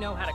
know how to...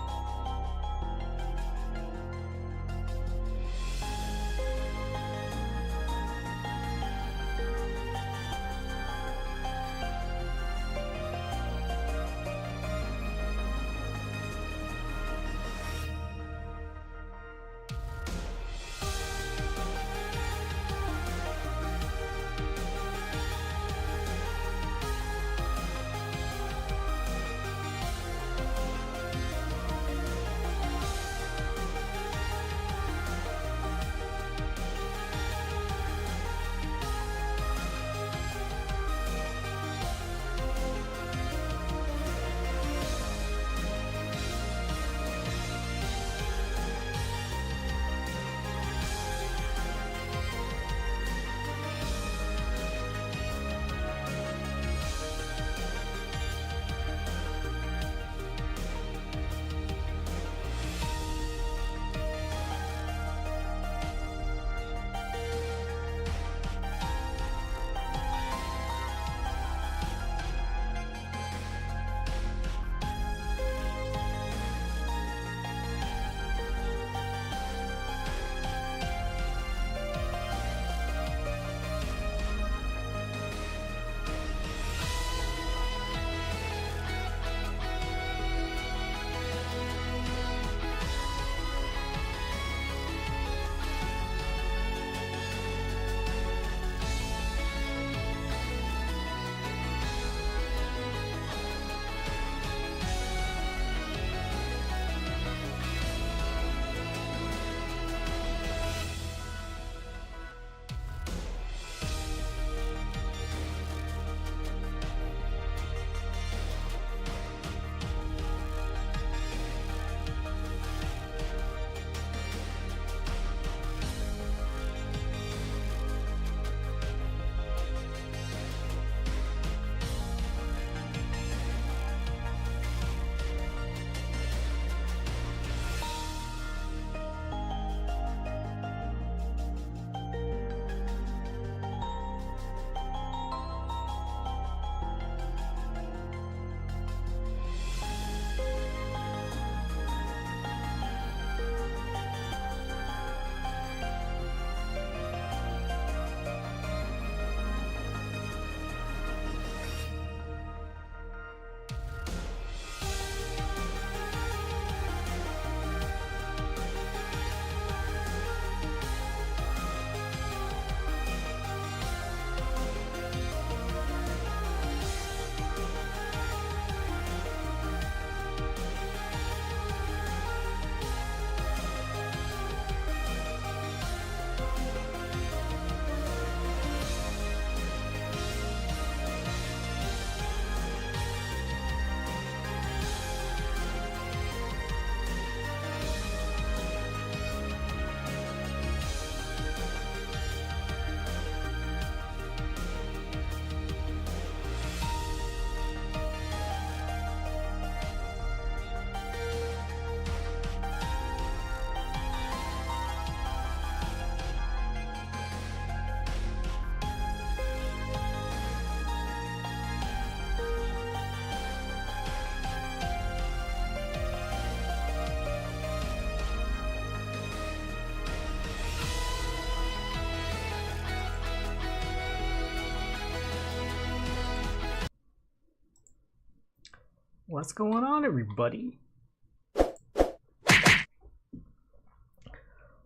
What's going on, everybody?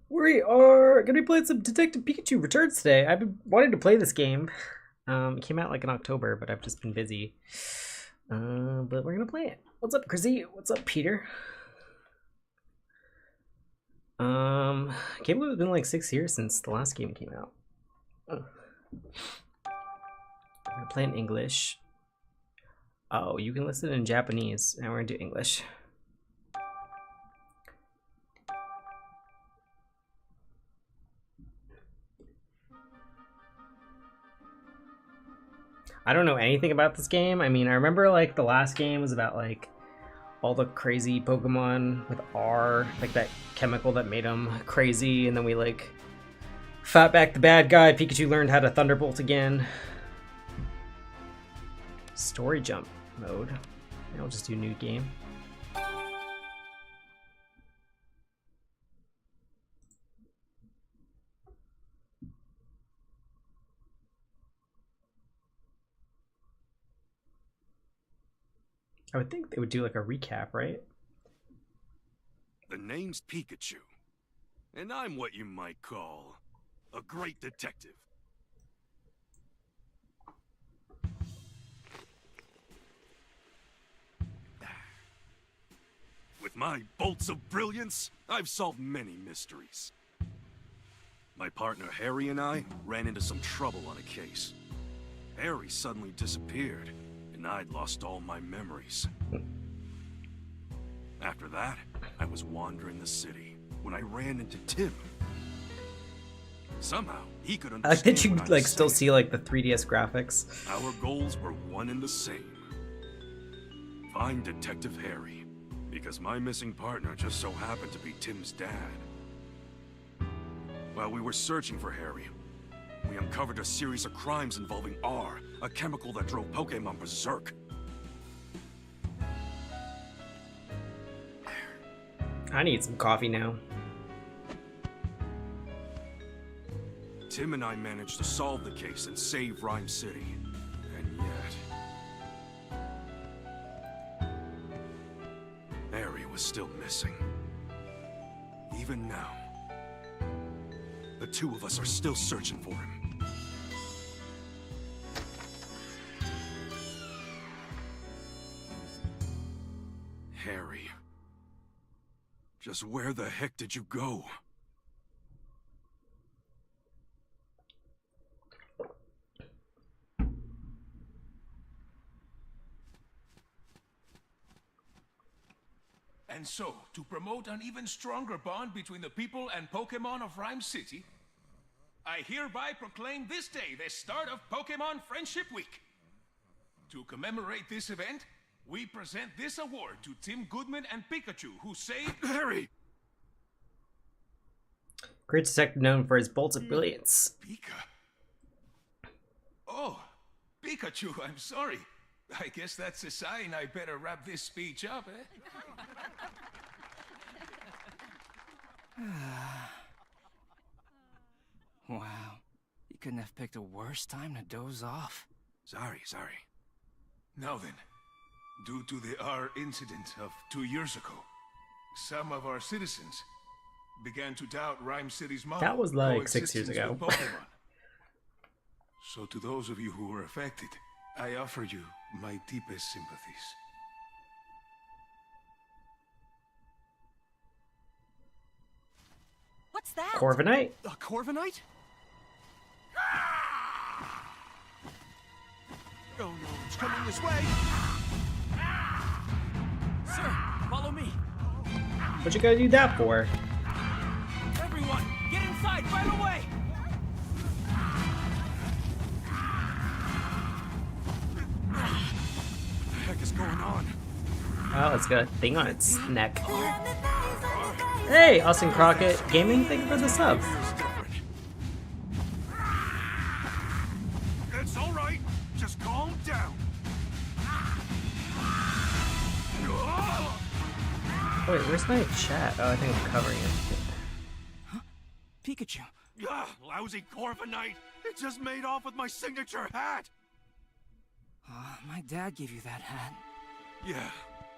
We are gonna be playing some Detective Pikachu Returns today. I've been wanting to play this game. It came out like in October, but I've just been busy. But we're gonna play it. What's up, Chrissy? What's up, Peter? I can't believe it's been like 6 years since the last game came out. We're gonna play in English. Oh, you can listen in Japanese, and we're gonna do English. I don't know anything about this game. I mean, I remember like the last game was about like all the crazy Pokemon with R, like that chemical that made them crazy, and then we like fought back the bad guy. Pikachu learned how to Thunderbolt again. Story jump mode. I'll just do new game. I would think they would do like a recap, right? The name's Pikachu, and I'm what you might call a great detective. With my bolts of brilliance, I've solved many mysteries. My partner Harry and I ran into some trouble on a case. Harry suddenly disappeared, and I'd lost all my memories. After that, I was wandering the city when I ran into Tim. Somehow, he could understand. I like that you what I like was still saying. see like the 3DS graphics. Our goals were one and the same. Find Detective Harry, because my missing partner just so happened to be Tim's dad. While we were searching for Harry, we uncovered a series of crimes involving R, a chemical that drove Pokemon berserk. I need some coffee now. Tim and I managed to solve the case and save Rhyme City. And yet... Harry was still missing. Even now, the two of us are still searching for him. Harry. Just where the heck did you go? And so, to promote an even stronger bond between the people and Pokemon of Rhyme City, I hereby proclaim this day the start of Pokemon Friendship Week. To commemorate this event, we present this award to Tim Goodman and Pikachu, who saved... Harry! Great detective known for his bolts of brilliance. Pika? Oh, Pikachu, I'm sorry. I guess that's a sign I better wrap this speech up, eh? Wow. You couldn't have picked a worse time to doze off. Sorry. Now then, due to the R incident of 2 years ago, some of our citizens began to doubt Rhyme City's motto. That was like 6 years coexistence ago. with Pokemon. So to those of you who were affected, I offer you my deepest sympathies. What's that? Corviknight? A Corviknight? Oh no, it's coming this way! Sir, follow me. What you gotta do that for? Everyone, get inside right away. What the heck is going on? Oh, it's got a thing on its neck. Hey, Austin Crockett Gaming, thank you for the sub. Here's different. It's alright, just calm down. Wait, where's my chat? Oh, I think I'm covering it. Pikachu. Lousy Corviknight! It just made off with my signature hat! My dad gave you that hat. Yeah,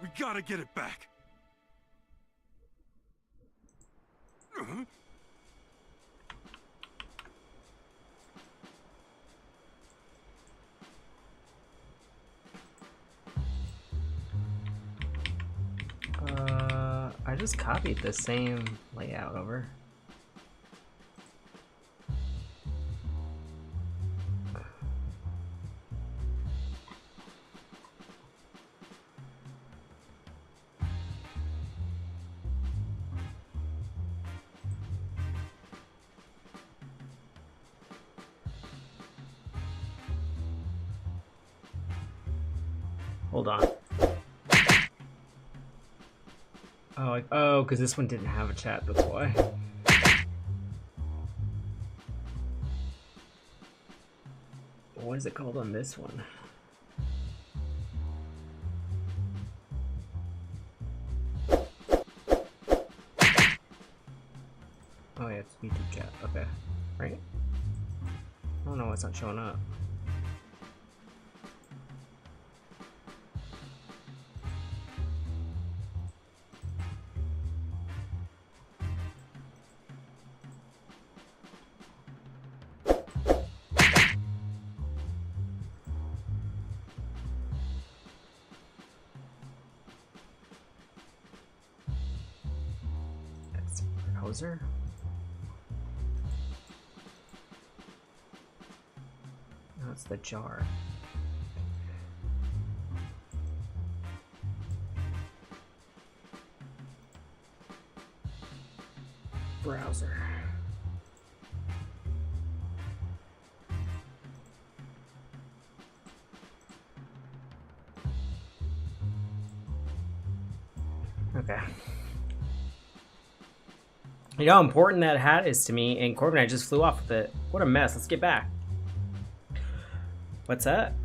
we gotta get it back. I just copied the same layout over. Hold on. Oh, because this one didn't have a chat, that's why. What is it called on this one? Oh yeah, it's YouTube chat, okay. Right? I don't know why it's not showing up. Browser? No, it's the jar. Browser. Okay. You know how important that hat is to me, and Corbin, I just flew off with it. What a mess. Let's get back. What's that?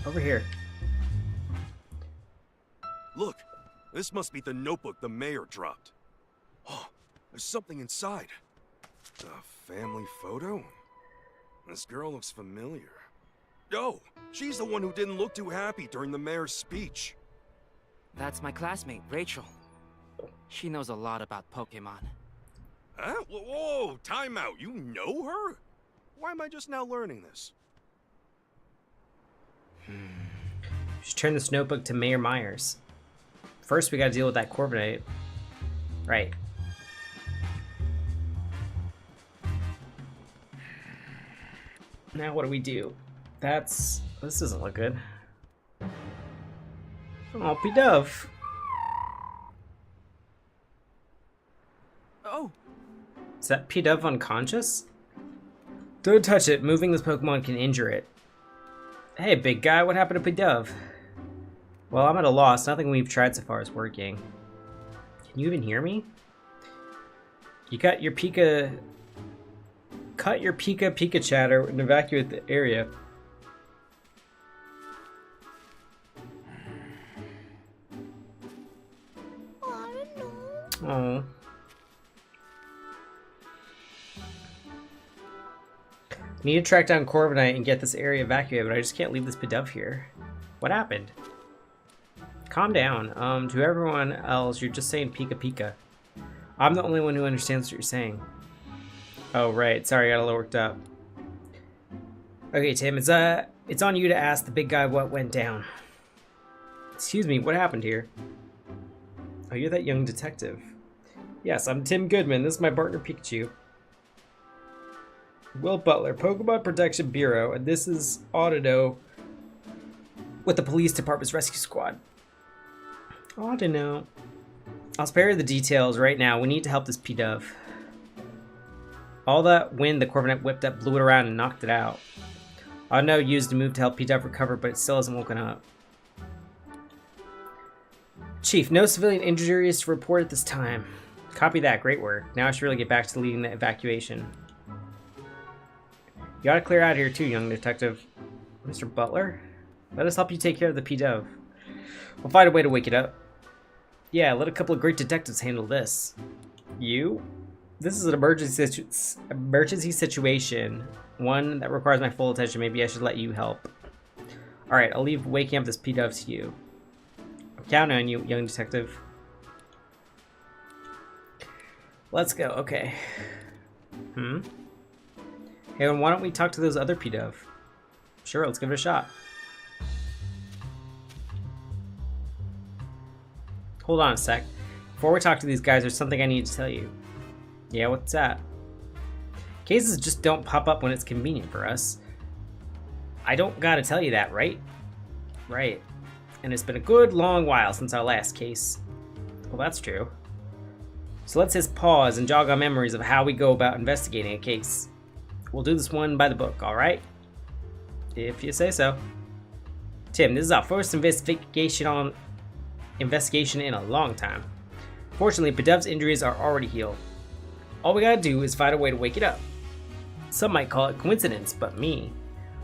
Over here. Look, this must be the notebook the mayor dropped. Oh, there's something inside. A family photo? This girl looks familiar. Oh, she's the one who didn't look too happy during the mayor's speech. That's my classmate, Rachel. She knows a lot about Pokemon. Huh? Whoa, time out. You know her? Why am I just now learning this? Just turn this notebook to Mayor Myers. First, we gotta deal with that Corviknight. Right. Now what do we do? This doesn't look good. Oh, P-Dove. Oh! Is that P-Dove unconscious? Don't touch it. Moving this Pokemon can injure it. Hey, big guy, what happened to P-Dove? Well, I'm at a loss. Nothing we've tried so far is working. Can you even hear me? You cut your Pika chatter and evacuate the area. Oh. Need to track down Corviknight and get this area evacuated, but I just can't leave this Pidove here. What happened? Calm down. To everyone else, you're just saying Pika Pika. I'm the only one who understands what you're saying. Oh, right. Sorry, I got a little worked up. Okay, Tim, it's on you to ask the big guy what went down. Excuse me, what happened here? Oh, you're that young detective. Yes, I'm Tim Goodman. This is my partner, Pikachu. Will Butler, Pokemon Protection Bureau, and this is Autodo with the Police Department's Rescue Squad. Autodo. I'll spare you the details right now. We need to help this P-Dove. All that wind the Corviknight whipped up blew it around and knocked it out. Autodo used a move to help P-Dove recover, but it still hasn't woken up. Chief, no civilian injuries to report at this time. Copy that. Great work. Now I should really get back to leading the evacuation. You gotta clear out here too, young detective. Mr. Butler? Let us help you take care of the P-Dove. We'll find a way to wake it up. Yeah, let a couple of great detectives handle this. You? This is an emergency situation. One that requires my full attention. Maybe I should let you help. Alright, I'll leave waking up this P-Dove to you. I'm counting on you, young detective. Let's go, okay. Hey, why don't we talk to those other P-Dove? Sure, let's give it a shot. Hold on a sec. Before we talk to these guys, there's something I need to tell you. Yeah, what's that? Cases just don't pop up when it's convenient for us. I don't gotta tell you that, right? Right. And it's been a good long while since our last case. Well, that's true. So let's just pause and jog our memories of how we go about investigating a case. We'll do this one by the book, alright? If you say so. Tim, this is our first investigation in a long time. Fortunately, P-Dove's injuries are already healed. All we gotta do is find a way to wake it up. Some might call it coincidence, but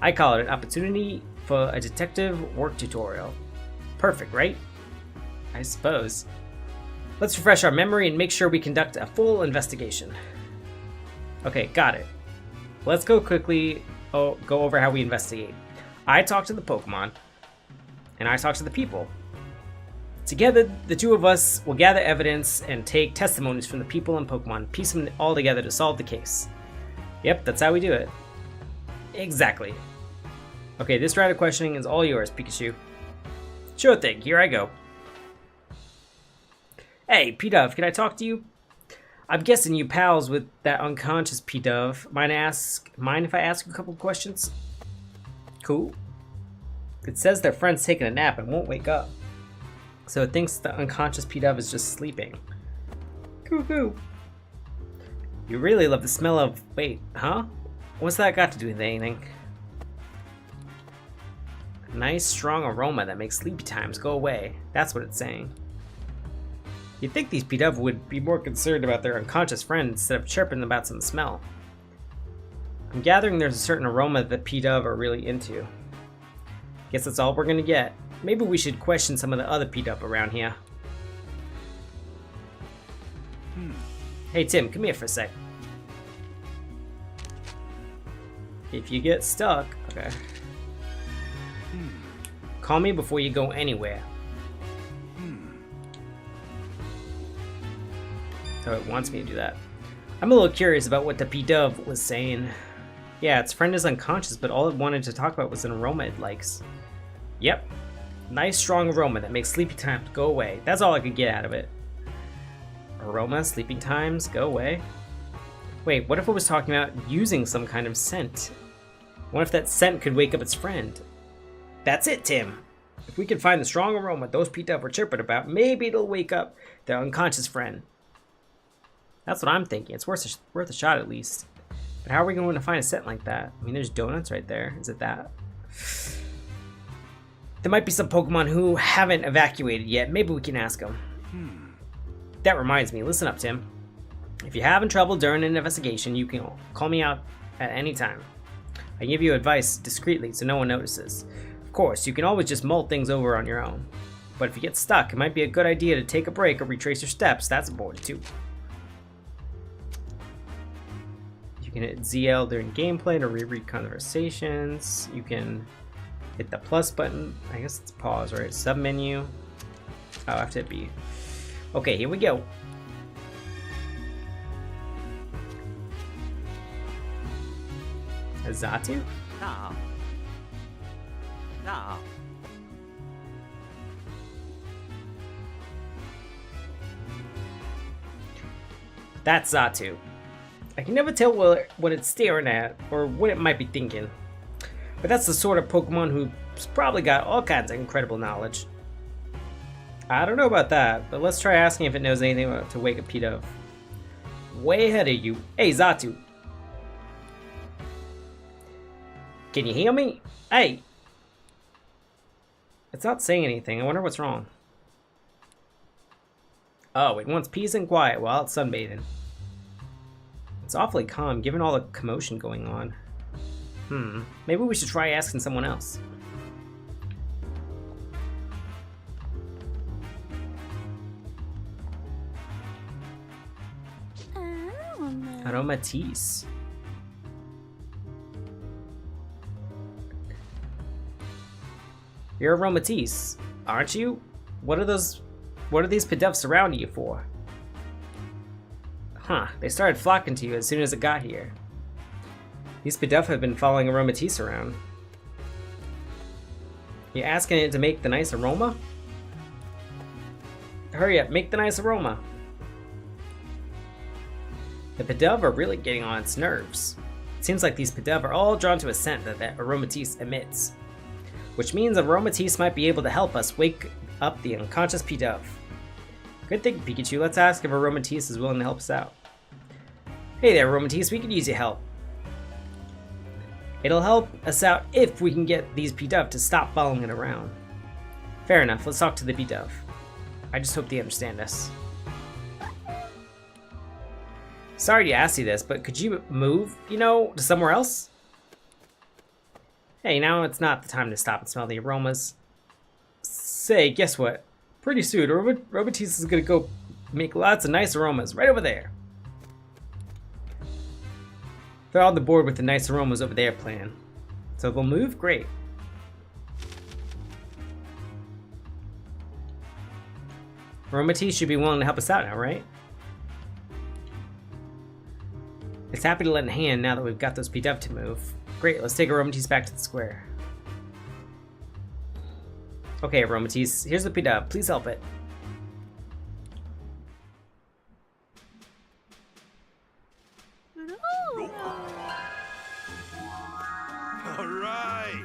I call it an opportunity for a detective work tutorial. Perfect, right? I suppose. Let's refresh our memory and make sure we conduct a full investigation. Okay, got it. Let's go over how we investigate. I talk to the Pokemon, and I talk to the people. Together, the two of us will gather evidence and take testimonies from the people and Pokemon, piece them all together to solve the case. Yep, that's how we do it. Exactly. Okay, this round of questioning is all yours, Pikachu. Sure thing, here I go. Hey, P-Dove, can I talk to you? I'm guessing you pals with that unconscious P-Dove. Mind if I ask you a couple of questions? Cool. It says their friend's taking a nap and won't wake up. So it thinks the unconscious P-Dove is just sleeping. Cuckoo. You really love the smell of... Wait, huh? What's that got to do with anything? A nice, strong aroma that makes sleepy times go away. That's what it's saying. You'd think these P-Dove would be more concerned about their unconscious friend instead of chirping about some smell. I'm gathering there's a certain aroma that P-Dove are really into. Guess that's all we're gonna get. Maybe we should question some of the other P-Dove around here. Hey Tim, come here for a sec. If you get stuck, okay. Call me before you go anywhere. So it wants me to do that. I'm a little curious about what the P-Dove was saying. Yeah, its friend is unconscious, but all it wanted to talk about was an aroma it likes. Yep. Nice strong aroma that makes sleepy times go away. That's all I could get out of it. Aroma, sleeping times, go away. Wait, what if it was talking about using some kind of scent? What if that scent could wake up its friend? That's it, Tim. If we can find the strong aroma those P-Dove were chirping about, maybe it'll wake up their unconscious friend. That's what I'm thinking. It's worth a shot at least. But how are we going to find a scent like that? I mean, there's donuts right there. Is it that? There might be some Pokemon who haven't evacuated yet. Maybe we can ask them. That reminds me. Listen up, Tim. If you're having trouble during an investigation, you can call me out at any time. I give you advice discreetly so no one notices. Of course, you can always just mull things over on your own. But if you get stuck, it might be a good idea to take a break or retrace your steps. That's important too. You can hit ZL during gameplay to reread conversations. You can hit the plus button. I guess it's pause, right? Sub menu. Oh, I have to hit B. Okay, here we go. Zatu? No. No. That's Zatu. I can never tell what it's staring at or what it might be thinking. But that's the sort of Pokemon who's probably got all kinds of incredible knowledge. I don't know about that, but let's try asking if it knows anything about to wake up P-Dove. Way ahead of you. Hey, Zatu. Can you hear me? Hey! It's not saying anything. I wonder what's wrong. Oh, it wants peace and quiet while it's sunbathing. It's awfully calm given all the commotion going on. Maybe we should try asking someone else. Aromatisse. You're Aromatisse, aren't you? What are these P-Dove surrounding you for? Huh, they started flocking to you as soon as it got here. These P-Dove have been following Aromatisse around. You asking it to make the nice aroma? Hurry up, make the nice aroma. The P-Dove are really getting on its nerves. It seems like these P-Dove are all drawn to a scent that Aromatisse emits. Which means Aromatisse might be able to help us wake up the unconscious P-Dove. Good thing, Pikachu. Let's ask if Aromatisse is willing to help us out. Hey there, Aromatisse. We could use your help. It'll help us out if we can get these P-Dove to stop following it around. Fair enough. Let's talk to the P-Dove. I just hope they understand us. Sorry to ask you this, but could you move, to somewhere else? Hey, now it's not the time to stop and smell the aromas. Say, guess what? Pretty soon, Aromatisse is gonna go make lots of nice aromas right over there. They're on the board with the nice aromas over there plan. So they'll move? Great. Aromatisse should be willing to help us out now, right? It's happy to lend a hand now that we've got those P-Dove to move. Great, let's take Aromatisse back to the square. Okay, Aromatisse, here's the P-Dove. Please help it. All right.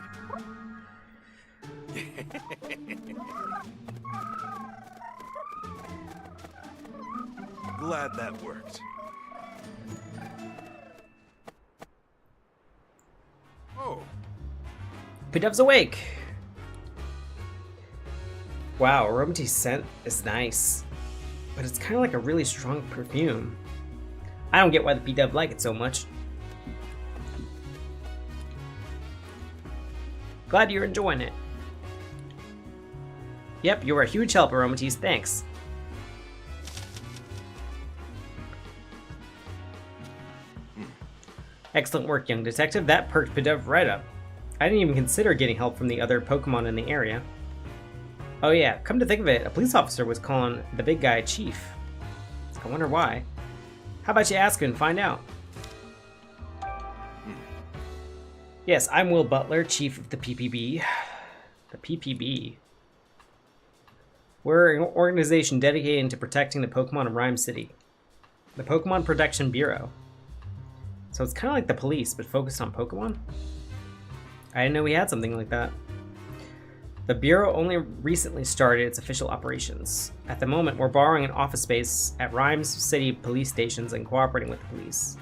Glad that worked. Oh. Pidov's awake. Wow, aromatase scent is nice, but it's kind of like a really strong perfume. I don't get why the Pidove like it so much. Glad you're enjoying it. Yep, you were a huge help, aromatase. Thanks. Excellent work, young detective. That perked Pidove right up. I didn't even consider getting help from the other Pokemon in the area. Oh yeah, come to think of it, a police officer was calling the big guy Chief. I wonder why. How about you ask him and find out? Yes, I'm Will Butler, Chief of the PPB. The PPB. We're an organization dedicated to protecting the Pokemon of Rhyme City. The Pokemon Protection Bureau. So it's kind of like the police, but focused on Pokemon? I didn't know we had something like that. The Bureau only recently started its official operations. At the moment, we're borrowing an office space at Rhymes City police stations and cooperating with the police.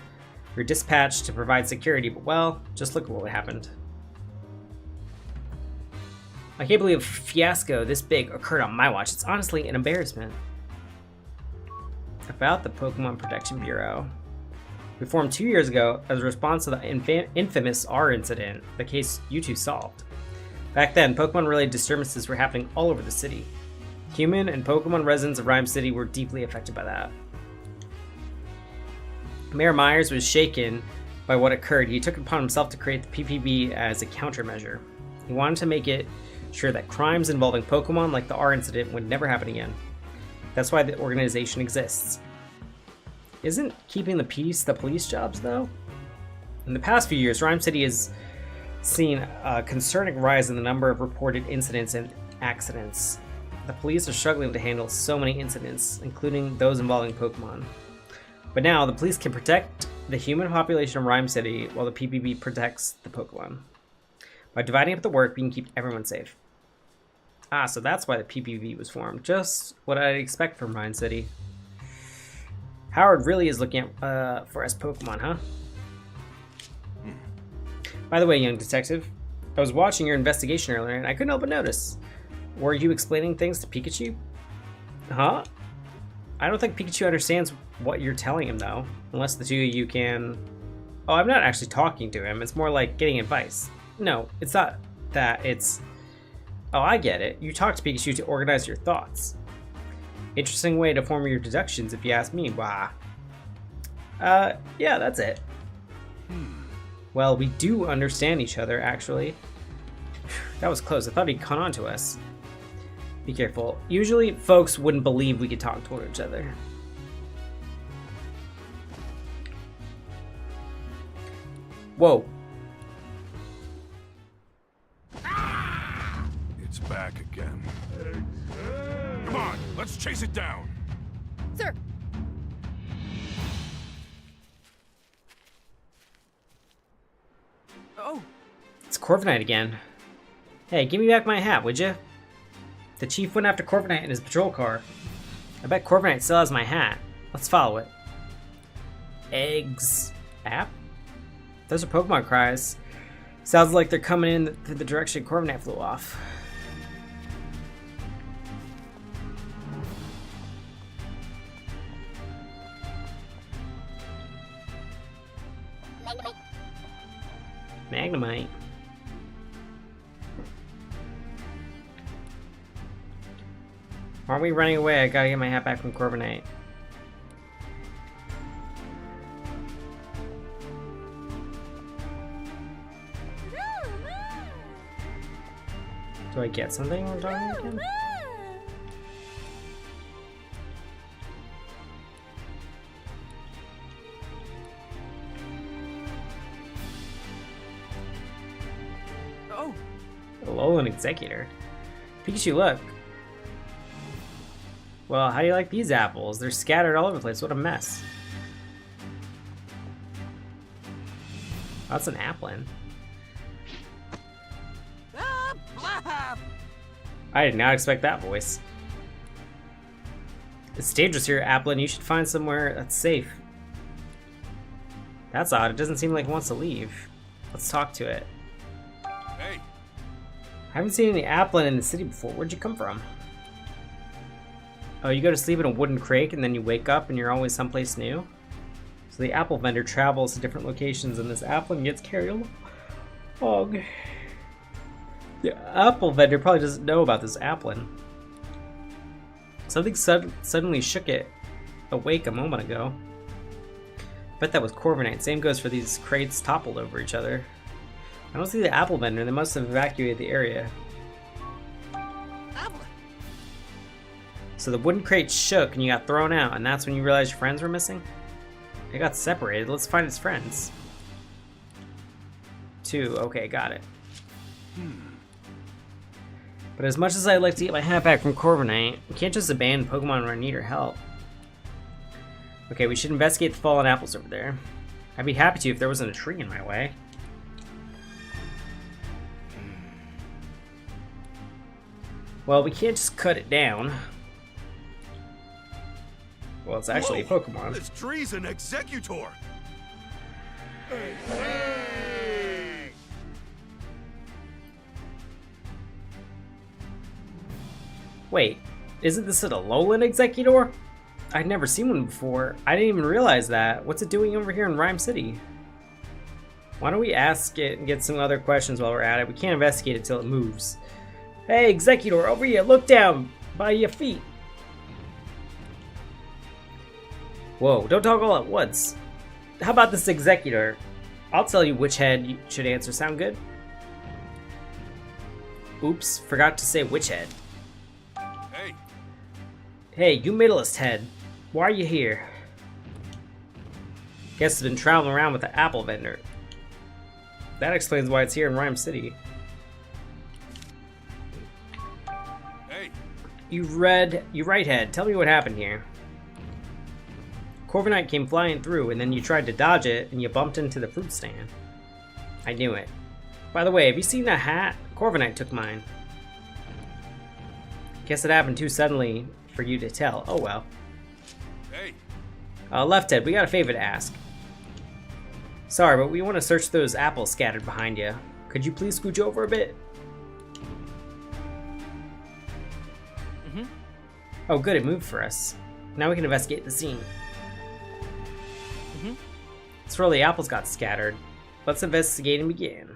We're dispatched to provide security, but well, just look at what happened. I can't believe a fiasco this big occurred on my watch. It's honestly an embarrassment. About the Pokemon Protection Bureau. We formed 2 years ago as a response to the infamous R incident, the case you two solved. Back then, Pokemon-related disturbances were happening all over the city. Human and Pokemon residents of Rhyme City were deeply affected by that. Mayor Myers was shaken by what occurred. He took it upon himself to create the PPB as a countermeasure. He wanted to make it sure that crimes involving Pokemon like the R incident would never happen again. That's why the organization exists. Isn't keeping the peace the police jobs, though? In the past few years, Rhyme City has seen a concerning rise in the number of reported incidents and accidents. The police are struggling to handle so many incidents, including those involving Pokemon. But now, the police can protect the human population of Rhyme City while the PPB protects the Pokemon. By dividing up the work, we can keep everyone safe. Ah, so that's why the PPB was formed. Just what I'd expect from Rhyme City. Howard really is looking at, for us Pokemon, huh? By the way, young detective, I was watching your investigation earlier and I couldn't help but notice. Were you explaining things to Pikachu? Huh? I don't think Pikachu understands what you're telling him, though. Unless the two of you can... Oh, I'm not actually talking to him. It's more like getting advice. No, it's not that. It's... Oh, I get it. You talk to Pikachu to organize your thoughts. Interesting way to form your deductions, if you ask me. Wah. Yeah, that's it. Well, we do understand each other, actually. That was close. I thought he'd caught on to us. Be careful. Usually, folks wouldn't believe we could talk to each other. Whoa. It's back again. Come on, let's chase it down. Sir. Oh, It's Corviknight again. Hey, give me back my hat, would you? The chief went after Corviknight in his patrol car. I bet Corviknight still has my hat. Let's follow it. Eggs. App? Those are Pokemon cries. Sounds like they're coming in through the direction Corviknight flew off. Magnemite. Aren't we running away? I gotta get my hat back from Corviknight. Do I get something when I'm talking again? oh, Alolan Executor. Pikachu, look. Well, how do you like these apples? They're scattered all over the place. What a mess. That's an Applin. I did not expect that voice. It's dangerous here, Applin. You should find somewhere that's safe. That's odd. It doesn't seem like it wants to leave. Let's talk to it. Hey, I haven't seen any Applin in the city before. Where'd you come from? Oh, you go to sleep in a wooden crate and then you wake up and you're always someplace new? So the apple vendor travels to different locations and this Applin gets carried along. The apple vendor probably doesn't know about this Applin. Something suddenly shook it awake a moment ago. Bet that was Corviknight. Same goes for these crates toppled over each other. I don't see the apple vendor. They must have evacuated the area. Apple. So the wooden crate shook and you got thrown out, and that's when you realized your friends were missing? They got separated. Let's find his friends. 2. Okay, got it. But as much as I'd like to get my hat back from Corviknight, we can't just abandon Pokemon when I need our help. Okay, we should investigate the fallen apples over there. I'd be happy to if there wasn't a tree in my way. Well, we can't just cut it down. Well, it's actually a Pokemon. This tree's an Executor! Wait, isn't this an Alolan Executor? I'd never seen one before. I didn't even realize that. What's it doing over here in Rhyme City? Why don't we ask it and get some other questions while we're at it? We can't investigate it till it moves. Hey, Executor, over here, look down by your feet. Whoa, don't talk all at once. How about this Executor? I'll tell you which head you should answer. Sound good? Oops, forgot to say which head. hey, Hey, you middleest head. Why are you here? Guess it's been traveling around with the apple vendor. That explains why it's here in Rhyme City. hey, You right head, tell me what happened here. Corviknight came flying through and then you tried to dodge it and you bumped into the fruit stand. I knew it. By the way, have you seen that hat? Corviknight took mine. Guess it happened too suddenly for you to tell. Oh well. hey. Left head, we got a favor to ask. Sorry, but we want to search those apples scattered behind you. Could you please scooch over a bit? Oh good, it moved for us. Now we can investigate the scene. It's where all the apples got scattered. Let's investigate and begin.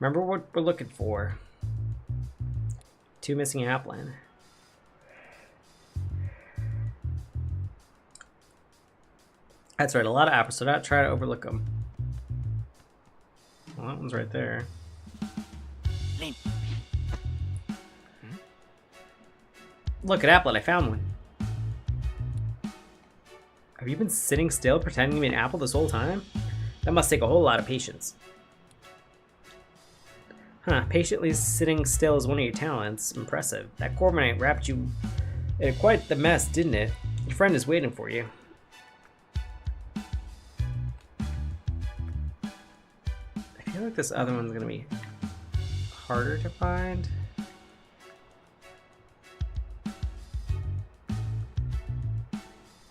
Remember what we're looking for. 2 missing Applin. That's right, a lot of apples, so don't try to overlook them. Well, that one's right there. Look at Applin, I found one. Have you been sitting still pretending to be an apple this whole time? That must take a whole lot of patience. Huh, patiently sitting still is one of your talents. Impressive. That Corviknight wrapped you in quite the mess, didn't it? Your friend is waiting for you. I feel like this other one's gonna be harder to find.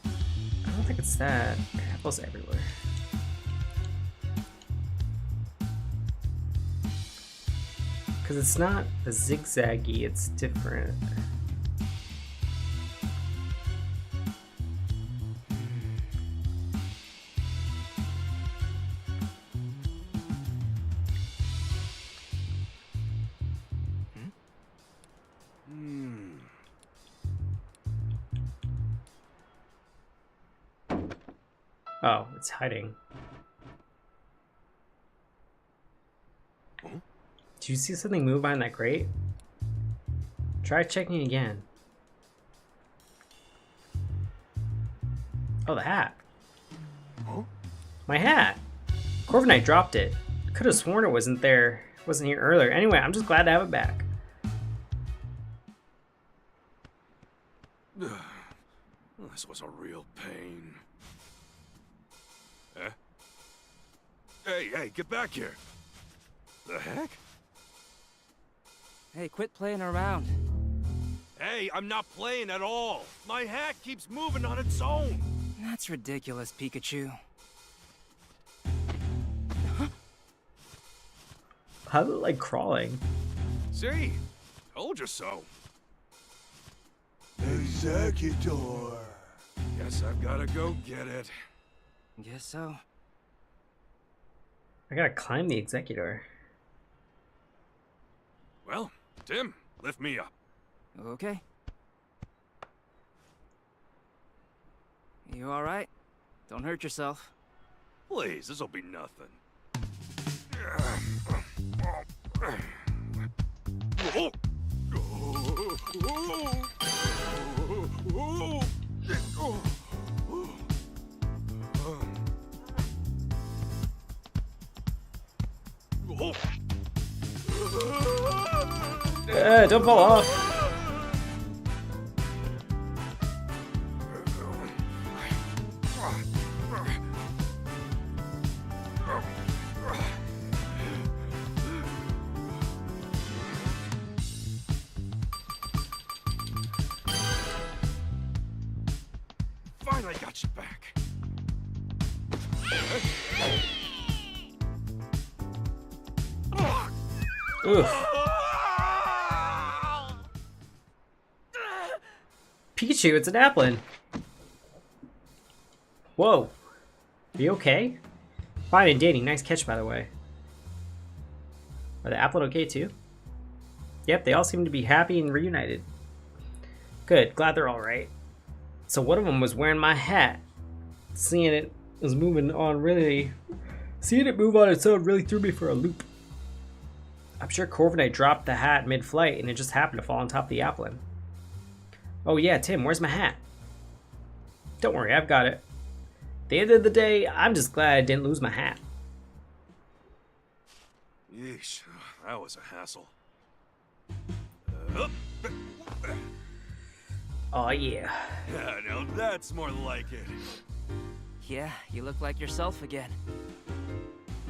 I don't think it's that. Apples everywhere. Because it's not a zigzaggy, it's different. Oh, it's hiding. Did you see something move behind that crate? Try checking again. Oh, the hat. My hat! Corviknight dropped it. Could have sworn it wasn't there. It wasn't here earlier. Anyway, I'm just glad to have it back. This was a real pain. Hey, get back here. The heck? Hey, quit playing around. Hey, I'm not playing at all. My hat keeps moving on its own. That's ridiculous, Pikachu. How's it like crawling? See? Told you so. Executor. Guess I've gotta go get it. Guess so. I gotta climb the executor. Well, Tim, lift me up. Okay. You alright? Don't hurt yourself. Please, this'll be nothing. Don't fall off. Finally got you back. Oof. Pikachu, it's an Applin. Whoa. Are you okay? Fine and dandy. Nice catch, by the way. Are the Applin okay, too? Yep, they all seem to be happy and reunited. Good. Glad they're all right. So one of them was wearing my hat. Seeing it was moving on really... Seeing it move on its own really threw me for a loop. I'm sure Corviknight dropped the hat mid-flight and it just happened to fall on top of the Applin. Oh yeah, Tim, where's my hat? Don't worry, I've got it. At the end of the day, I'm just glad I didn't lose my hat. Yeesh, that was a hassle. Oh yeah. Yeah, now that's more like it. Yeah, you look like yourself again.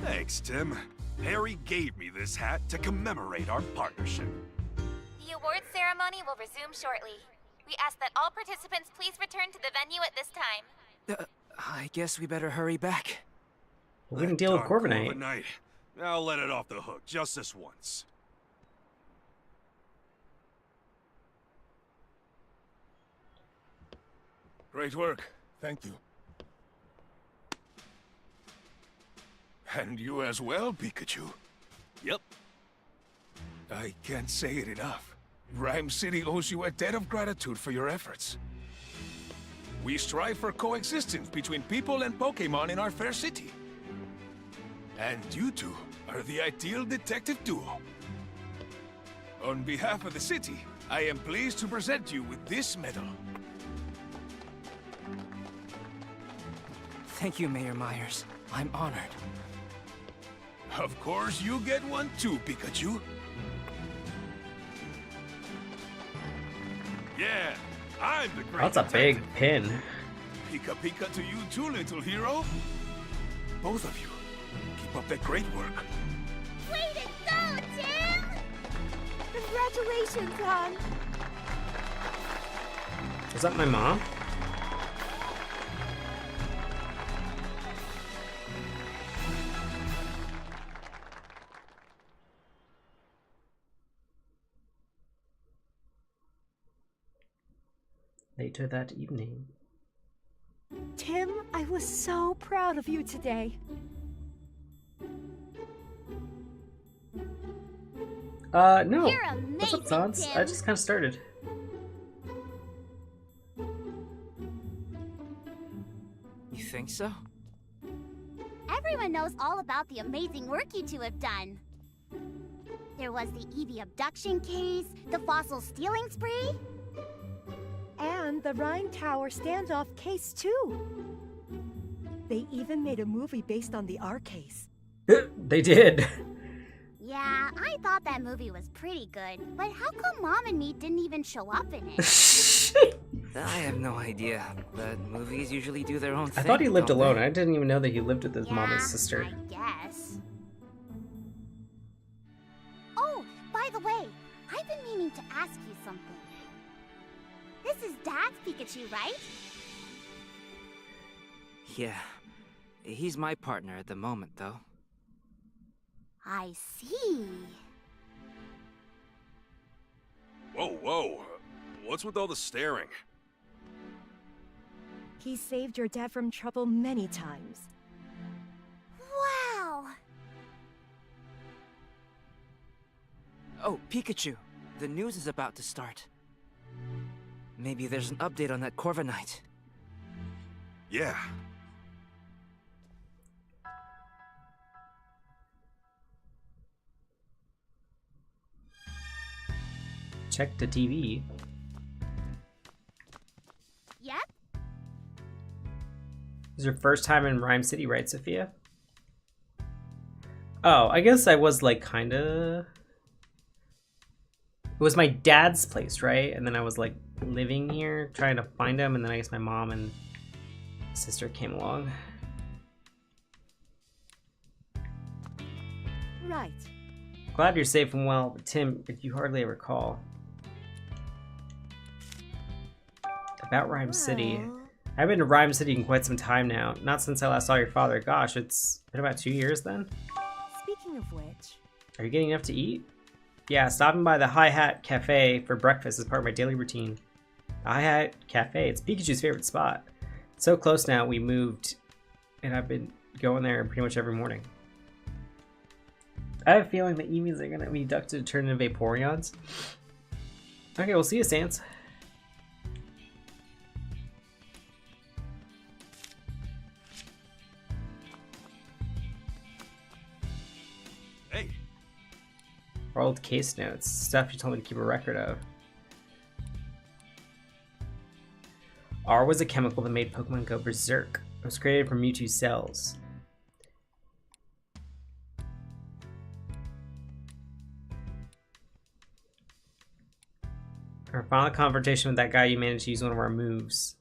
Thanks, Tim. Harry gave me this hat to commemorate our partnership. The awards ceremony will resume shortly. We ask that all participants please return to the venue at this time. I guess we better hurry back. We can deal with Darn Corviknight. I'll let it off the hook just this once. Great work. Thank you. And you as well, Pikachu. Yep. I can't say it enough. Rhyme City owes you a debt of gratitude for your efforts. We strive for coexistence between people and Pokémon in our fair city. And you two are the ideal detective duo. On behalf of the city, I am pleased to present you with this medal. Thank you, Mayor Myers. I'm honored. Of course, you get one too, Pikachu. Yeah, I'm the great That's a big detective. pin. Pika Pika to you too, little hero. Both of you, keep up that great work. Way to go, Tim! Congratulations, hon! Is that my mom? Later that evening. Tim, I was so proud of you today. No. You're What's up, amazing, Sans? I Tim. just kind of started. You think so? Everyone knows all about the amazing work you two have done. There was the Eevee abduction case, the fossil stealing spree. And the Rhine Tower standoff case, too. They even made a movie based on the R case. They did. Yeah, I thought that movie was pretty good, but how come Mom and me didn't even show up in it? I have no idea, but movies usually do their own thing. I thought he lived don't alone. they? I didn't even know that he lived with his mom and Yeah, sister. I guess. I've been meaning to ask you something. This is Dad's Pikachu, right? Yeah. He's my partner at the moment, though. I see. Whoa, whoa. What's with all the staring? He saved your dad from trouble many times. Wow! Oh, Pikachu. The news is about to start. Maybe there's an update on that Corviknight. Yeah. Check the TV. Yep. This is your first time in Rhyme City, right, Sophia? Oh, I guess I was like kinda... It was my dad's place, right? And then I was like living here, trying to find him, and then I guess my mom and sister came along. Right. Glad you're safe and well, but Tim, if you hardly ever call. About Rhyme City. I've been to Rhyme City in quite some time now. Not since I last saw your father. Gosh, it's been about 2 years then. Speaking of which... Are you getting enough to eat? Yeah, stopping by the Hi Hat Cafe for breakfast is part of my daily routine. The Hi Hat Cafe, it's Pikachu's favorite spot. It's so close now, we moved, and I've been going there pretty much every morning. I have a feeling the Eevees are going to be ducted to turn into Vaporeons. Okay, we'll see you, Sans. Hey, Old case notes, stuff you told me to keep a record of. R was a chemical that made Pokemon go berserk. It was created from Mewtwo cells. Our final confrontation with that guy, you managed to use one of our moves.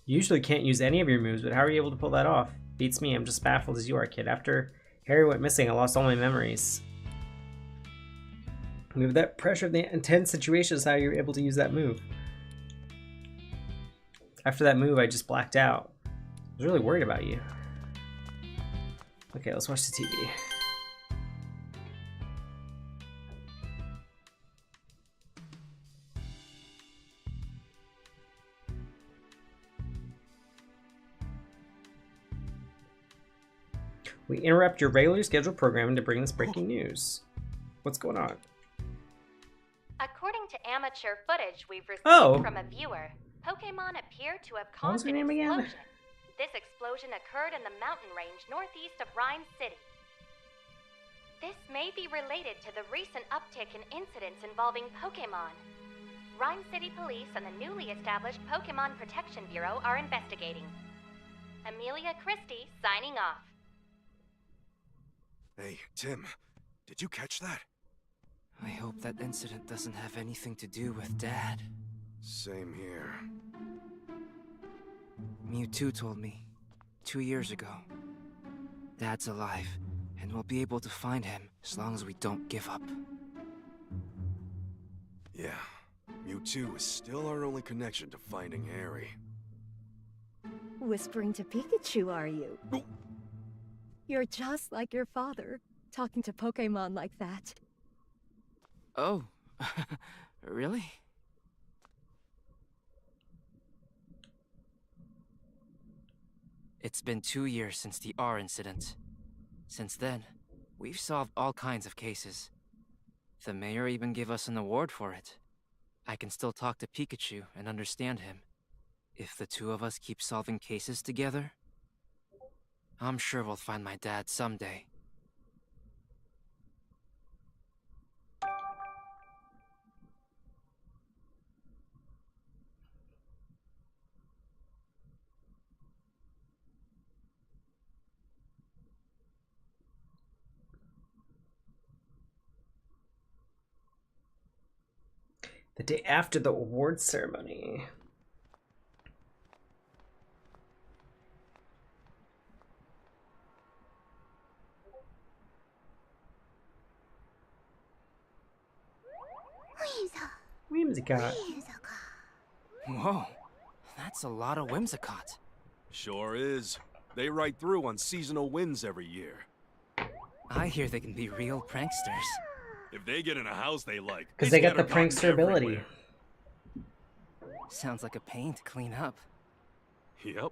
You usually can't use any of your moves, but how are you able to pull that off? Beats me, I'm just baffled as you are, kid. After Harry went missing, I lost all my memories. With that pressure of the intense situations, how you were able to use that move. After that move, I just blacked out. I was really worried about you. Okay, let's watch the TV. We interrupt your regularly scheduled programming to bring this breaking news. What's going on? According to amateur footage we've received from a viewer, Pokemon appear to have What was caused her an name again? explosion. This explosion occurred in the mountain range northeast of Rhyme City. This may be related to the recent uptick in incidents involving Pokemon. Rhyme City Police and the newly established Pokemon Protection Bureau are investigating. Amelia Christie signing off. hey, Tim, did you catch that? I hope that incident doesn't have anything to do with Dad. Same here. Mewtwo told me 2 years ago. Dad's alive, and we'll be able to find him as long as we don't give up. Yeah, Mewtwo is still our only connection to finding Harry. Whispering to Pikachu, are you? Oh. You're just like your father, talking to Pokemon like that. Oh, really? It's been 2 years since the R incident. Since then, we've solved all kinds of cases. The mayor even gave us an award for it. I can still talk to Pikachu and understand him. If the two of us keep solving cases together, I'm sure we'll find my dad someday. The day after the awards ceremony. Wait, Whimsicott. Whoa, that's a lot of Whimsicott. Sure is. They ride through on seasonal winds every year. I hear they can be real pranksters. If they get in a house they like, Because they get the scatter cotton prankster ability. everywhere. Sounds like a pain to clean up. Yep.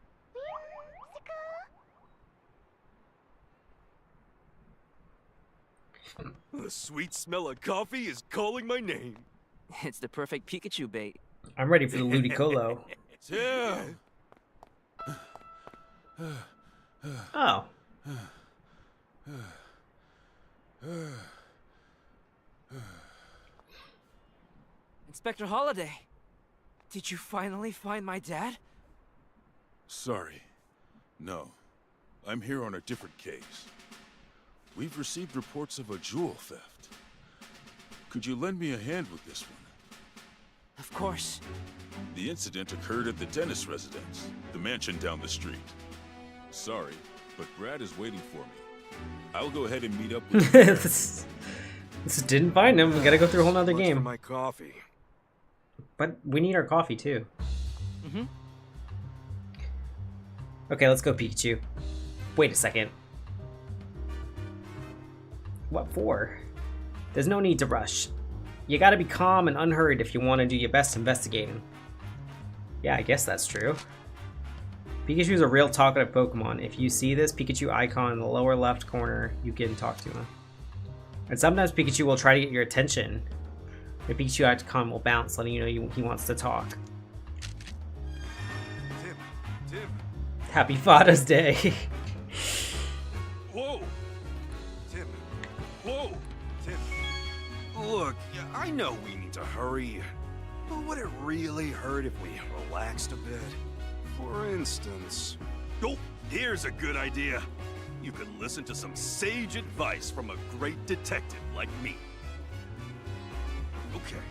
The sweet smell of coffee is calling my name. It's the perfect Pikachu bait. I'm ready for the Ludicolo. Tim! Oh. Inspector Holliday, did you finally find my dad? Sorry. No. I'm here on a different case. We've received reports of a jewel theft. Could you lend me a hand with this one? Of course. The incident occurred at the dentist residence, the mansion down the street. Sorry, but Brad is waiting for me. I'll go ahead and meet up with you. this didn't find him. We gotta go through a whole nother Much for game. my coffee. But we need our coffee too. Mm-hmm. Okay, let's go Pikachu. Wait a second. What for? There's no need to rush. You gotta be calm and unhurried if you want to do your best investigating. Yeah, I guess that's true. Pikachu's a real talkative Pokemon. If you see this Pikachu icon in the lower left corner, you can talk to him. And sometimes Pikachu will try to get your attention. The Pikachu icon will bounce, letting you know he wants to talk. Tim. Happy Father's Day. Whoa! Tim. Whoa! Tim. Look, I know we need to hurry, but would it really hurt if we relaxed a bit? For instance... Oh, here's a good idea. You could listen to some sage advice from a great detective like me. Okay.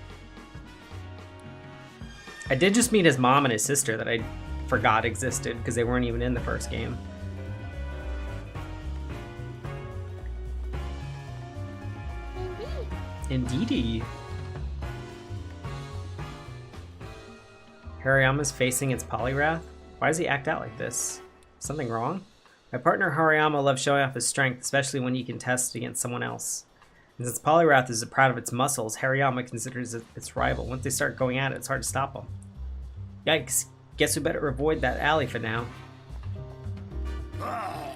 I did just meet his mom and his sister that I forgot existed because they weren't even in the first game. Indeedy. Hariyama's facing its Poliwrath? Why does he act out like this? Something wrong? My partner Hariyama loves showing off his strength, especially when he can test against someone else. And since Poliwrath is proud of its muscles, Hariyama considers it its rival. Once they start going at it, it's hard to stop them. Yikes. Guess we better avoid that alley for now. Oh,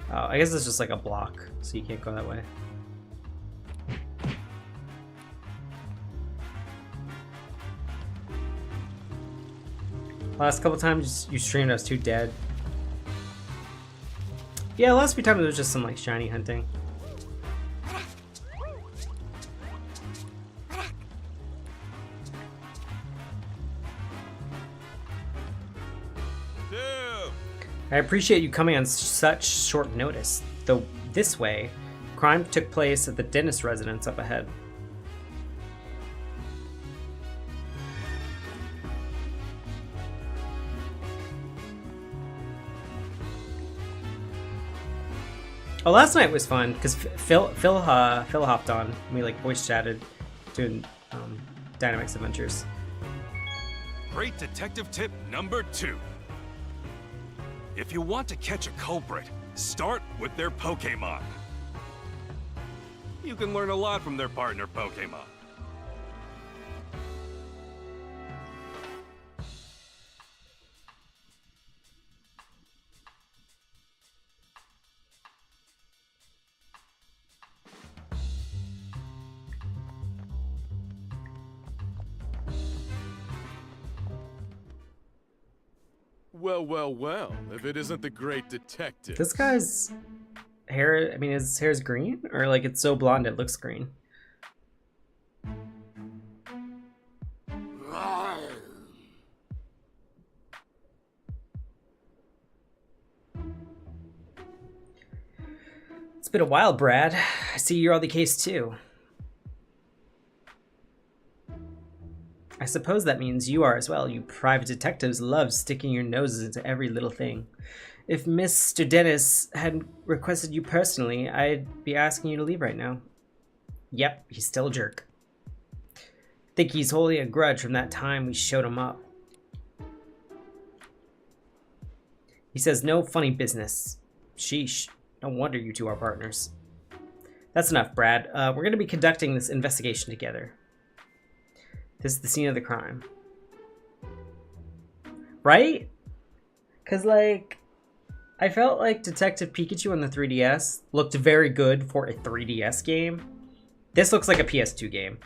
I guess it's just like a block, so you can't go that way. Last couple times you streamed, I was too dead. Yeah, last few times it was just some like shiny hunting. I appreciate you coming on such short notice, though this way, crime took place at the dentist residence up ahead. Oh, last night was fun because Phil hopped on and we like voice chatted doing Dynamax Adventures. Great detective tip number 2. If you want to catch a culprit, start with their Pokémon. You can learn a lot from their partner Pokémon. Well, if it isn't the great detective. This guy's hair, I mean, his hair's green? Or like it's so blonde it looks green? It's been a while, Brad. I see you're on the case too. I suppose that means you are as well. You private detectives love sticking your noses into every little thing. If Mr. Dennis hadn't requested you personally, I'd be asking you to leave right now. Yep, he's still a jerk. Think he's holding a grudge from that time we showed him up. He says no funny business. Sheesh. No wonder you two are partners. That's enough, Brad. We're going to be conducting this investigation together. This is the scene of the crime. Right? Because, like, I felt like Detective Pikachu on the 3DS looked very good for a 3DS game. This looks like a PS2 game.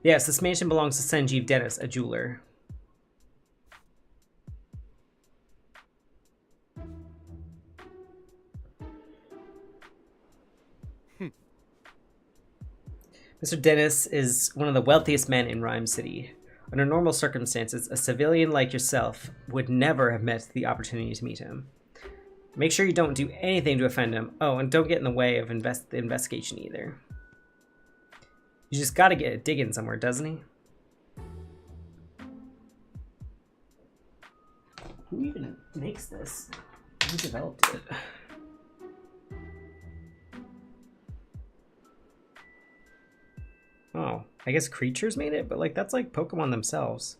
Yes, this mansion belongs to Sanjeev Dennis, a jeweler. Mr. Dennis is one of the wealthiest men in Rhyme City. Under normal circumstances, a civilian like yourself would never have met the opportunity to meet him. Make sure you don't do anything to offend him. Oh, and don't get in the way of the investigation either. You just gotta get a dig in somewhere, doesn't he? Who even makes this? Who developed it? Oh, I guess creatures made it, but like that's like Pokemon themselves.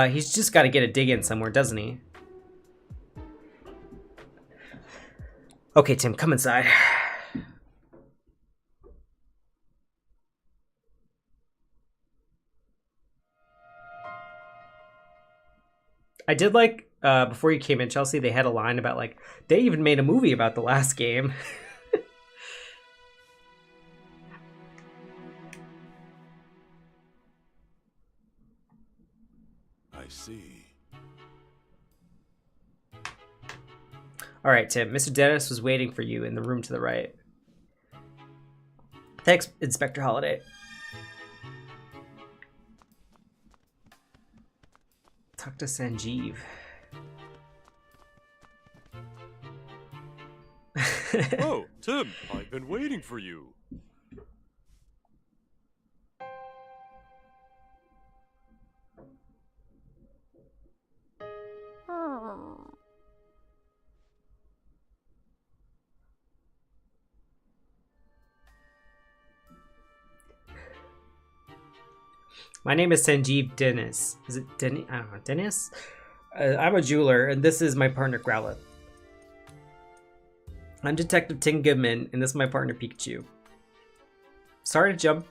He's just got to get a dig in somewhere, doesn't he? Okay, Tim, come inside. I did like, before you came in, Chelsea, they had a line about, like, they even made a movie about the last game. I see. All right, Tim. Mr. Dennis was waiting for you in the room to the right. Thanks, Inspector Holliday. Talk to Sanjeev. Oh, Tim, I've been waiting for you. My name is Sanjeev Dennis. Is it Denny? I don't know. Dennis? I'm a jeweler, and this is my partner, Growlithe. I'm Detective Tim Goodman, and this is my partner, Pikachu. Sorry to jump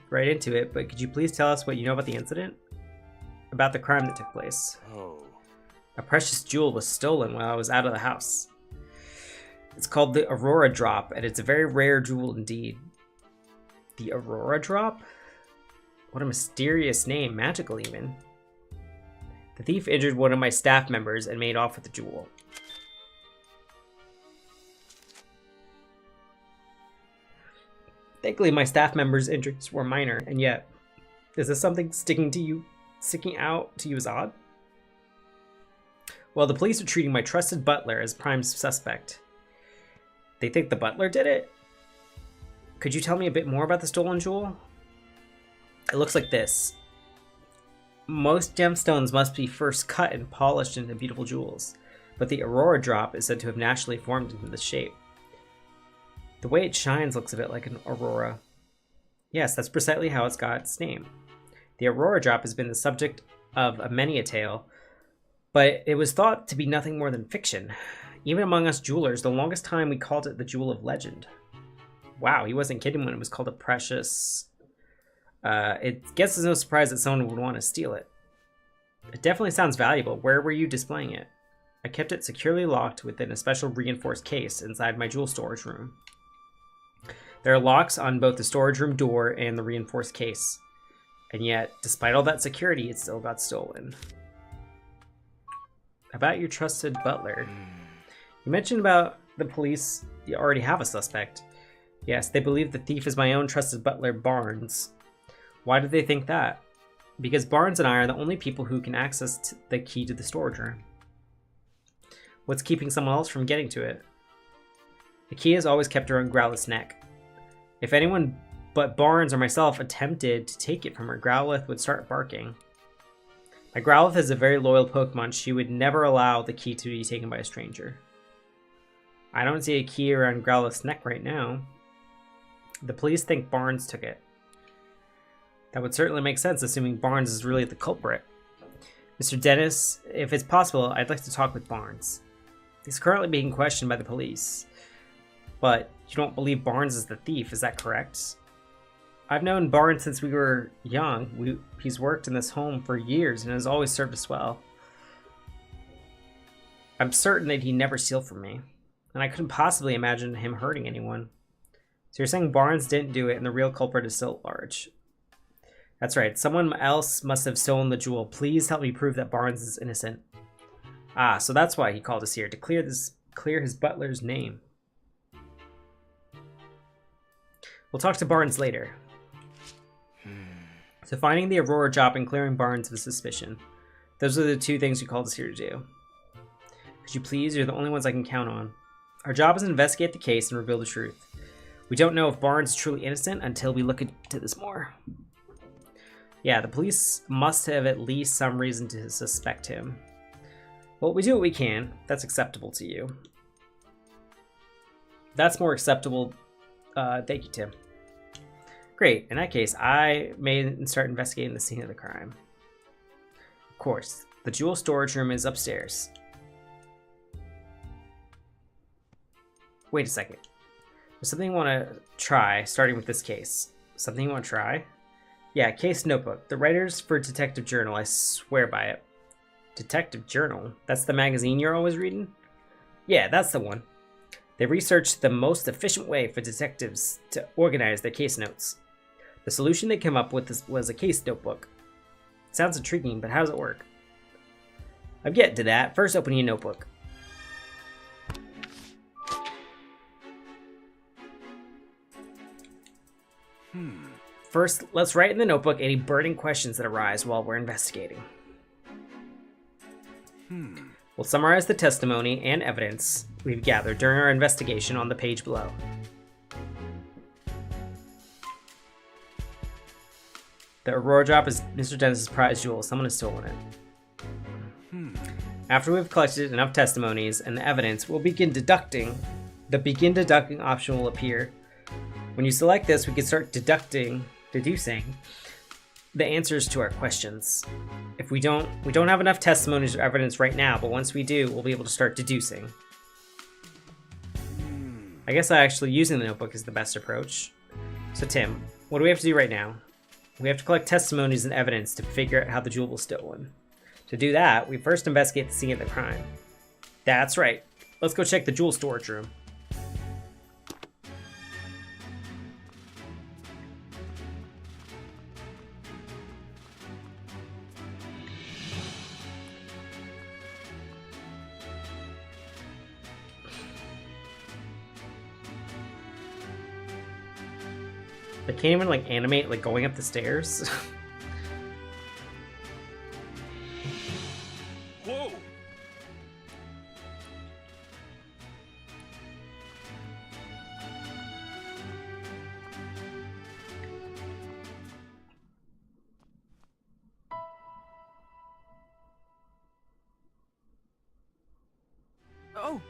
right into it, but could you please tell us what you know about the incident? About the crime that took place. Oh. A precious jewel was stolen while I was out of the house. It's called the Aurora Drop, and it's a very rare jewel indeed. The Aurora Drop? What a mysterious name, magical even. The thief injured one of my staff members and made off with the jewel. Thankfully, my staff member's injuries were minor, and yet, is this something sticking out to you as odd? Well, the police are treating my trusted butler as prime suspect. They think the butler did it? Could you tell me a bit more about the stolen jewel? It looks like this. Most gemstones must be first cut and polished into beautiful jewels, but the Aurora Drop is said to have naturally formed into this shape. The way it shines looks a bit like an aurora. Yes, that's precisely how it's got its name. The Aurora Drop has been the subject of many a tale, but it was thought to be nothing more than fiction. Even among us jewelers, the longest time we called it the Jewel of Legend. Wow, he wasn't kidding when it was called a precious... It guess it's no surprise that someone would want to steal it. It definitely sounds valuable. Where were you displaying it? I kept it securely locked within a special reinforced case inside my jewel storage room. There are locks on both the storage room door and the reinforced case. And yet, despite all that security, it still got stolen. About your trusted butler. You mentioned about the police. You already have a suspect. Yes, they believe the thief is my own trusted butler, Barnes. Why do they think that? Because Barnes and I are the only people who can access the key to the storage room. What's keeping someone else from getting to it? The key is always kept around Growlith's neck. If anyone but Barnes or myself attempted to take it from her, Growlithe would start barking. My Growlithe is a very loyal Pokemon. She would never allow the key to be taken by a stranger. I don't see a key around Growlith's neck right now. The police think Barnes took it. That would certainly make sense, assuming Barnes is really the culprit. Mr. Dennis, if it's possible, I'd like to talk with Barnes. He's currently being questioned by the police. But you don't believe Barnes is the thief, is that correct? I've known Barnes since we were young. He's worked in this home for years and has always served us well. I'm certain that he never steal from me, and I couldn't possibly imagine him hurting anyone. So you're saying Barnes didn't do it and the real culprit is still at large? That's right, someone else must have stolen the jewel. Please help me prove that Barnes is innocent. Ah, so that's why he called us here, to clear his butler's name. We'll talk to Barnes later. So finding the Aurora job and clearing Barnes of his suspicion. Those are the two things you called us here to do. Could you please? You're the only ones I can count on. Our job is to investigate the case and reveal the truth. We don't know if Barnes is truly innocent until we look into this more. Yeah, the police must have at least some reason to suspect him. Well, we do what we can. That's acceptable to you. That's more acceptable. Thank you, Tim. Great. In that case, I may start investigating the scene of the crime. Of course, the jewel storage room is upstairs. Wait a second. There's something I want to try, starting with this case. Something you want to try? Yeah, case notebook. The writers for Detective Journal, I swear by it. Detective Journal? That's the magazine you're always reading? Yeah, that's the one. They researched the most efficient way for detectives to organize their case notes. The solution they came up with was a case notebook. Sounds intriguing, but how does it work? I'm getting to that. First, open your notebook. First, let's write in the notebook any burning questions that arise while we're investigating. We'll summarize the testimony and evidence we've gathered during our investigation on the page below. The Aurora drop is Mr. Dennis's prize jewel. Someone has stolen it. After we've collected enough testimonies and the evidence, we'll begin deducting. The begin deducting option will appear. When you select this, we can start deducing the answers to our questions. If we don't have enough testimonies or evidence right now, but once we do, we'll be able to start deducing. I guess actually using the notebook is the best approach. So Tim, what do we have to do right now? We have to collect testimonies and evidence to figure out how the jewel was stolen. To do that, we first investigate the scene of the crime. That's right. Let's go check the jewel storage room. I can't even like animate like going up the stairs. Whoa! Oh!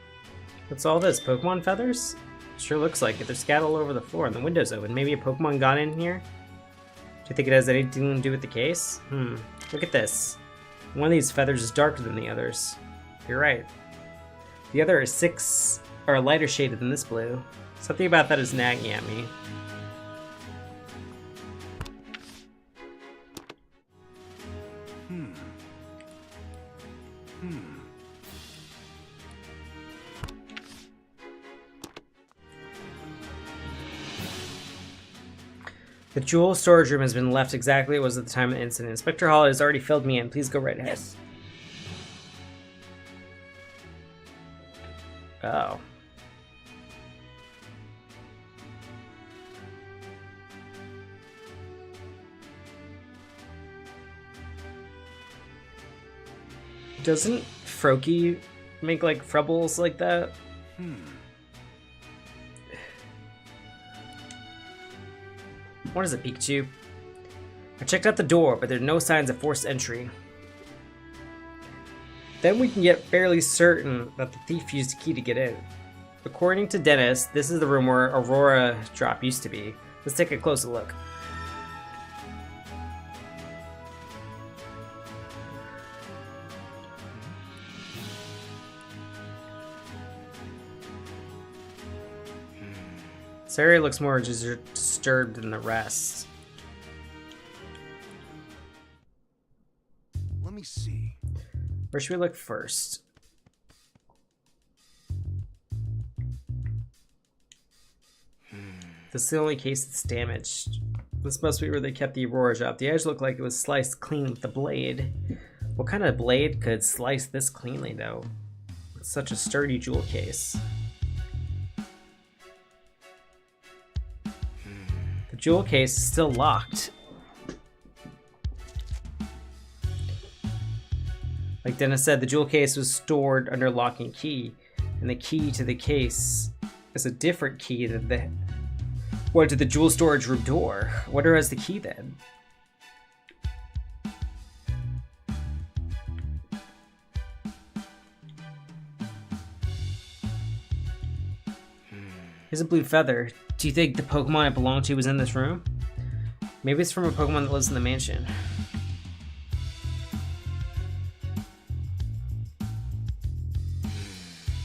What's all this? Pokemon feathers? Sure looks like it. They're scattered all over the floor and the window's open. Maybe a Pokemon got in here? Do you think it has anything to do with the case? Look at this. One of these feathers is darker than the others. You're right. The other is lighter shaded than this blue. Something about that is nagging at me. The jewel storage room has been left exactly as it was at the time of the incident. Inspector Hall has already filled me in. Please go right ahead. Yes. Oh. Doesn't Froakie make like frubbles like that? What is it, Pikachu? I checked out the door, but there are no signs of forced entry. Then we can get fairly certain that the thief used a key to get in. According to Dennis, this is the room where Aurora Drop used to be. Let's take a closer look. This area looks more disturbed than the rest. Let me see. Where should we look first? This is the only case that's damaged. This must be where they kept the Aurora Drop. The edge looked like it was sliced clean with the blade. What kind of blade could slice this cleanly, though? It's such a sturdy jewel case. The jewel case is still locked. Like Dennis said, the jewel case was stored under lock and key, and the key to the case is a different key than the one to the jewel storage room door. I wonder who has the key then? Here's a blue feather. Do you think the Pokemon it belonged to was in this room? Maybe it's from a Pokemon that lives in the mansion.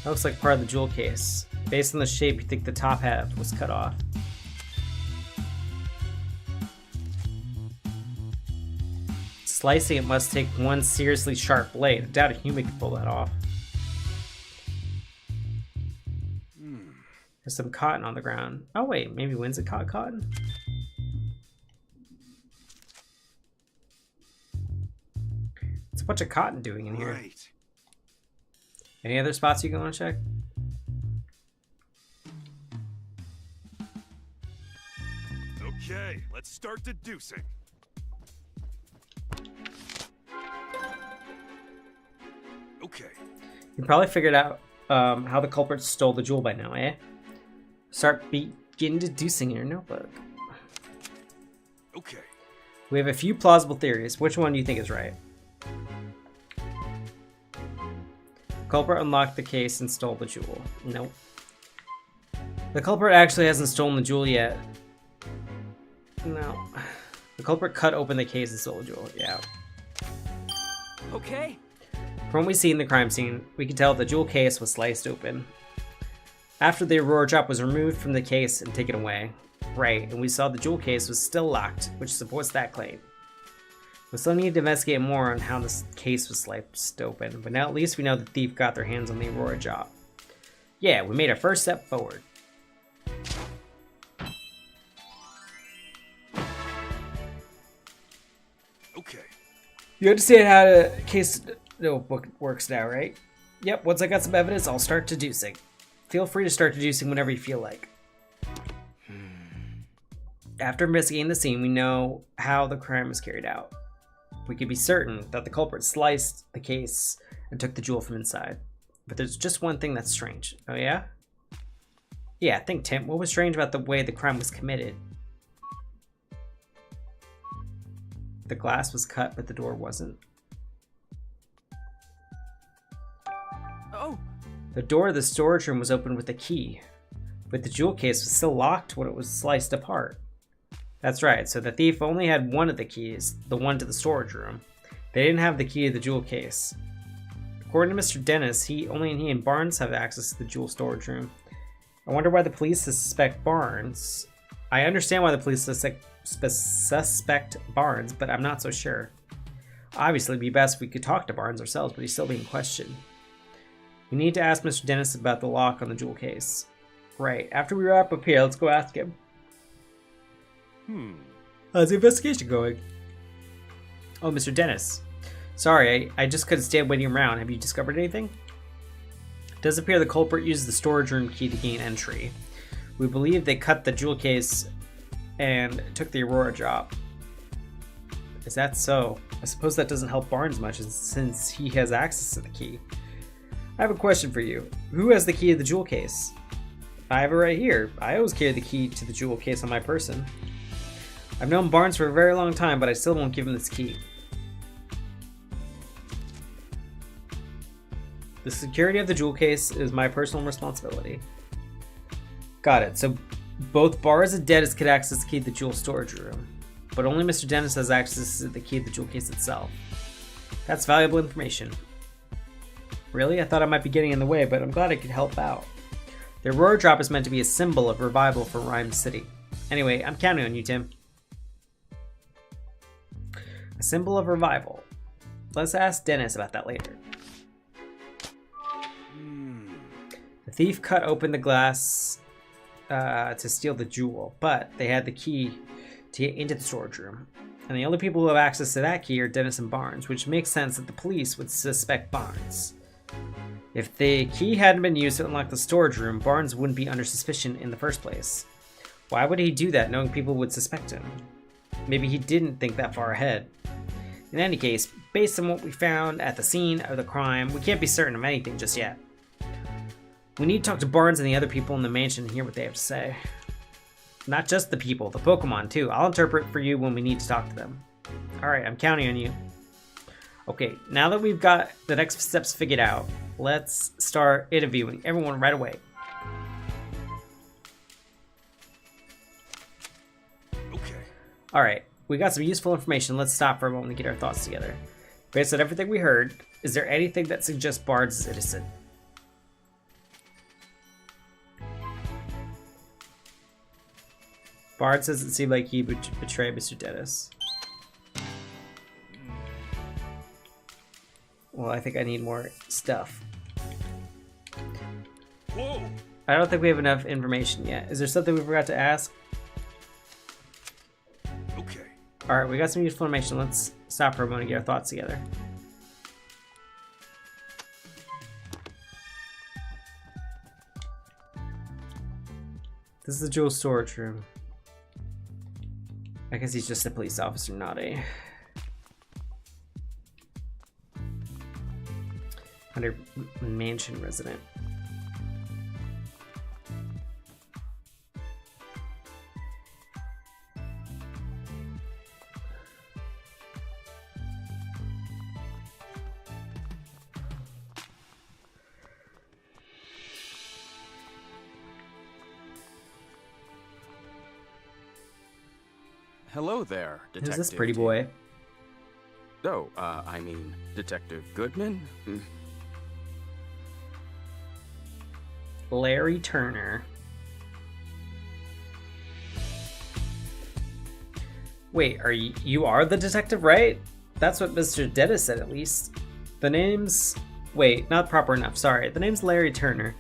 That looks like part of the jewel case. Based on the shape, you think the top half was cut off. Slicing it must take one seriously sharp blade. I doubt a human could pull that off. There's some cotton on the ground. Oh wait, maybe Winston caught cotton? It's a bunch of cotton doing in here. Right. Any other spots you want to check? Okay, let's start deducing. Okay. You probably figured out how the culprit stole the jewel by now, eh? Begin deducing in your notebook. Okay. We have a few plausible theories. Which one do you think is right? Culprit unlocked the case and stole the jewel. Nope. The culprit actually hasn't stolen the jewel yet. No. The culprit cut open the case and stole the jewel. Yeah. Okay. From what we see in the crime scene, we can tell the jewel case was sliced open. After the Aurora Drop was removed from the case and taken away. Right, and we saw the jewel case was still locked, which supports that claim. We still need to investigate more on how this case was sliced open, but now at least we know the thief got their hands on the Aurora Drop. Yeah, we made our first step forward. Okay. You understand how the case notebook works now, right? Yep, once I got some evidence, I'll start deducing. Feel free to start deducing whenever you feel like. After investigating the scene, we know how the crime was carried out. We can be certain that the culprit sliced the case and took the jewel from inside. But there's just one thing that's strange. Oh yeah? Yeah, think, Tim. What was strange about the way the crime was committed? The glass was cut, but the door wasn't. Oh! The door of the storage room was opened with a key, but the jewel case was still locked when it was sliced apart. That's right, so the thief only had one of the keys, the one to the storage room. They didn't have the key to the jewel case. According to Mr. Dennis, only he and Barnes have access to the jewel storage room. I wonder why the police suspect Barnes. I understand why the police suspect Barnes, but I'm not so sure. Obviously, it'd be best if we could talk to Barnes ourselves, but he's still being questioned. We need to ask Mr. Dennis about the lock on the jewel case. Right, after we wrap up here, let's go ask him. How's the investigation going? Oh, Mr. Dennis. Sorry, I just couldn't stand waiting around. Have you discovered anything? It does appear the culprit used the storage room key to gain entry. We believe they cut the jewel case and took the Aurora Drop. Is that so? I suppose that doesn't help Barnes much since he has access to the key. I have a question for you. Who has the key to the jewel case? I have it right here. I always carry the key to the jewel case on my person. I've known Barnes for a very long time, but I still won't give him this key. The security of the jewel case is my personal responsibility. Got it. So both Barnes and Dennis could access the key to the jewel storage room, but only Mr. Dennis has access to the key to the jewel case itself. That's valuable information. Really? I thought I might be getting in the way, but I'm glad I could help out. The Aurora Drop is meant to be a symbol of revival for Rhyme City. Anyway, I'm counting on you, Tim. A symbol of revival. Let's ask Dennis about that later. The thief cut open the glass to steal the jewel, but they had the key to get into the storage room. And the only people who have access to that key are Dennis and Barnes, which makes sense that the police would suspect Barnes. If the key hadn't been used to unlock the storage room, Barnes wouldn't be under suspicion in the first place. Why would he do that knowing people would suspect him? Maybe he didn't think that far ahead. In any case, based on what we found at the scene of the crime, we can't be certain of anything just yet. We need to talk to Barnes and the other people in the mansion and hear what they have to say. Not just the people, the Pokemon too. I'll interpret for you when we need to talk to them. Alright, I'm counting on you. Okay, now that we've got the next steps figured out, let's start interviewing everyone right away. Okay. Alright, we got some useful information. Let's stop for a moment and get our thoughts together. Based on everything we heard, is there anything that suggests Barnes is innocent? Barnes doesn't seem like he would betray Mr. Dennis. Well, I think I need more stuff. Whoa! I don't think we have enough information yet. Is there something we forgot to ask? Okay. Alright, we got some useful information. Let's stop for a moment and get our thoughts together. This is the jewel storage room. I guess he's just a police officer, not a 100 mansion resident. Hello there, Detective. Who's this pretty boy? Oh, I mean, Detective Goodman? Larry Turner. Wait, you are the detective, right? That's what Mr. Dennis said, at least. The name's... Wait, not proper enough, sorry. The name's Larry Turner.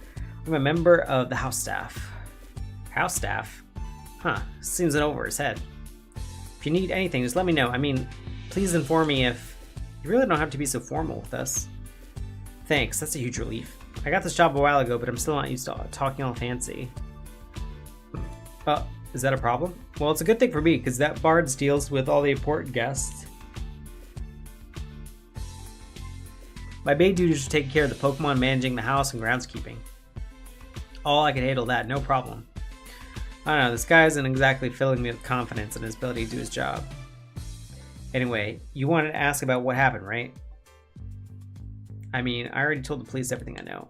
I'm a member of the house staff. House staff? Huh, seems an over his head. If you need anything, just let me know. I mean, please inform me if... You really don't have to be so formal with us. Thanks, that's a huge relief. I got this job a while ago, but I'm still not used to talking all fancy. Is that a problem? Well, it's a good thing for me, because that Barnes deals with all the important guests. My main duty is to take care of the Pokemon, managing the house, and groundskeeping. I can handle that, no problem. I don't know, this guy isn't exactly filling me with confidence in his ability to do his job. Anyway, you wanted to ask about what happened, right? I mean, I already told the police everything I know.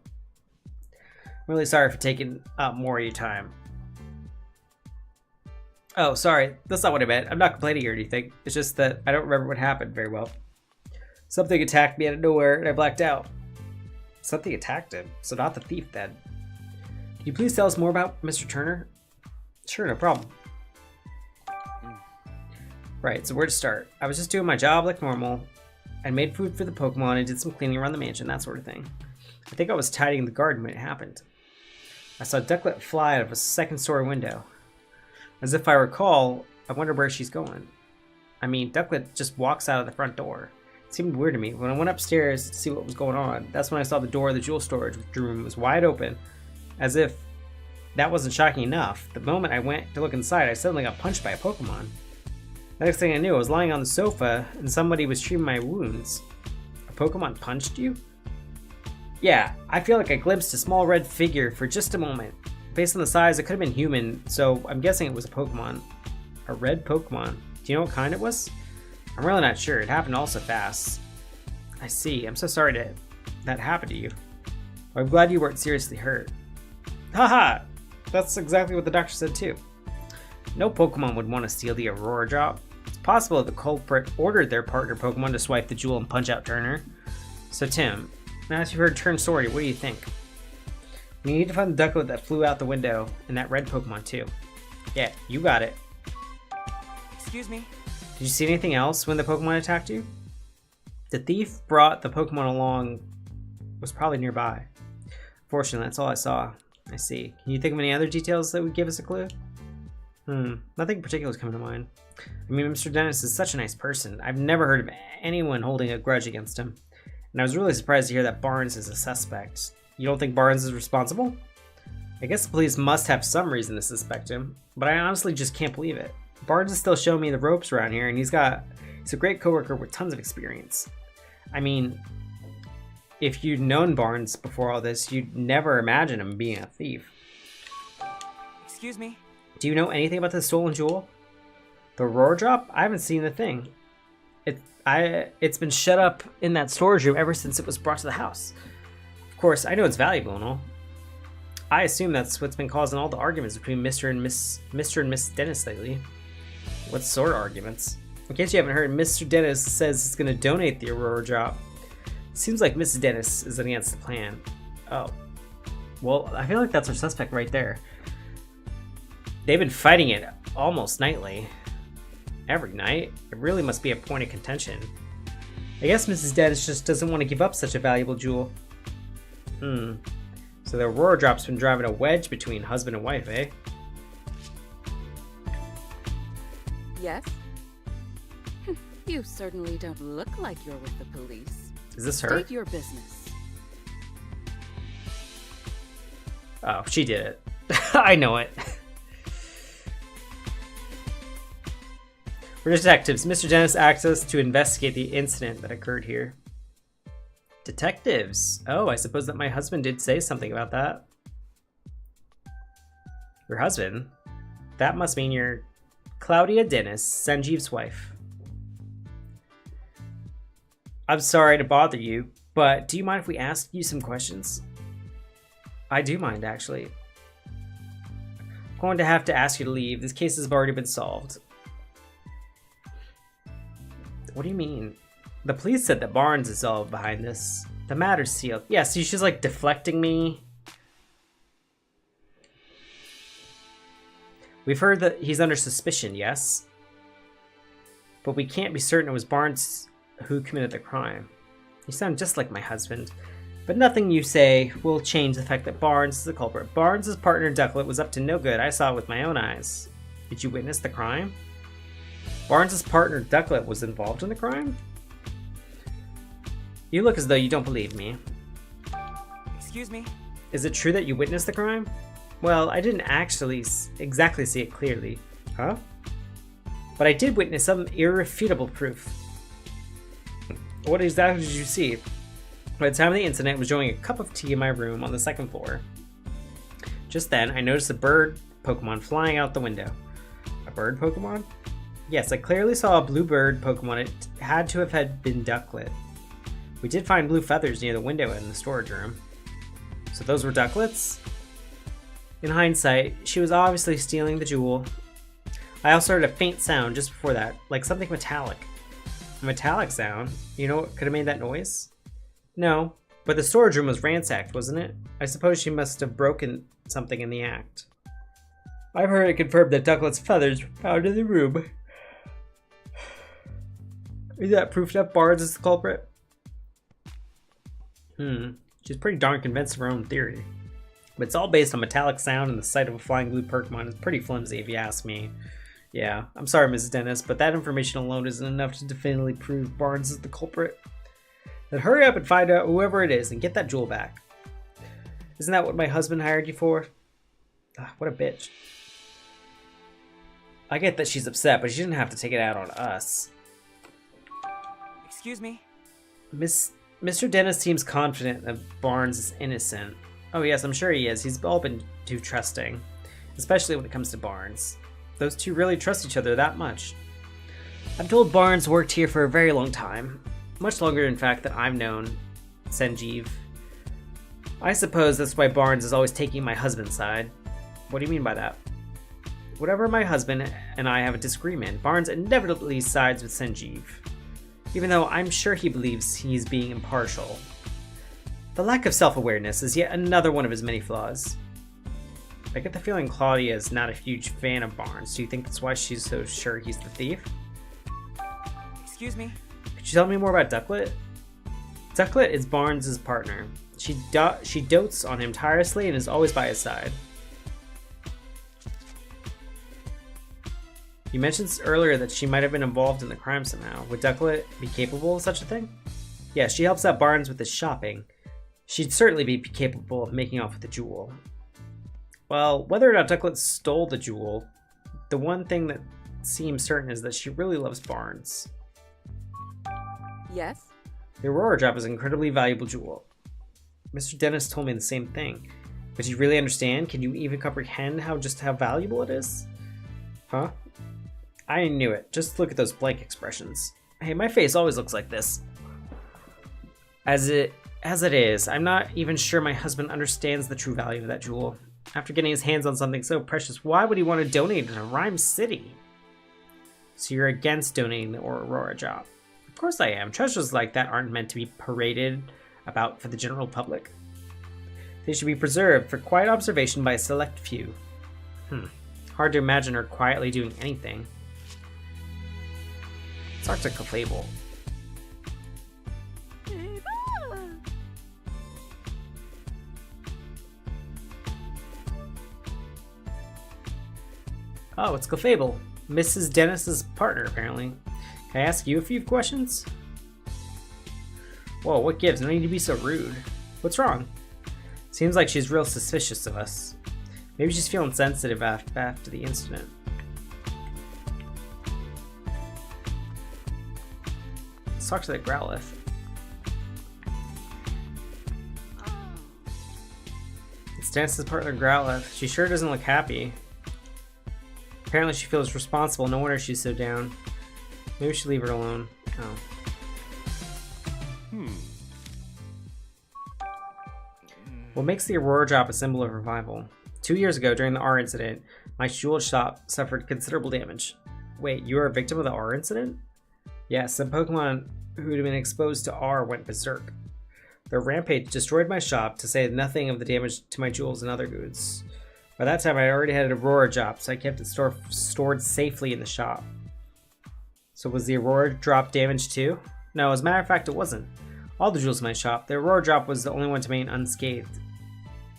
I'm really sorry for taking up more of your time. Oh, sorry, that's not what I meant. I'm not complaining or anything. It's just that I don't remember what happened very well. Something attacked me out of nowhere and I blacked out. Something attacked him, so not the thief then. Can you please tell us more about Mr. Turner? Sure, no problem. Right, so where to start? I was just doing my job like normal. I made food for the Pokemon and did some cleaning around the mansion, that sort of thing. I think I was tidying the garden when it happened. I saw Ducklet fly out of a second-story window. As if I recall, I wondered where she's going. I mean, Ducklet just walks out of the front door. It seemed weird to me. When I went upstairs to see what was going on, that's when I saw the door of the jewel storage room was wide open, as if that wasn't shocking enough. The moment I went to look inside, I suddenly got punched by a Pokemon. The next thing I knew, I was lying on the sofa and somebody was treating my wounds. A Pokemon punched you? Yeah, I feel like I glimpsed a small red figure for just a moment. Based on the size, it could have been human, so I'm guessing it was a Pokemon. A red Pokemon. Do you know what kind it was? I'm really not sure. It happened all so fast. I see. I'm so sorry that happened to you. I'm glad you weren't seriously hurt. Haha! That's exactly what the doctor said too. No Pokemon would want to steal the Aurora Drop. It's possible that the culprit ordered their partner Pokemon to swipe the jewel and punch out Turner. So Tim, now that you've heard Turn's story, what do you think? We need to find the Ducklet that flew out the window, and that red Pokemon too. Yeah, you got it. Excuse me? Did you see anything else when the Pokemon attacked you? The thief brought the Pokemon along, was probably nearby. Fortunately, that's all I saw. I see. Can you think of any other details that would give us a clue? Nothing particular is coming to mind. I mean, Mr. Dennis is such a nice person. I've never heard of anyone holding a grudge against him. And I was really surprised to hear that Barnes is a suspect. You don't think Barnes is responsible? I guess the police must have some reason to suspect him, but I honestly just can't believe it. Barnes is still showing me the ropes around here, and he's a great coworker with tons of experience. I mean, if you'd known Barnes before all this, you'd never imagine him being a thief. Excuse me? Do you know anything about the stolen jewel? The Aurora Drop? I haven't seen the thing. It's been shut up in that storage room ever since it was brought to the house. Of course, I know it's valuable and all. I assume that's what's been causing all the arguments between Mr. and Miss Dennis lately. What sort of arguments? In case you haven't heard, Mr. Dennis says he's going to donate the Aurora Drop. It seems like Mrs. Dennis is against the plan. Oh. Well, I feel like that's our suspect right there. They've been fighting it almost nightly. Every night. It really must be a point of contention. I guess Mrs. Dennis just doesn't want to give up such a valuable jewel. So the Aurora Drop's been driving a wedge between husband and wife, eh? Yes? You certainly don't look like you're with the police. Is this her? State your business. Oh, she did it. I know it. We're detectives. Mr. Dennis asked us to investigate the incident that occurred here. Detectives? Oh, I suppose that my husband did say something about that. Your husband? That must mean you're Claudia Dennis, Sanjeev's wife. I'm sorry to bother you, but do you mind if we ask you some questions? I do mind, actually. I'm going to have to ask you to leave. This case has already been solved. What do you mean? The police said that Barnes is all behind this. The matter's sealed. Yeah, see, she's like deflecting me. We've heard that he's under suspicion, yes? But we can't be certain it was Barnes who committed the crime. You sound just like my husband. But nothing you say will change the fact that Barnes is the culprit. Barnes' partner Ducklet was up to no good. I saw it with my own eyes. Did you witness the crime? Barnes' partner Ducklet was involved in the crime? You look as though you don't believe me. Excuse me? Is it true that you witnessed the crime? Well, I didn't actually exactly see it clearly. Huh? But I did witness some irrefutable proof. What exactly did you see? By the time of the incident, I was enjoying a cup of tea in my room on the second floor. Just then, I noticed a bird Pokemon flying out the window. A bird Pokemon? Yes, I clearly saw a blue bird Pokemon. It had to have been Ducklet. We did find blue feathers near the window in the storage room. So those were Ducklets? In hindsight, she was obviously stealing the jewel. I also heard a faint sound just before that, like something metallic. A metallic sound? You know what could have made that noise? No, but the storage room was ransacked, wasn't it? I suppose she must have broken something in the act. I've heard it confirmed that Ducklet's feathers were found in the room. Is that proof that Barnes is the culprit? She's pretty darn convinced of her own theory. But it's all based on metallic sound and the sight of a flying blue Pokemon is pretty flimsy if you ask me. Yeah, I'm sorry, Mrs. Dennis, but that information alone isn't enough to definitively prove Barnes is the culprit. Then hurry up and find out whoever it is and get that jewel back. Isn't that what my husband hired you for? What a bitch. I get that she's upset, but she didn't have to take it out on us. Excuse me? Mr. Dennis seems confident that Barnes is innocent. Oh yes, I'm sure he is. He's all been too trusting. Especially when it comes to Barnes. Those two really trust each other that much. I'm told Barnes worked here for a very long time. Much longer, in fact, than I've known Sanjeev. I suppose that's why Barnes is always taking my husband's side. What do you mean by that? Whenever my husband and I have a disagreement, Barnes inevitably sides with Sanjeev, even though I'm sure he believes he's being impartial. The lack of self-awareness is yet another one of his many flaws. I get the feeling Claudia is not a huge fan of Barnes. Do you think that's why she's so sure he's the thief? Excuse me? Could you tell me more about Ducklet? Ducklet is Barnes' partner. She dotes on him tirelessly and is always by his side. You mentioned earlier that she might have been involved in the crime somehow. Would Ducklet be capable of such a thing? Yeah, she helps out Barnes with his shopping. She'd certainly be capable of making off with the jewel. Well, whether or not Ducklet stole the jewel, the one thing that seems certain is that she really loves Barnes. Yes? The Aurora Drop is an incredibly valuable jewel. Mr. Dennis told me the same thing. But do you really understand? Can you even comprehend how valuable it is? Huh? I knew it. Just look at those blank expressions. Hey, my face always looks like this. As it is, I'm not even sure my husband understands the true value of that jewel. After getting his hands on something so precious, why would he want to donate it to Rhyme City? So you're against donating the Aurora Drop? Of course I am. Treasures like that aren't meant to be paraded about for the general public. They should be preserved for quiet observation by a select few. Hard to imagine her quietly doing anything. It's hard to Clefable. Oh, it's Clefable. Mrs. Dennis's partner, apparently. Can I ask you a few questions? Whoa, what gives? No need to be so rude. What's wrong? Seems like she's real suspicious of us. Maybe she's feeling sensitive after the incident. Let's talk to the Growlithe. It's Dennis's partner, Growlithe. She sure doesn't look happy. Apparently she feels responsible. No wonder she's so down. Maybe we should leave her alone. Oh. What makes the Aurora Drop a symbol of revival? 2 years ago, during the R incident, my jewel shop suffered considerable damage. Wait, you were a victim of the R incident? Yes, some Pokemon who had been exposed to R went berserk. Their rampage destroyed my shop, to say nothing of the damage to my jewels and other goods. By that time, I already had an Aurora Drop, so I kept it stored safely in the shop. So was the Aurora Drop damaged too? No, as a matter of fact, it wasn't. All the jewels in my shop, the Aurora Drop was the only one to remain unscathed.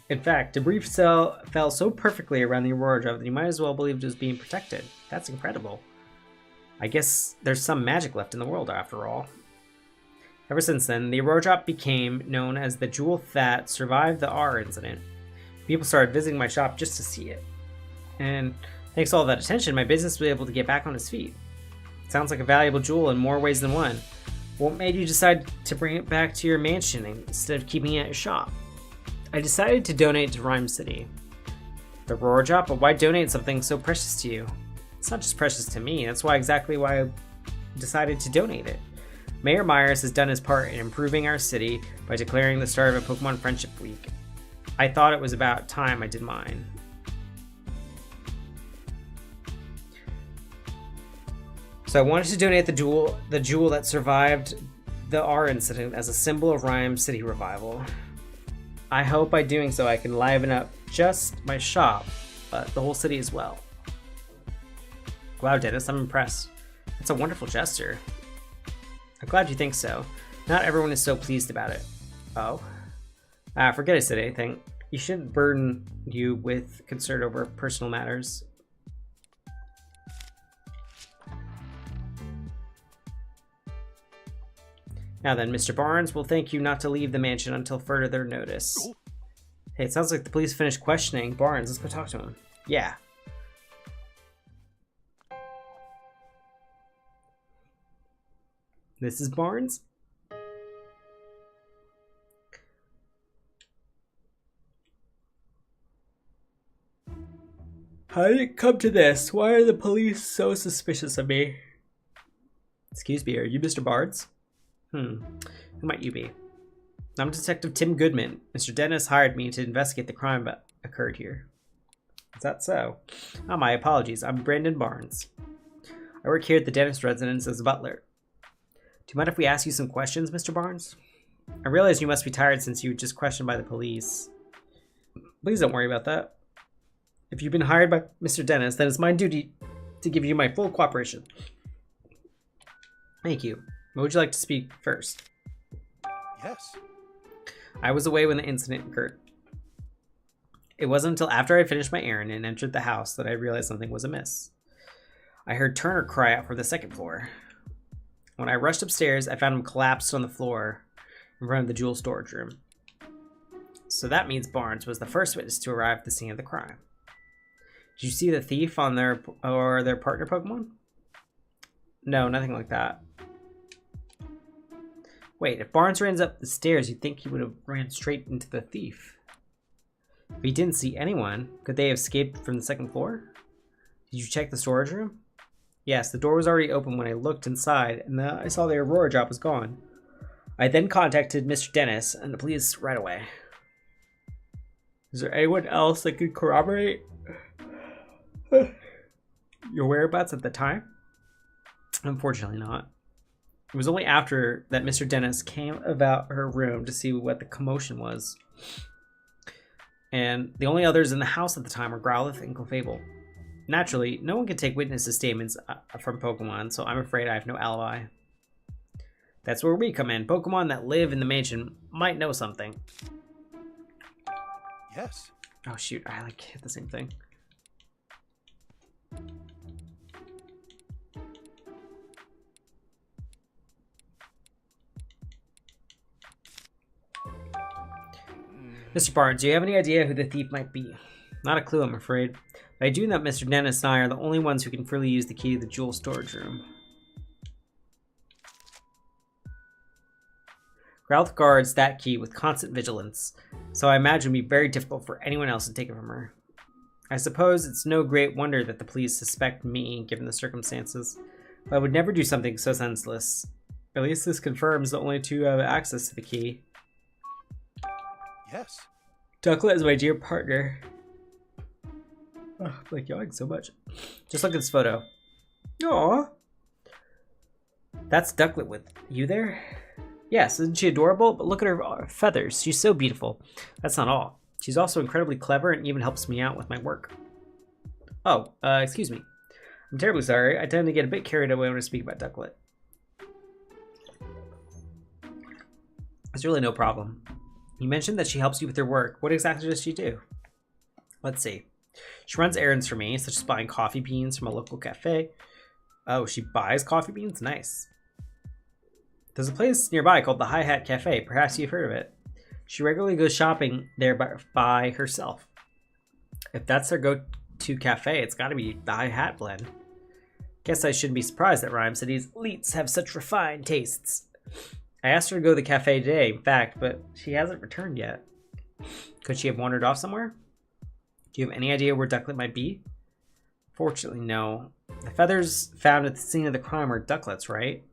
In fact, debris fell so perfectly around the Aurora Drop that you might as well believe it was being protected. That's incredible. I guess there's some magic left in the world after all. Ever since then, the Aurora Drop became known as the jewel that survived the R incident. People started visiting my shop just to see it. And thanks to all that attention, my business was able to get back on its feet. It sounds like a valuable jewel in more ways than one. What made you decide to bring it back to your mansion instead of keeping it at your shop? I decided to donate to Rhyme City. The Aurora Drop, but why donate something so precious to you? It's not just precious to me, that's exactly why I decided to donate it. Mayor Myers has done his part in improving our city by declaring the start of a Pokemon Friendship Week. I thought it was about time I did mine. So I wanted to donate the jewel that survived the R incident as a symbol of Rhyme City revival. I hope by doing so I can liven up just my shop, but the whole city as well. Wow, Dennis, I'm impressed. That's a wonderful gesture. I'm glad you think so. Not everyone is so pleased about it. Oh? Forget I said anything. You shouldn't burden you with concern over personal matters. Now then, Mr. Barnes will thank you not to leave the mansion until further notice. Hey, it sounds like the police finished questioning Barnes. Let's go talk to him. Yeah. This is Barnes? How did it come to this? Why are the police so suspicious of me? Excuse me, are you Mr. Barnes? Who might you be? I'm Detective Tim Goodman. Mr. Dennis hired me to investigate the crime that occurred here. Is that so? Oh, my apologies. I'm Brandon Barnes. I work here at the Dennis residence as a butler. Do you mind if we ask you some questions, Mr. Barnes? I realize you must be tired since you were just questioned by the police. Please don't worry about that. If you've been hired by Mr. Dennis, then it's my duty to give you my full cooperation. Thank you. What would you like to speak first? Yes. I was away when the incident occurred. It wasn't until after I finished my errand and entered the house that I realized something was amiss. I heard Turner cry out from the second floor. When I rushed upstairs, I found him collapsed on the floor in front of the jewel storage room. So that means Barnes was the first witness to arrive at the scene of the crime. Did you see the thief on their partner Pokemon? No, nothing like that. Wait, if Barnes ran up the stairs, you'd think he would have ran straight into the thief. If he didn't see anyone, could they have escaped from the second floor? Did you check the storage room? Yes, the door was already open when I looked inside, and I saw the Aurora drop was gone. I then contacted Mr. Dennis and the police right away. Is there anyone else that could corroborate your whereabouts at the time? Unfortunately not. It was only after that Mr. Dennis came about her room to see what the commotion was. And the only others in the house at the time were Growlithe and Clefable. Naturally, no one could take witnesses' statements from Pokemon, so I'm afraid I have no alibi. That's where we come in. Pokemon that live in the mansion might know something. Yes. Oh shoot, I hit the same thing. Mr. Barnes, do you have any idea who the thief might be? Not a clue, I'm afraid. But I do know that Mr. Dennis and I are the only ones who can freely use the key to the jewel storage room. Growlithe guards that key with constant vigilance, so I imagine it would be very difficult for anyone else to take it from her. I suppose it's no great wonder that the police suspect me, given the circumstances, but I would never do something so senseless. At least this confirms the only two who have access to the key. Yes. Ducklet is my dear partner. Oh, I'm like yawning so much. Just look at this photo. Aww. That's Ducklet with you there? Yes, isn't she adorable? But look at her feathers. She's so beautiful. That's not all. She's also incredibly clever and even helps me out with my work. Oh, excuse me. I'm terribly sorry. I tend to get a bit carried away when I speak about Ducklet. It's really no problem. You mentioned that she helps you with your work. What exactly does she do? Let's see. She runs errands for me, such as buying coffee beans from a local cafe. Oh, she buys coffee beans? Nice. There's a place nearby called the High Hat Cafe. Perhaps you've heard of it. She regularly goes shopping there by herself. If that's their go-to cafe, it's got to be the High Hat blend. Guess I shouldn't be surprised that Rhyme City's elites have such refined tastes. I asked her to go to the cafe today, in fact, but she hasn't returned yet. Could she have wandered off somewhere? Do you have any idea where Ducklet might be? Fortunately, no. The feathers found at the scene of the crime are Ducklet's, right?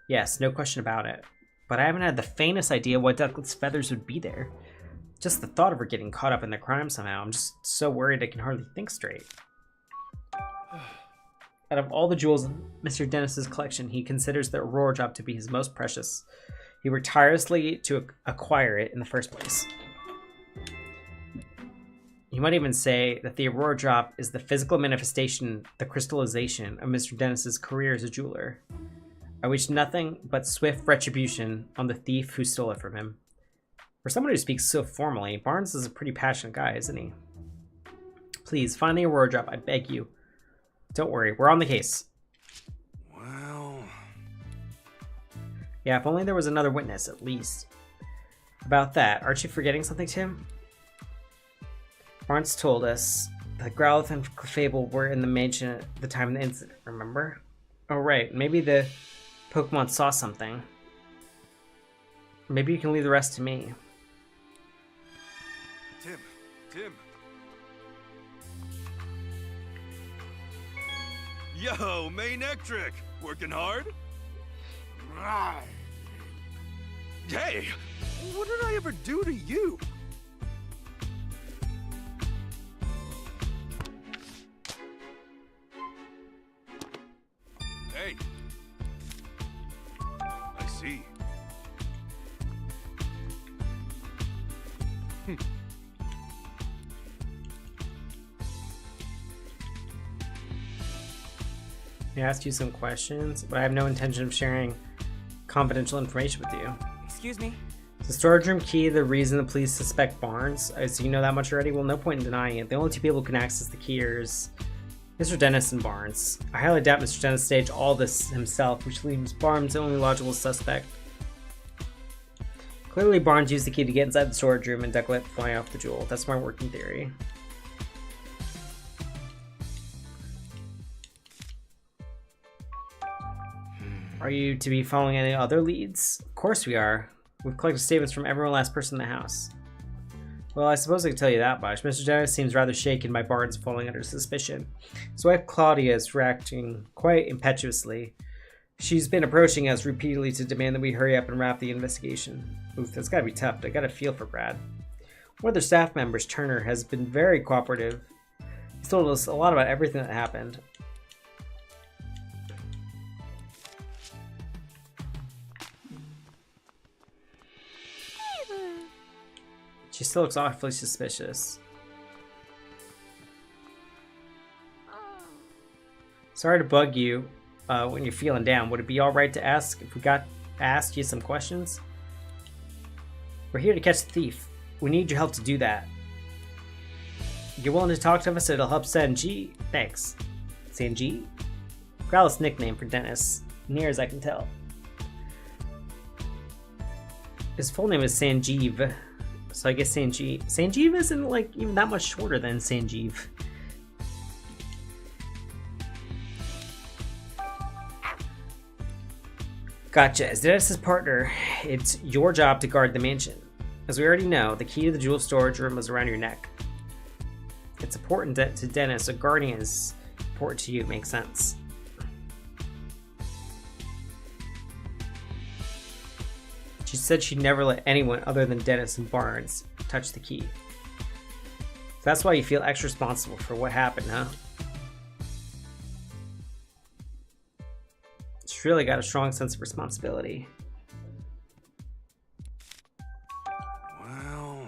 Yes, no question about it. But I haven't had the faintest idea why Ducklet's feathers would be there. Just the thought of her getting caught up in the crime somehow, I'm just so worried I can hardly think straight. Out of all the jewels in Mr. Dennis's collection, he considers the Aurora Drop to be his most precious. He worked tirelessly to acquire it in the first place. You might even say that the Aurora Drop is the physical manifestation, the crystallization of Mr. Dennis's career as a jeweler. I wish nothing but swift retribution on the thief who stole it from him. For someone who speaks so formally, Barnes is a pretty passionate guy, isn't he? Please, find the Aurora Drop, I beg you. Don't worry, we're on the case. Well... Yeah, if only there was another witness, at least. About that, aren't you forgetting something, Tim? Barnes told us that Growlithe and Clefable were in the mansion at the time of the incident, remember? Oh right, maybe the Pokemon saw something. Maybe you can leave the rest to me. Tim. Yo, main ectric! Working hard? Hey! What did I ever do to you? Hey! I see. I asked you some questions, but I have no intention of sharing confidential information with you. Excuse me? Is the storage room key the reason the police suspect Barnes? So you know that much already? Well, no point in denying it. The only two people who can access the key are Mr. Dennis and Barnes. I highly doubt Mr. Dennis staged all this himself, which leaves Barnes the only logical suspect. Clearly, Barnes used the key to get inside the storage room and duck let fly off the jewel. That's my working theory. Are you to be following any other leads? Of course we are. We've collected statements from every last person in the house. Well, I suppose I can tell you that much. Mr. Dennis seems rather shaken by Barnes falling under suspicion. His wife Claudia is reacting quite impetuously. She's been approaching us repeatedly to demand that we hurry up and wrap the investigation. Oof, that's gotta be tough. I gotta feel for Brad. One of their staff members, Turner, has been very cooperative. He's told us a lot about everything that happened. She still looks awfully suspicious. Sorry to bug you when you're feeling down. Would it be alright to ask if we asked you some questions? We're here to catch the thief. We need your help to do that. You're willing to talk to us? It'll help Sanji. Thanks. Sanji? Growl's nickname for Dennis, near as I can tell. His full name is Sanjeev. So I guess Sanjeev isn't like even that much shorter than Sanjeev. Gotcha. As Dennis's partner, it's your job to guard the mansion. As we already know, the key to the jewel storage room was around your neck. It's important to Dennis, so guarding is important to you. It makes sense. She said she'd never let anyone other than Dennis and Barnes touch the key. So that's why you feel extra responsible for what happened, huh? She's really got a strong sense of responsibility. Well...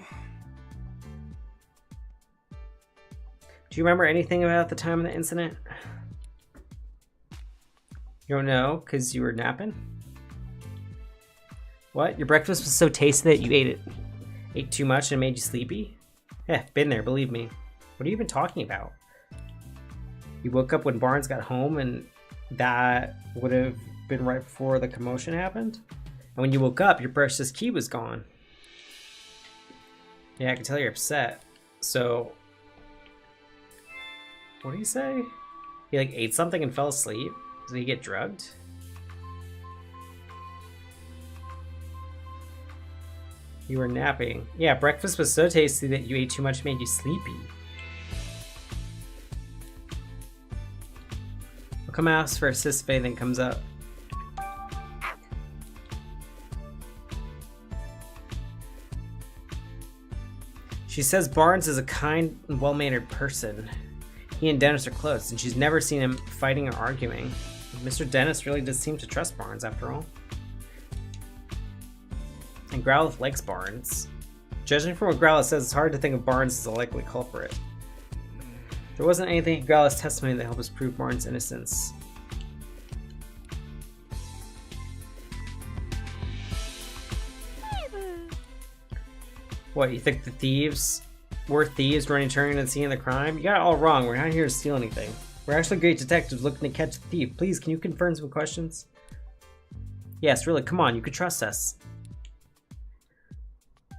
Do you remember anything about the time of the incident? You don't know because you were napping? What? Your breakfast was so tasty that you ate too much and made you sleepy? Yeah, been there, believe me. What are you even talking about? You woke up when Barnes got home and that would have been right before the commotion happened? And when you woke up, your precious key was gone. Yeah, I can tell you're upset. So, what did he say? He like ate something and fell asleep? Did he get drugged? You were napping. Yeah, breakfast was so tasty that you ate too much, made you sleepy. I'll come ask for assist if anything comes up. She says Barnes is a kind and well-mannered person. He and Dennis are close, and she's never seen him fighting or arguing. Mr. Dennis really does seem to trust Barnes, after all. And Growlithe likes Barnes. Judging from what Growlithe says, it's hard to think of Barnes as a likely culprit. There wasn't anything in Growlithe's testimony that helped us prove Barnes' innocence. What, you think the thieves were thieves running turning and seeing the crime? You got it all wrong. We're not here to steal anything. We're actually great detectives looking to catch the thief. Please, can you confirm some questions? Yes, really, come on, you could trust us.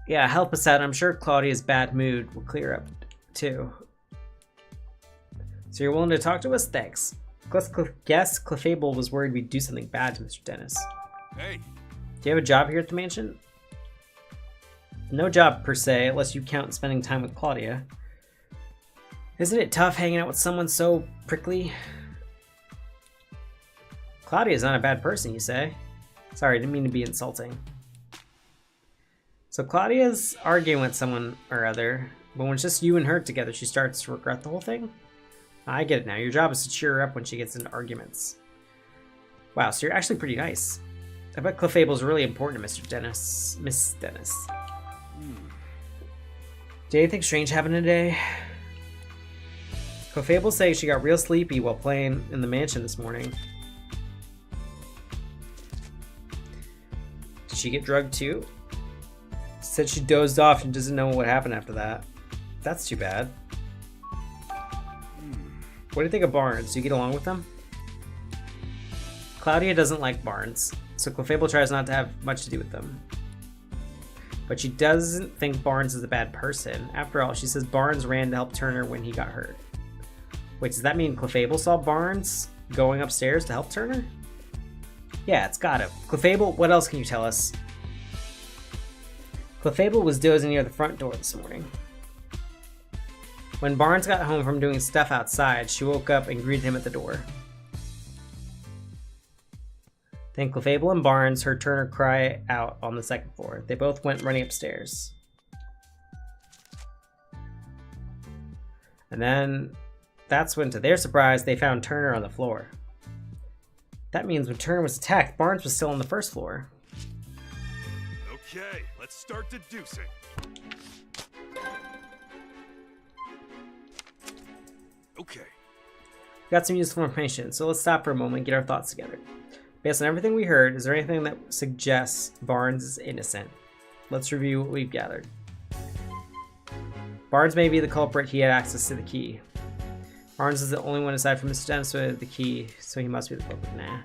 Yeah, help us out. I'm sure Claudia's bad mood will clear up, too. So you're willing to talk to us? Thanks. Guess Clefable was worried we'd do something bad to Mr. Dennis. Hey! Do you have a job here at the mansion? No job, per se, unless you count spending time with Claudia. Isn't it tough hanging out with someone so prickly? Claudia's not a bad person, you say? Sorry, I didn't mean to be insulting. So Claudia's arguing with someone or other, but when it's just you and her together, she starts to regret the whole thing? I get it now. Your job is to cheer her up when she gets into arguments. Wow, so you're actually pretty nice. I bet Clefable's really important to Mr. Dennis. Miss Dennis. Did anything strange happen today? Clefable saying she got real sleepy while playing in the mansion this morning. Did she get drugged too? Said she dozed off and doesn't know what happened after that. That's too bad. What do you think of Barnes? Do you get along with them? Claudia doesn't like Barnes, so Clefable tries not to have much to do with them. But she doesn't think Barnes is a bad person. After all, she says Barnes ran to help Turner when he got hurt. Wait, does that mean Clefable saw Barnes going upstairs to help Turner? Yeah, it's gotta. Clefable, what else can you tell us? Clefable was dozing near the front door this morning. When Barnes got home from doing stuff outside, she woke up and greeted him at the door. Then Clefable and Barnes heard Turner cry out on the second floor. They both went running upstairs. And then that's when, to their surprise, they found Turner on the floor. That means when Turner was attacked, Barnes was still on the first floor. Okay, let's start deducing. Okay. Got some useful information, so let's stop for a moment and get our thoughts together. Based on everything we heard, is there anything that suggests Barnes is innocent? Let's review what we've gathered. Barnes may be the culprit. He had access to the key. Barnes is the only one aside from Mr. Dennis with the key, so he must be the culprit. Nah.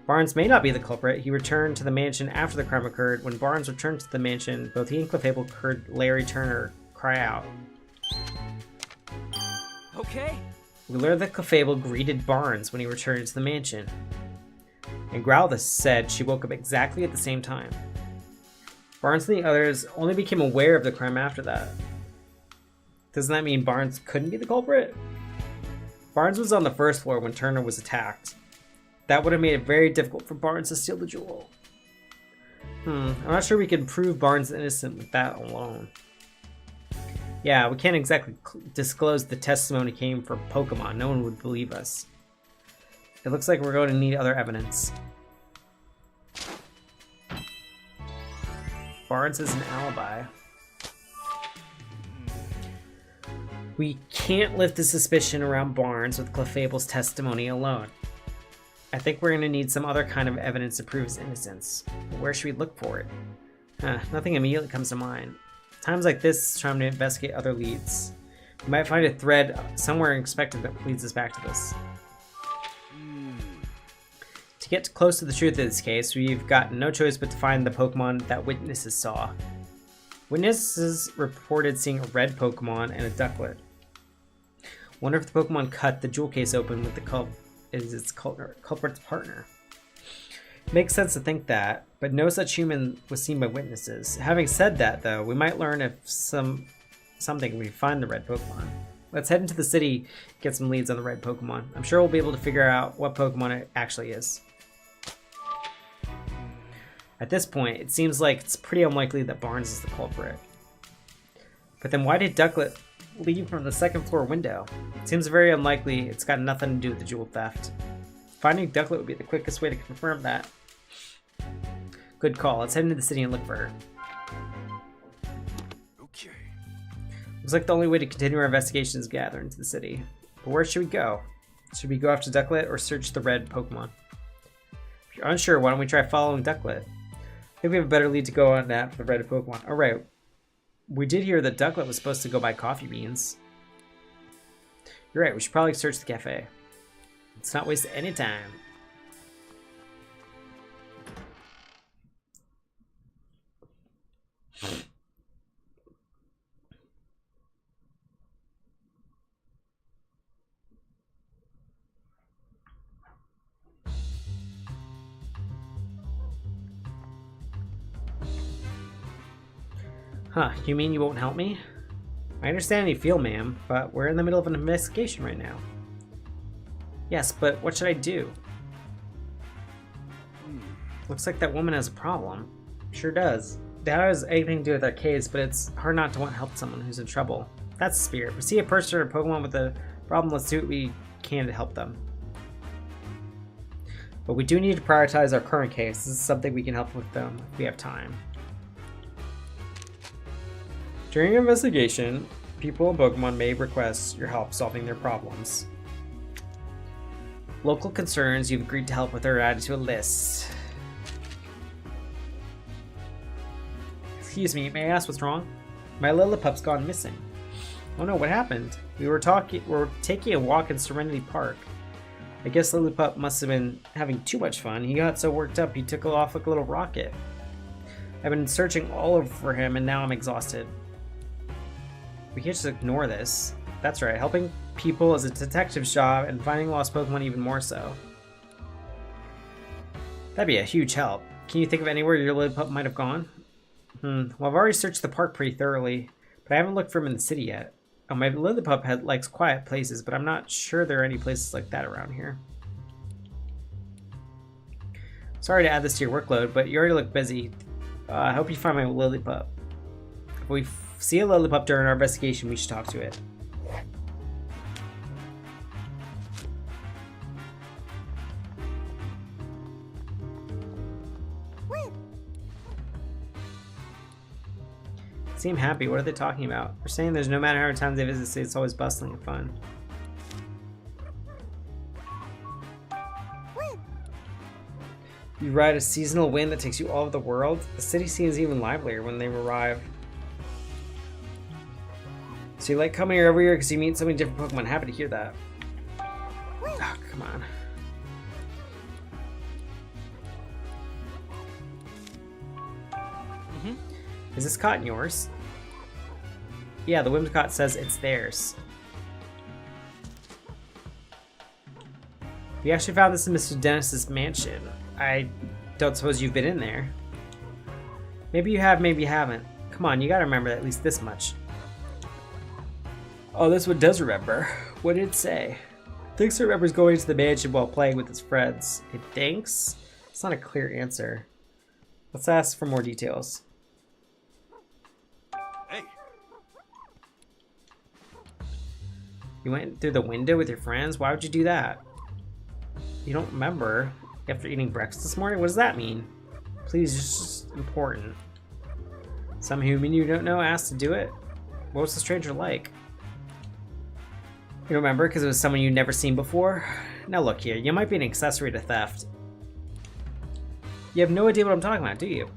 Barnes may not be the culprit. He returned to the mansion after the crime occurred. When Barnes returned to the mansion, both he and Clefable heard Larry Turner cry out. Okay. We learned that Clefable greeted Barnes when he returned to the mansion. And Growlithe said she woke up exactly at the same time. Barnes and the others only became aware of the crime after that. Doesn't that mean Barnes couldn't be the culprit? Barnes was on the first floor when Turner was attacked. That would have made it very difficult for Barnes to steal the jewel. I'm not sure we can prove Barnes is innocent with that alone. Yeah, we can't exactly disclose the testimony came from Pokemon. No one would believe us. It looks like we're going to need other evidence. Barnes has an alibi. We can't lift the suspicion around Barnes with Clefable's testimony alone. I think we're going to need some other kind of evidence to prove his innocence. But where should we look for it? Nothing immediately comes to mind. Times like this, it's time to investigate other leads. We might find a thread somewhere unexpected that leads us back to this. To get close to the truth of this case, we've got no choice but to find the Pokemon that witnesses saw. Witnesses reported seeing a red Pokemon and a Ducklet. Wonder if the Pokemon cut the jewel case open with the culprit's partner. Makes sense to think that, but no such human was seen by witnesses. Having said that, though, we might learn if something we find the red Pokemon. Let's head into the city, get some leads on the red Pokemon. I'm sure we'll be able to figure out what Pokemon it actually is. At this point, it seems like it's pretty unlikely that Barnes is the culprit. But then why did Ducklet leave from the second floor window? It seems very unlikely it's got nothing to do with the jewel theft. Finding Ducklet would be the quickest way to confirm that. Good call. Let's head into the city and look for her. Okay. Looks like the only way to continue our investigation is gather into the city. But where should we go? Should we go after Ducklet or search the red Pokemon? If you're unsure, why don't we try following Ducklet? I think we have a better lead to go on that for the red Pokemon. Alright. We did hear that Ducklet was supposed to go buy coffee beans. You're right, we should probably search the cafe. Let's not waste any time. Huh, you mean you won't help me? I understand how you feel, ma'am, but we're in the middle of an investigation right now. Yes, but what should I do? Looks like that woman has a problem. Sure does. That has anything to do with our case, but it's hard not to want to help someone who's in trouble. That's the spirit. If we see a person or a Pokemon with a problem, let's do what we can to help them. But we do need to prioritize our current case. This is something we can help with them if we have time. During an investigation, people and Pokemon may request your help solving their problems. Local concerns you've agreed to help with are added to a list. Excuse me, may I ask what's wrong? My Lillipup's gone missing. Oh no, what happened? We were taking a walk in Serenity Park. I guess Lillipup must have been having too much fun. He got so worked up he took off like a little rocket. I've been searching all over for him and now I'm exhausted. We can't just ignore this. That's right, helping people is a detective's job and finding lost Pokemon even more so. That'd be a huge help. Can you think of anywhere your Lillipup might have gone? Well, I've already searched the park pretty thoroughly, but I haven't looked for him in the city yet. Oh, my Lillipup likes quiet places, but I'm not sure there are any places like that around here. Sorry to add this to your workload, but you already look busy. I hope you find my Lillipup. If we see a Lillipup during our investigation, we should talk to it. Seem happy. What are they talking about? They're saying there's no matter how many times they visit the city, it's always bustling and fun. You ride a seasonal wind that takes you all over the world. The city seems even livelier when they arrive. So you like coming here every year because you meet so many different Pokemon. Happy to hear that. Oh, come on. Is this cotton yours? Yeah, the Whimsicott says it's theirs. We actually found this in Mr. Dennis's mansion. I don't suppose you've been in there. Maybe you have, maybe you haven't. Come on, you gotta remember at least this much. Oh, this one does remember. What did it say? Thinks it remembers going to the mansion while playing with his friends. It thinks? It's not a clear answer. Let's ask for more details. You went through the window with your friends? Why would you do that? You don't remember after eating breakfast this morning? What does that mean? Please, it's just important. Some human you don't know asked to do it? What was the stranger like? You don't remember because it was someone you'd never seen before? Now look here, you might be an accessory to theft. You have no idea what I'm talking about, do you? Do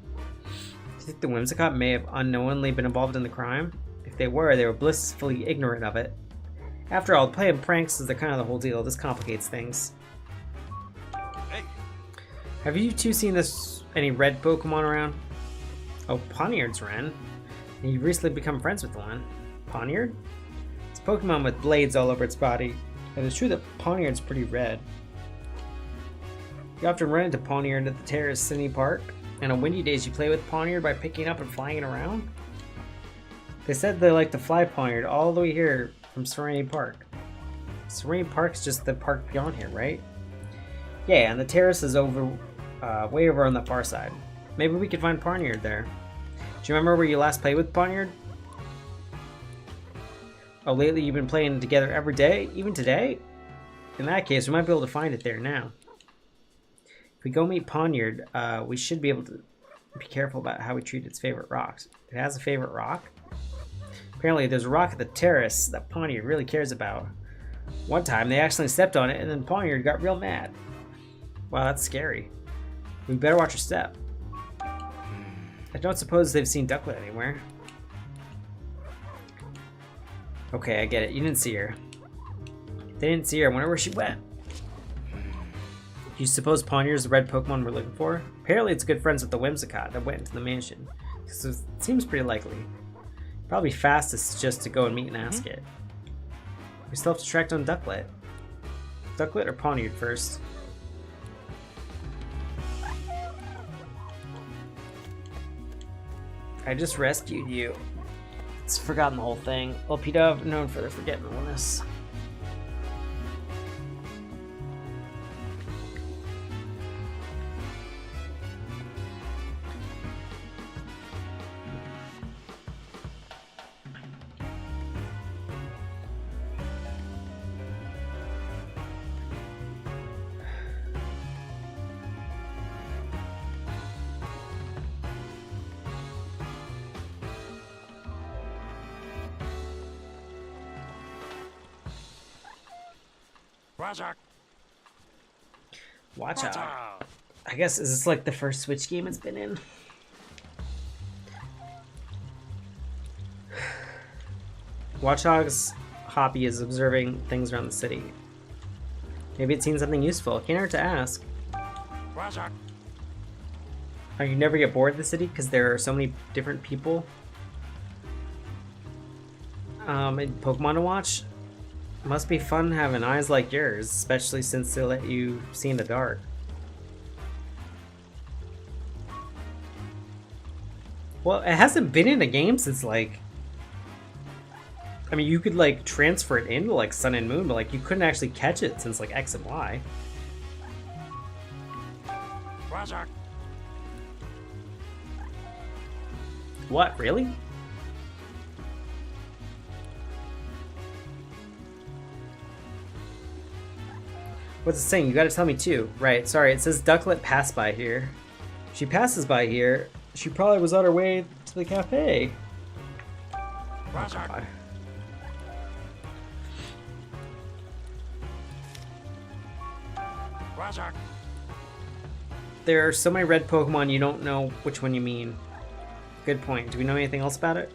you think the Whimsicott may have unknowingly been involved in the crime? If they were blissfully ignorant of it. After all, playing pranks is kind of the whole deal. This complicates things. Hey. Have you two seen any red Pokemon around? Oh, Poniard's red. And you've recently become friends with one. Poniard? It's a Pokemon with blades all over its body. And it's true that Poniard's pretty red. You often run into Poniard at the Terrace City Park. And on windy days you play with Poniard by picking up and flying it around? They said they like to fly Poniard all the way here from Serenity Park. Serenity Park's just the park beyond here, right? Yeah, and the terrace is over, way over on the far side. Maybe we could find Poniard there. Do you remember where you last played with Poniard? Oh, lately you've been playing together every day? Even today? In that case, we might be able to find it there now. If we go meet Poniard, we should be able to be careful about how we treat its favorite rocks. It has a favorite rock? Apparently there's a rock at the terrace that Poniard really cares about. One time they accidentally stepped on it and then Poniard got real mad. Wow, that's scary. We better watch our step. I don't suppose they've seen Ducklet anywhere. Okay, I get it. You didn't see her. If they didn't see her, I wonder where she went. Do you suppose Poniard's the red Pokemon we're looking for? Apparently it's good friends with the Whimsicott that went into the mansion. So it seems pretty likely. Probably fastest just to go and meet and ask it. We still have to track down Ducklet. Ducklet or Poniard first? I just rescued you. It's forgotten the whole thing. Well, P-Dove, known for their forgetfulness. Watch out. I guess, is this like the first Switch game it's been in? Watch Dogs' hobby is observing things around the city. Maybe it's seen something useful. Can't hurt to ask. Oh, you never get bored of the city because there are so many different people in Pokemon to watch? Must be fun having eyes like yours, especially since they let you see in the dark. Well, it hasn't been in a game since like... I mean, you could like transfer it into like Sun and Moon, but like you couldn't actually catch it since like X and Y. What, really? What's it saying? You gotta tell me too. Right, sorry, it says Ducklet passed by here. She passes by here. She probably was on her way to the cafe. Oh, there are so many red Pokemon you don't know which one you mean. Good point. Do we know anything else about it?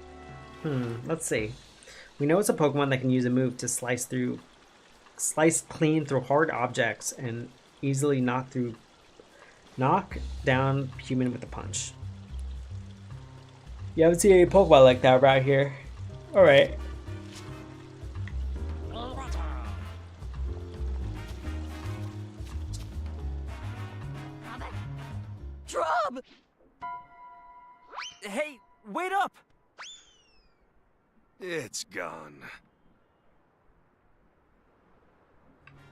Let's see. We know it's a Pokemon that can use a move to slice clean through hard objects and easily knock down human with a punch. You haven't seen any Pokemon like that right here. Alright. Drob! Hey, wait up! It's gone.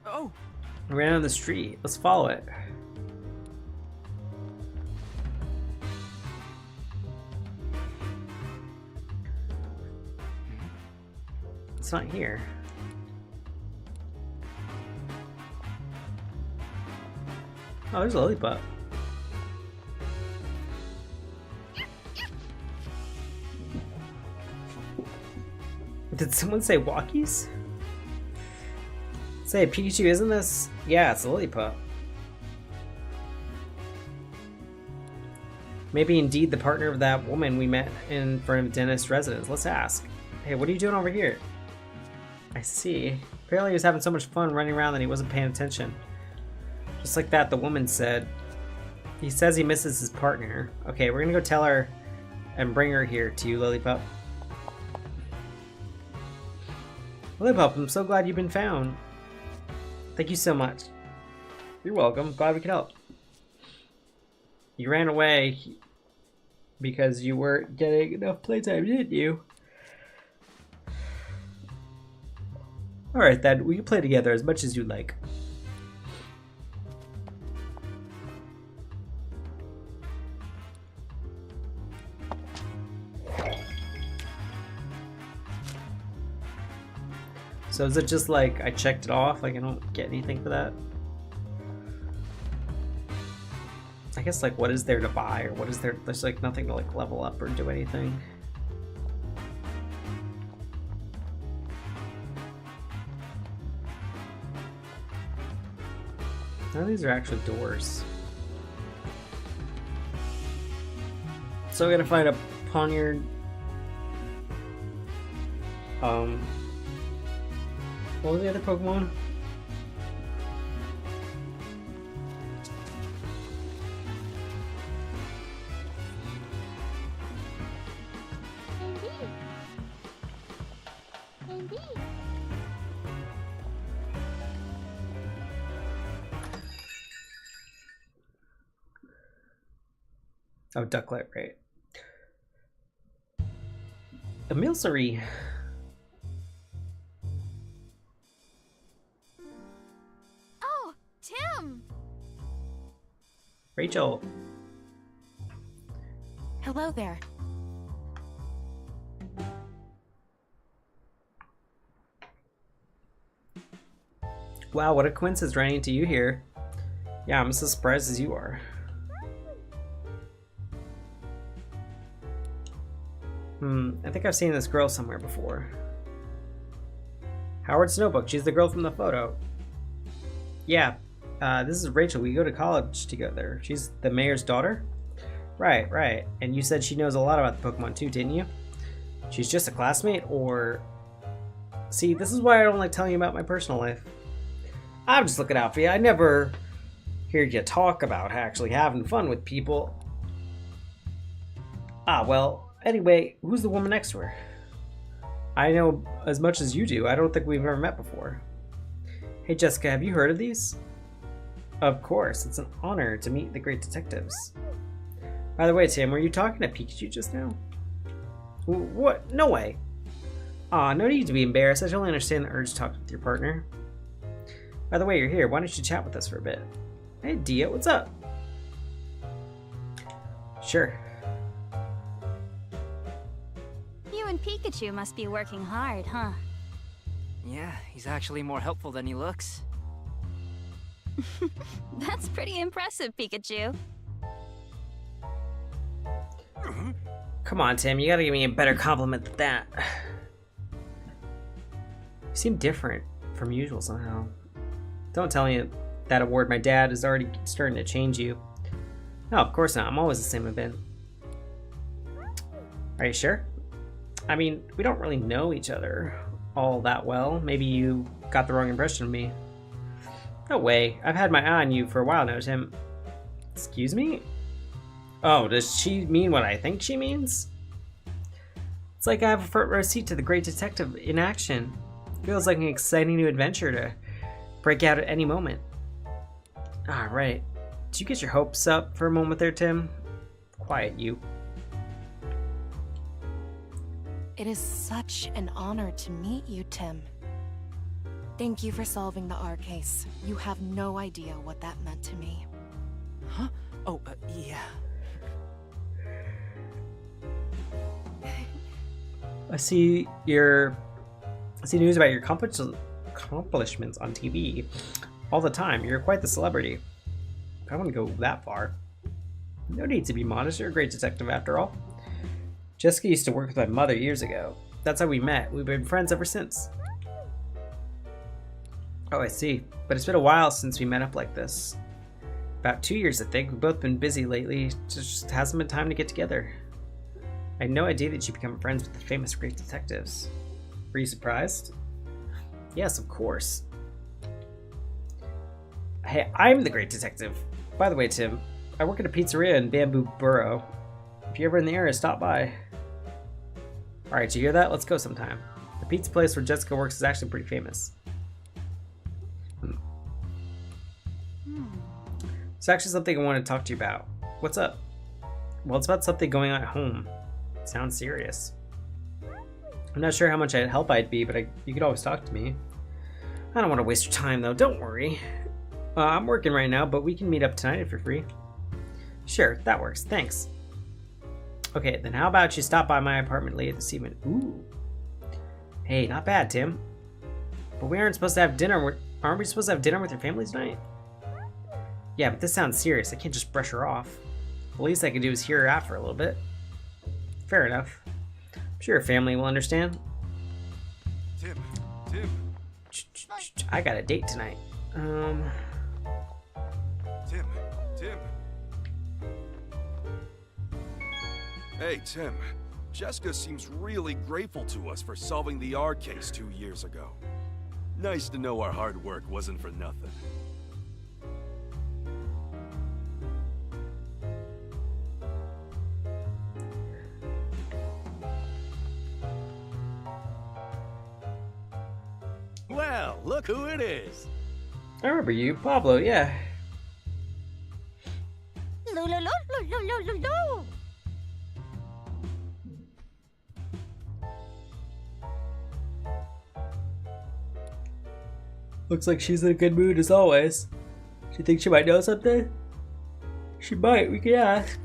Oh. I ran on the street. Let's follow it. It's not here. Oh, there's a lollipop. Did someone say walkies? Say, Pikachu, isn't this? Yeah, it's a lollipop. Maybe indeed the partner of that woman we met in front of Dennis' residence. Let's ask. Hey, what are you doing over here? I see. Apparently he was having so much fun running around that he wasn't paying attention. Just like that, the woman said. He says he misses his partner. Okay, we're gonna go tell her and bring her here to you, Lollipop. Lollipop, I'm so glad you've been found. Thank you so much. You're welcome. Glad we could help. You ran away because you weren't getting enough playtime, didn't you? Alright then, we can play together as much as you like. So is it just like I checked it off, like I don't get anything for that? I guess like what is there to buy, or what is there, there's like nothing to like level up or do anything. None of these are actually doors. So we gotta find a poniard. What was the other Pokemon? Oh, Ducklet, right. Emilsary. Oh, Tim! Rachel. Hello there. Wow, what a coincidence running into you here. Yeah, I'm as surprised as you are. I think I've seen this girl somewhere before. Howard's notebook. She's the girl from the photo. Yeah, this is Rachel. We go to college together. She's the mayor's daughter? Right, right. And you said she knows a lot about the Pokemon too, didn't you? She's just a classmate, or... See, this is why I don't like telling you about my personal life. I'm just looking out for you. I never hear you talk about actually having fun with people. Ah, well, anyway, who's the woman next to her? I know as much as you do. I don't think we've ever met before. Hey, Jessica, have you heard of these? Of course, it's an honor to meet the great detectives. By the way, Tim, were you talking to Pikachu just now? What? No way. Aw, no need to be embarrassed. I totally understand the urge to talk with your partner. By the way, you're here. Why don't you chat with us for a bit? Hey, Dia, what's up? Sure. You and Pikachu must be working hard, huh? Yeah, he's actually more helpful than he looks. That's pretty impressive, Pikachu. Come on, Tim. You gotta give me a better compliment than that. You seem different from usual somehow. Don't tell me that award my dad is already starting to change you. No, of course not. I'm always the same I've been. Are you sure? I mean, we don't really know each other all that well. Maybe you got the wrong impression of me. No way. I've had my eye on you for a while now, Tim. Excuse me? Oh, does she mean what I think she means? It's like I have a front row seat to the great detective in action. Feels like an exciting new adventure to break out at any moment. Ah, right. Did you get your hopes up for a moment there, Tim? Quiet, you. It is such an honor to meet you, Tim. Thank you for solving the R case. You have no idea what that meant to me. Huh? Oh, yeah. I see news about your accomplishments on TV all the time. You're quite the celebrity. I wouldn't go that far. No need to be modest. You're a great detective after all. Jessica used to work with my mother years ago. That's how we met. We've been friends ever since. Oh, I see. But it's been a while since we met up like this. About 2 years, I think. We've both been busy lately. Just hasn't been time to get together. I had no idea that you'd become friends with the famous great detectives. Were you surprised? Yes, of course. Hey, I'm the great detective. By the way, Tim, I work at a pizzeria in Bamboo Borough. If you're ever in the area, stop by. Alright, you hear that? Let's go sometime. The pizza place where Jessica works is actually pretty famous. It's actually something I want to talk to you about. What's up? Well, it's about something going on at home. It sounds serious. I'm not sure how much help I'd be, but you could always talk to me. I don't want to waste your time, though. Don't worry. I'm working right now, but we can meet up tonight if you're free. Sure, that works. Thanks. Okay, then how about you stop by my apartment later this evening? Ooh. Hey, not bad, Tim. But we aren't supposed to have dinner. Aren't we supposed to have dinner with your family tonight? Yeah, but this sounds serious. I can't just brush her off. The least I can do is hear her out for a little bit. Fair enough. I'm sure her family will understand. Tim. I got a date tonight. Tim. Hey, Tim. Jessica seems really grateful to us for solving the R case 2 years ago. Nice to know our hard work wasn't for nothing. Well, look who it is. I remember you, Pablo, yeah. Looks like she's in a good mood as always. She thinks she might know something? She might, we can ask.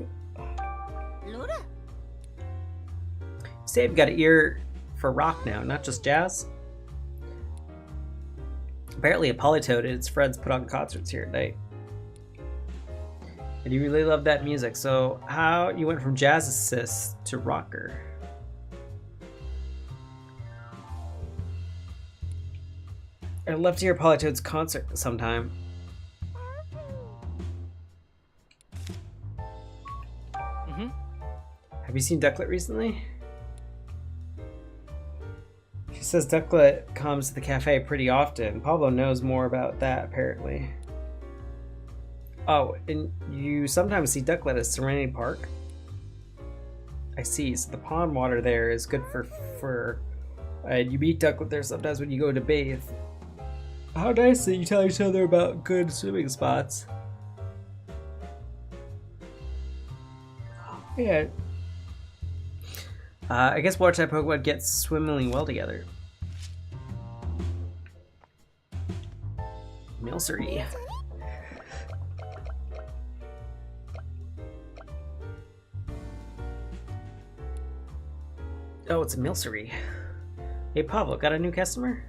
Sabe got an ear for rock now, not just jazz. Apparently a Polytoad and its friends put on concerts here at night. And you really love that music, so how you went from jazzist to rocker? I'd love to hear Polytoad's concert sometime. you seen Ducklet recently? She says Ducklet comes to the cafe pretty often. Pablo knows more about that, apparently. Oh, and you sometimes see Ducklet at Serenity Park? I see, so the pond water there is good for and you meet Ducklet there sometimes when you go to bathe. How nice that you tell each other about good swimming spots. Yeah. I guess water type Pokemon get swimmingly well together. Milcery. Oh, it's a Milcery. Hey Pablo, got a new customer?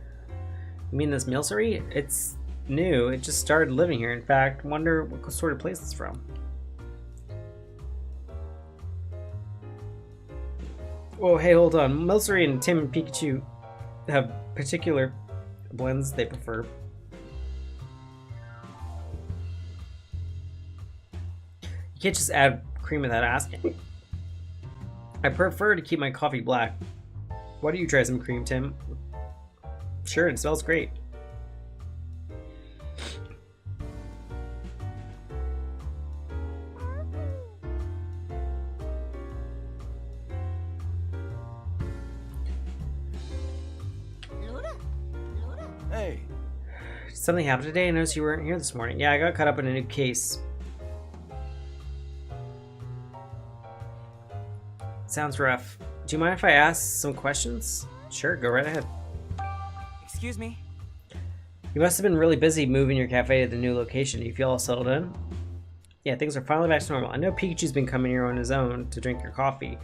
You mean this Milcery? It's new. It just started living here. In fact, wonder what sort of place it's from. Oh, hey, hold on. Milcery and Tim and Pikachu have particular blends they prefer. You can't just add cream without asking. I prefer to keep my coffee black. Why don't you try some cream, Tim? Sure, it smells great. Hey. Something happened today. I noticed you weren't here this morning. Yeah, I got caught up in a new case. Sounds rough. Do you mind if I ask some questions? Sure, go right ahead. Excuse me? You must have been really busy moving your cafe to the new location. Do you feel all settled in? Yeah, things are finally back to normal. I know Pikachu's been coming here on his own to drink your coffee.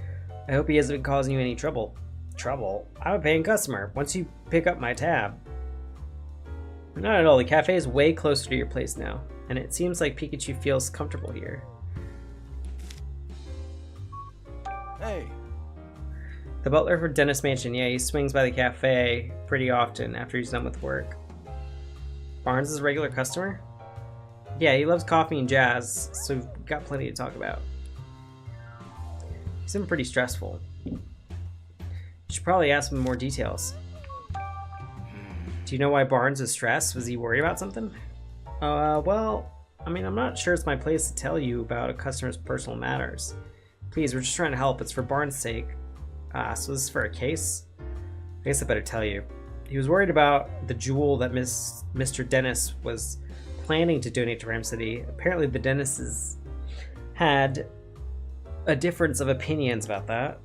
I hope he hasn't been causing you any trouble. Trouble? I'm a paying customer. Once you pick up my tab. Not at all. The cafe is way closer to your place now, and it seems like Pikachu feels comfortable here. Hey. The butler for Dennis Mansion. Yeah, he swings by the cafe pretty often after he's done with work. Barnes is a regular customer? Yeah, he loves coffee and jazz, so we've got plenty to talk about. He's been pretty stressful. You should probably ask him more details. Do you know why Barnes is stressed? Was he worried about something? Well, I mean, I'm not sure it's my place to tell you about a customer's personal matters. Please, we're just trying to help. It's for Barnes' sake. So this is for a case? I guess I better tell you. He was worried about the jewel that Mr. Dennis was planning to donate to Ram City. Apparently the Dennises had a difference of opinions about that.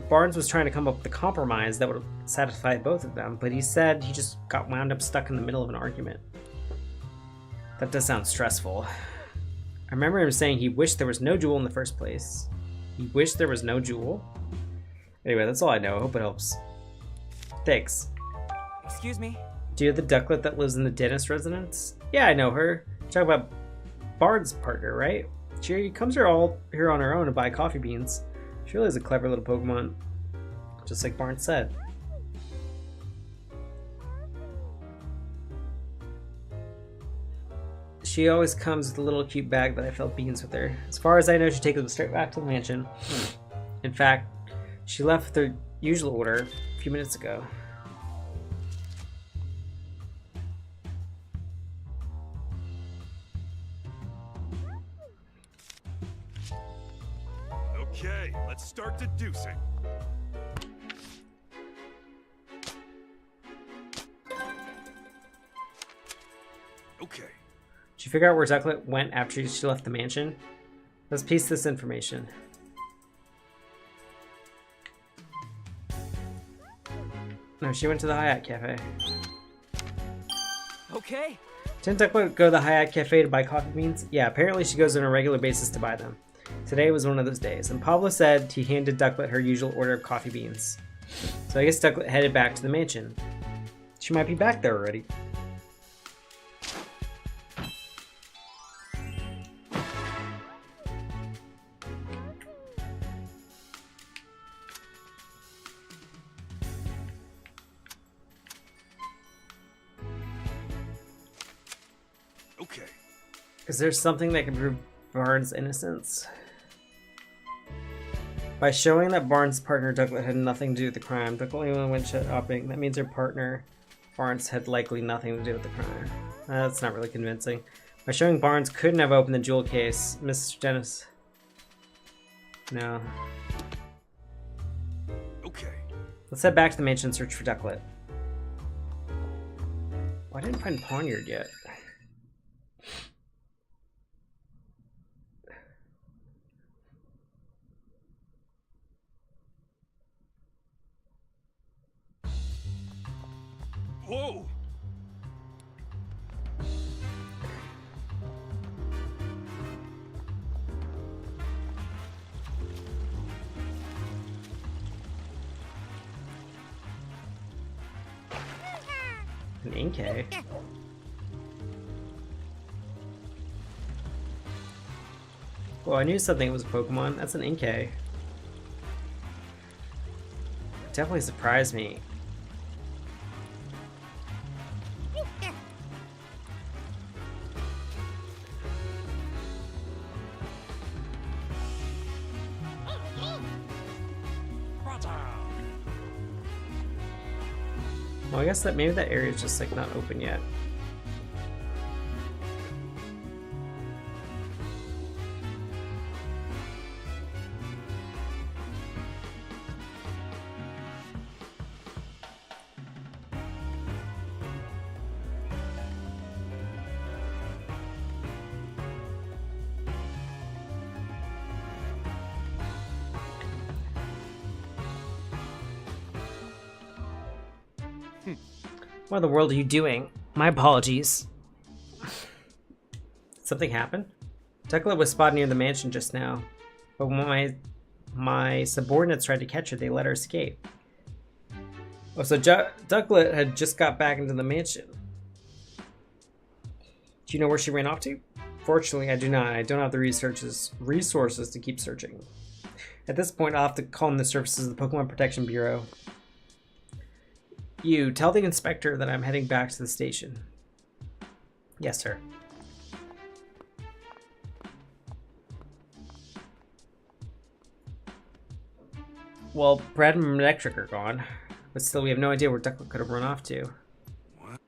Barnes was trying to come up with a compromise that would satisfy both of them, but he said he just got wound up stuck in the middle of an argument. That does sound stressful. I remember him saying he wished there was no jewel in the first place. He wished there was no jewel? Anyway, that's all I know. I hope it helps. Thanks. Excuse me? Do you have the Ducklet that lives in the Dennis residence? Yeah, I know her. Talk about Barnes' partner, right? She comes here on her own to buy coffee beans. She really is a clever little Pokemon. Just like Barnes said. She always comes with a little cute bag that I filled beans with her. As far as I know, she takes them straight back to the mansion. In fact, she left with her usual order a few minutes ago. Okay, let's start deducing. Okay. Did you figure out where Ducklet went after she left the mansion? Let's piece this information. No, she went to the Hyatt Cafe. Okay. Didn't Ducklet go to the Hyatt Cafe to buy coffee beans? Yeah, apparently she goes on a regular basis to buy them. Today was one of those days, and Pablo said he handed Ducklet her usual order of coffee beans. So I guess Ducklet headed back to the mansion. She might be back there already. Okay. Is there something that can prove Barnes' innocence? By showing that Barnes' partner Douglas had nothing to do with the crime, the only one went shopping. That means her partner Barnes had likely nothing to do with the crime. That's not really convincing. By showing Barnes couldn't have opened the jewel case, Mr. Dennis. No. Okay. Let's head back to the mansion and search for Ducklet. Oh, I didn't find Poniard yet. Whoa! An Inkay. Well, I knew something was a Pokemon. That's an Inkay. Definitely surprised me. Well, I guess that maybe that area is just like not open yet. What in the world are you doing? My apologies. Did something happen? Ducklet was spotted near the mansion just now, but when my subordinates tried to catch her, they let her escape. Oh, so Ducklet had just got back into the mansion. Do you know where she ran off to? Fortunately, I do not. I don't have the resources to keep searching. At this point, I'll have to call in the services of the Pokemon Protection Bureau. You, tell the inspector that I'm heading back to the station. Yes, sir. Well, Brad and Electric are gone, but still we have no idea where Ducklet could have run off to. What?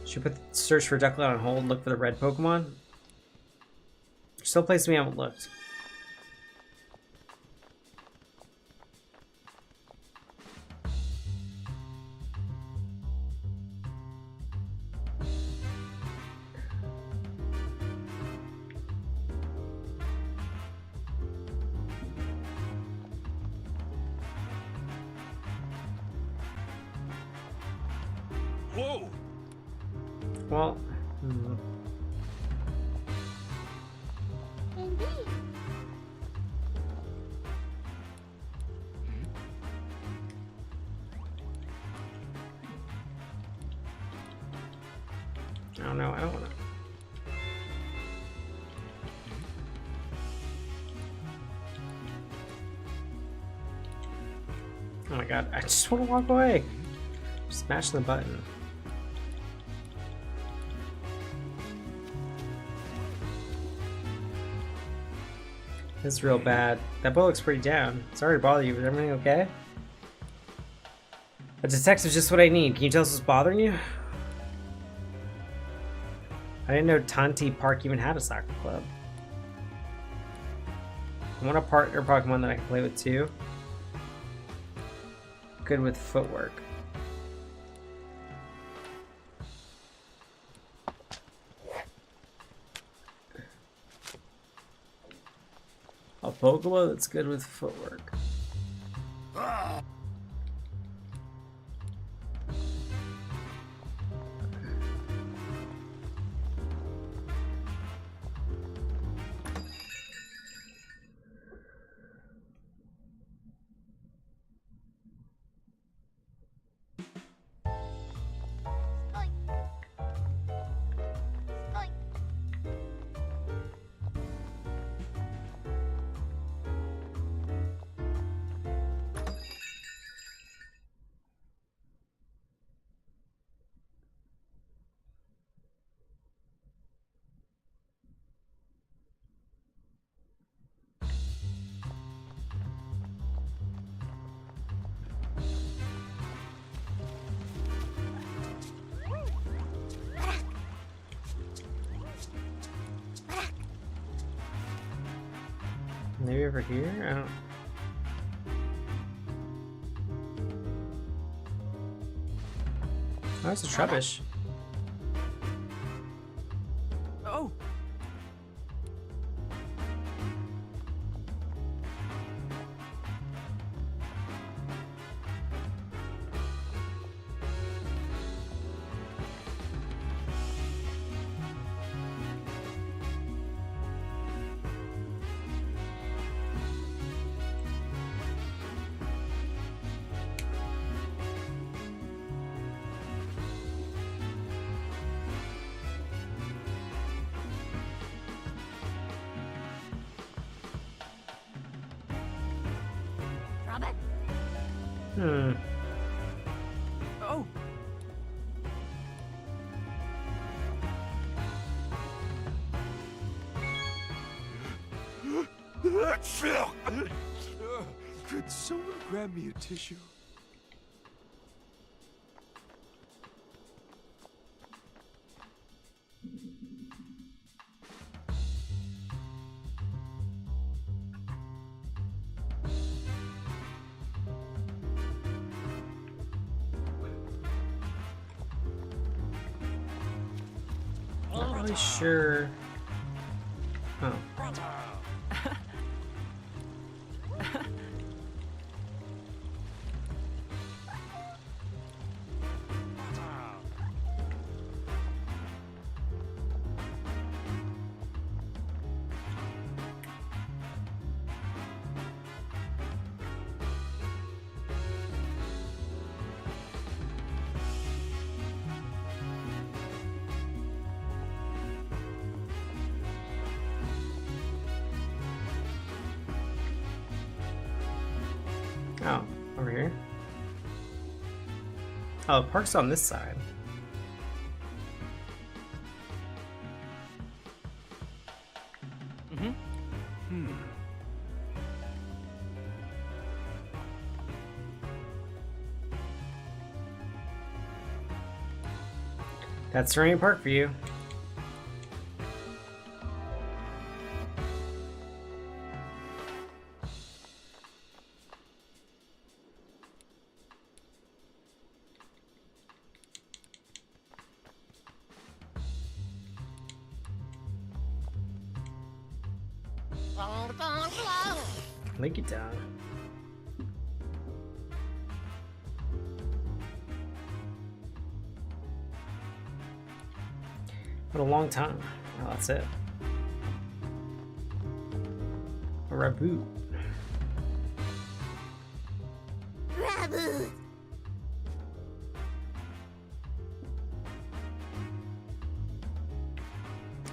Should we put the search for Ducklet on hold and look for the red Pokemon? There's still a place we haven't looked. Whoa! Well, Indeed. I don't know. I don't want to. Oh my god! I just want to walk away. Smash the button. This is real bad. That boy looks pretty down. Sorry to bother you, but everything okay? A detective's just what I need. Can you tell us what's bothering you? I didn't know Tanti Park even had a soccer club. I want a partner Pokemon that I can play with too. Good with footwork. A Pokemon that's good with footwork. Maybe over here? I don't... Oh, it's a Trubbish. Oh! Robert? Oh! Could someone grab me a tissue? Not really sure. Oh. Oh, over here? Oh, the park's on this side. That's Serene Park for you. Link it down. What a long time. Oh, that's it. A reboot. Raboot!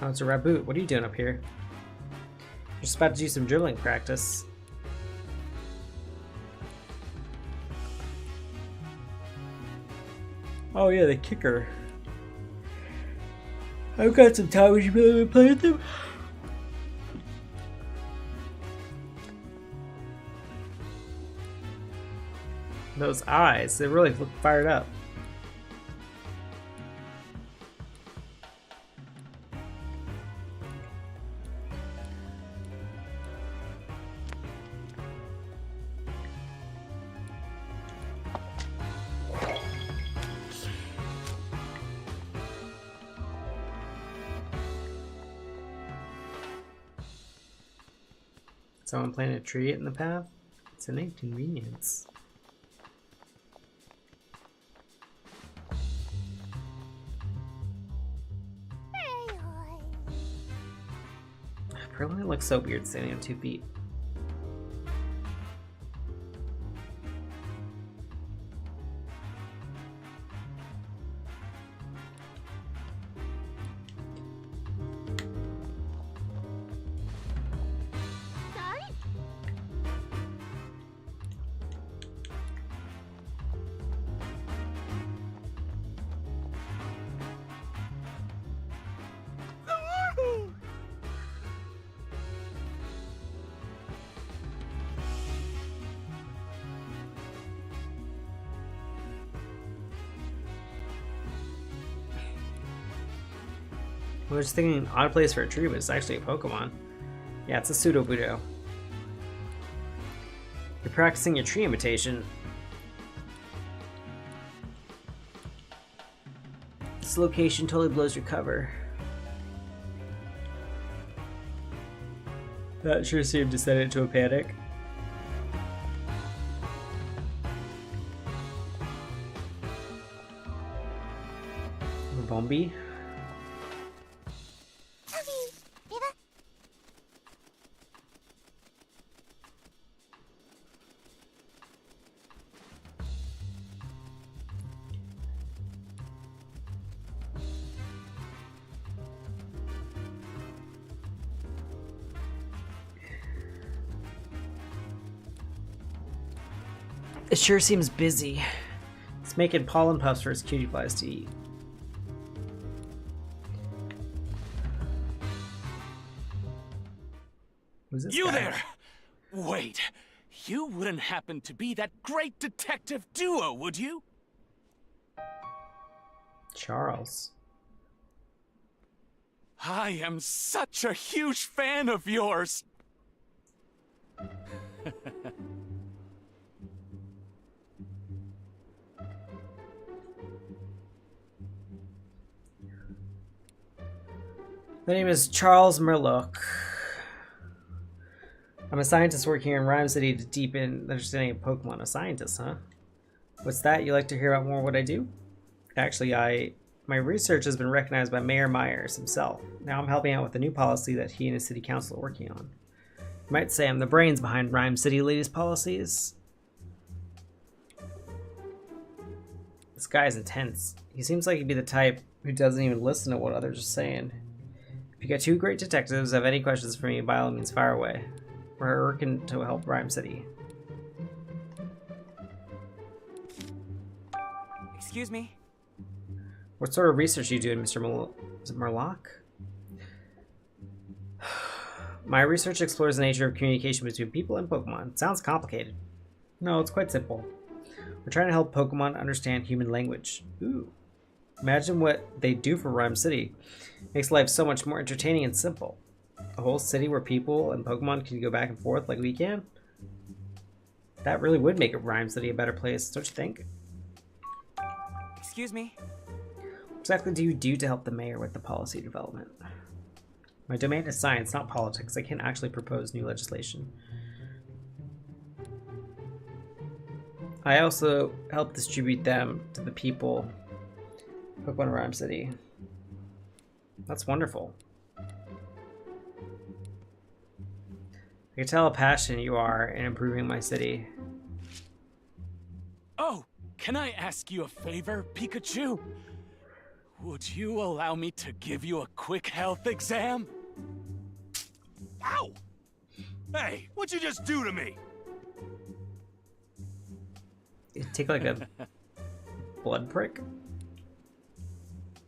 Oh, it's a reboot. What are you doing up here? You're just about to do some dribbling practice. Oh yeah, the kicker. I've got some time. Would you be able to play with them? Those eyes, they really look fired up. Someone planted a tree in the path? It's an inconvenience. Probably looks so weird standing on 2 feet. I was just thinking odd place for a tree, but it's actually a Pokemon. Yeah, it's a Pseudo-Budo. You're practicing your tree imitation. This location totally blows your cover. That sure seemed to set it into a panic. Bombi. It sure seems busy. It's making pollen puffs for his cutie flies to eat. Who's this You guy? there! Wait, you wouldn't happen to be that great detective duo, would you? Charles. I am such a huge fan of yours! My name is Charles Murlock. I'm a scientist working in Rhyme City to deepen the understanding of Pokemon. A scientist, huh? What's that? You like to hear about more of what I do? Actually, my research has been recognized by Mayor Myers himself. Now I'm helping out with a new policy that he and his city council are working on. You might say I'm the brains behind Rhyme City Ladies' policies. This guy is intense. He seems like he'd be the type who doesn't even listen to what others are saying. If you got two great detectives have any questions for me, by all means fire away. We're working to help Rhyme City. Excuse me? What sort of research are you doing, Mr. Is it Murlock? My research explores the nature of communication between people and Pokemon. It sounds complicated. No, it's quite simple. We're trying to help Pokemon understand human language. Ooh. Imagine what they do for Rhyme City. Makes life so much more entertaining and simple. A whole city where people and Pokemon can go back and forth like we can? That really would make Rhyme City a better place, don't you think? Excuse me? What exactly do you do to help the mayor with the policy development? My domain is science, not politics. I can't actually propose new legislation. I also help distribute them to the people of Pokemon Rhyme City. That's wonderful. I can tell how passionate you are in improving my city. Oh, can I ask you a favor, Pikachu? Would you allow me to give you a quick health exam? Ow! Hey, what'd you just do to me? Take like a blood prick?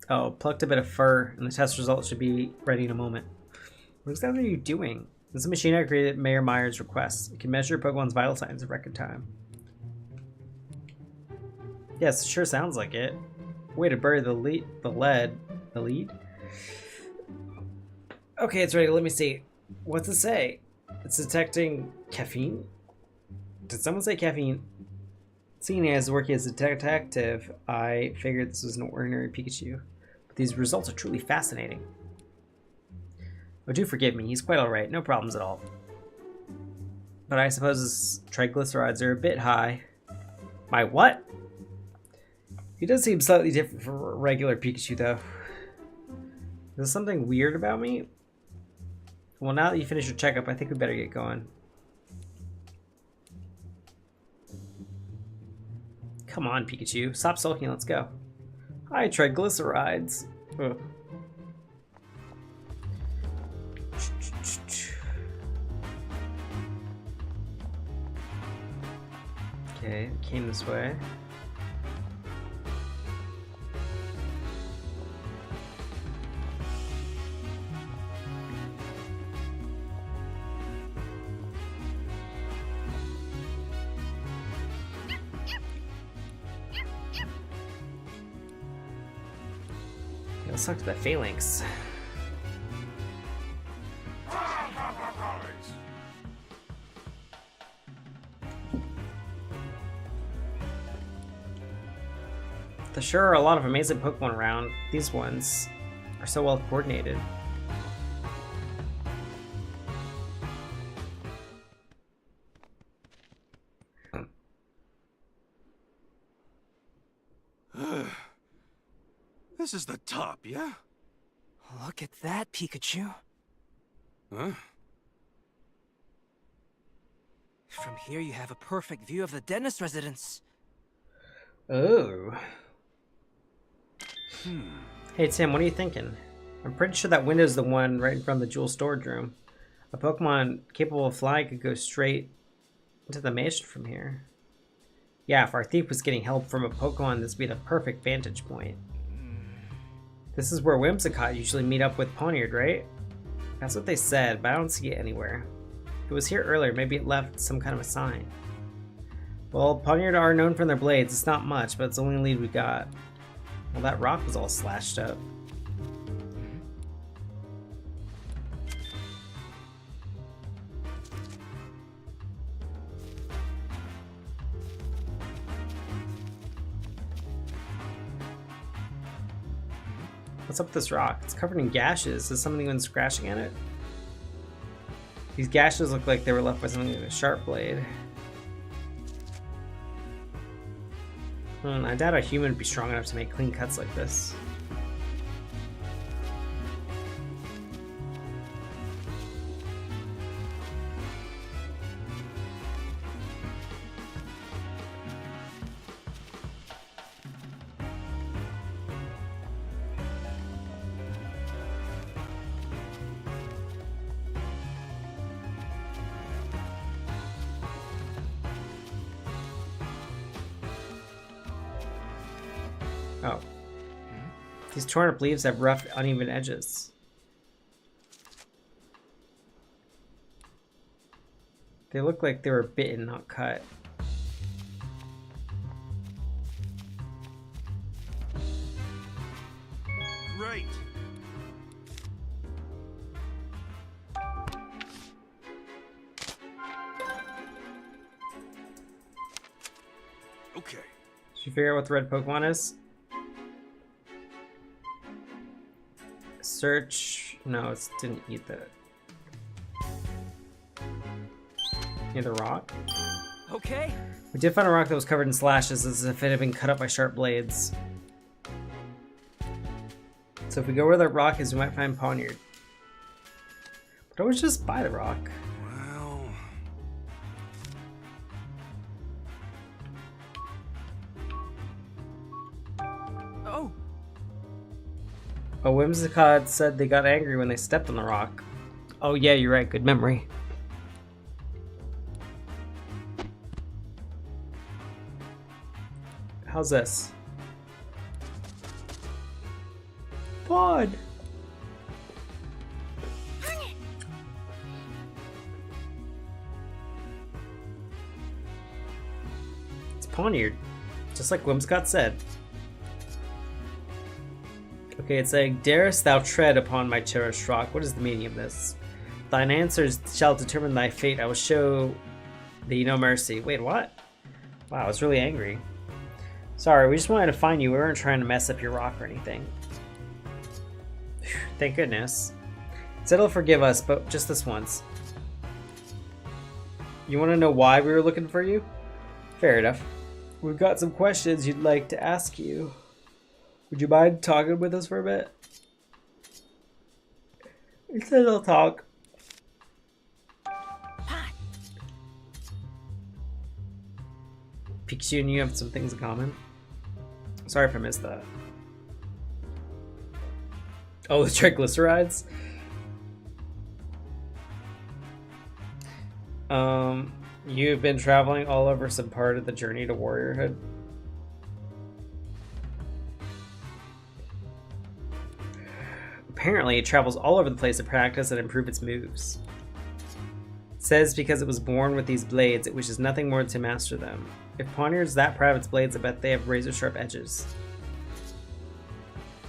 Oh, plucked a bit of fur, and the test results should be ready in a moment. What exactly are you doing? This is a machine I created at Mayor Myers' request. It can measure Pokemon's vital signs in record time. Yes, it sure sounds like it. Way to bury the lead? Okay, it's ready. Let me see. What's it say? It's detecting caffeine? Did someone say caffeine? Seeing as working as a detective, I figured this was an ordinary Pikachu. But these results are truly fascinating. Oh, do forgive me. He's quite alright. No problems at all. But I suppose his triglycerides are a bit high. My what? He does seem slightly different from a regular Pikachu, though. Is there something weird about me? Well, now that you finished your checkup, I think we better get going. Come on, Pikachu. Stop sulking, let's go. High triglycerides. Ugh. Okay, came this way. Let's talk to that Phalanx. There sure are a lot of amazing Pokemon around. These ones are so well coordinated. This is the top, yeah? Look at that, Pikachu. Huh? From here you have a perfect view of the dentist residence. Oh. Hey Tim, what are you thinking? I'm pretty sure that window's the one right in front of the jewel storage room. A Pokemon capable of flying could go straight into the mansion from here. Yeah, if our thief was getting help from a Pokemon, this would be the perfect vantage point. This is where Whimsicott usually meet up with Poniard, right? That's what they said, but I don't see it anywhere. If it was here earlier, maybe it left some kind of a sign. Well, Poniard are known for their blades. It's not much, but it's the only lead we got. Well, that rock was all slashed up. What's up with this rock? It's covered in gashes. Has something been scratching at it? These gashes look like they were left by something with a sharp blade. I doubt a human would be strong enough to make clean cuts like this. Oh. These torn up leaves have rough, uneven edges. They look like they were bitten, not cut. Great. Okay. Did you figure out what the red Pokemon is? Search. No, it didn't eat that. Near the rock? Okay. We did find a rock that was covered in slashes as if it had been cut up by sharp blades. So if we go where that rock is, we might find Poniard. But I was just by the rock. Well... Oh! Oh, Whimsicott said they got angry when they stepped on the rock. Oh yeah, you're right, good memory. How's this? Pod! It's Poniard, just like Whimsicott said. Okay, it's saying, darest thou tread upon my cherished rock? What is the meaning of this? Thine answers shall determine thy fate. I will show thee no mercy. Wait, what? Wow, it's really angry. Sorry, we just wanted to find you. We weren't trying to mess up your rock or anything. Thank goodness. It said it'll forgive us, but just this once. You want to know why we were looking for you? Fair enough. We've got some questions you'd like to ask you. Would you mind talking with us for a bit? It said it'll talk. Pikachu and you have some things in common. Sorry if I missed that. Oh, the triglycerides? You've been traveling all over some part of the journey to warriorhood. Apparently, it travels all over the place to practice and improve its moves. It says because it was born with these blades, it wishes nothing more to master them. If Poniard's that proud of its blades, I bet they have razor-sharp edges.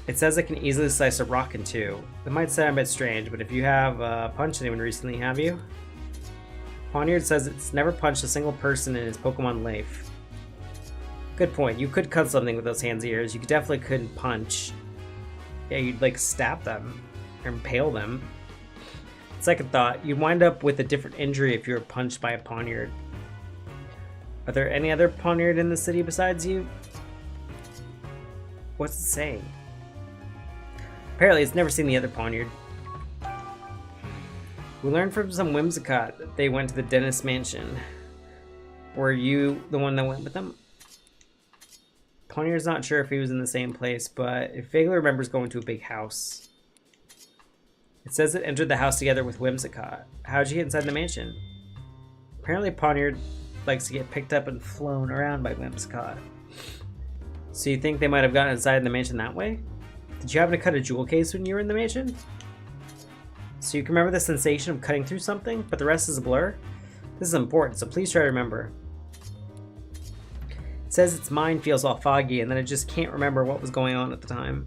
It says it can easily slice a rock in two. It might sound a bit strange, but if you have punched anyone recently, have you? Poniard says it's never punched a single person in his Pokemon life. Good point. You could cut something with those hands' ears. You definitely couldn't punch. Yeah, you'd like stab them or impale them. Second thought, you'd wind up with a different injury if you were punched by a poniard. Are there any other poniard in the city besides you? What's it saying? Apparently, it's never seen the other poniard. We learned from some Whimsicott that they went to the dentist mansion. Were you the one that went with them? Poniard's not sure if he was in the same place, but it vaguely remembers going to a big house. It says it entered the house together with Whimsicott. How'd you get inside the mansion? Apparently Poniard likes to get picked up and flown around by Whimsicott. So you think they might have gotten inside the mansion that way? Did you happen to cut a jewel case when you were in the mansion? So you can remember the sensation of cutting through something, but the rest is a blur? This is important, so please try to remember. It says its mind feels all foggy and then it just can't remember what was going on at the time.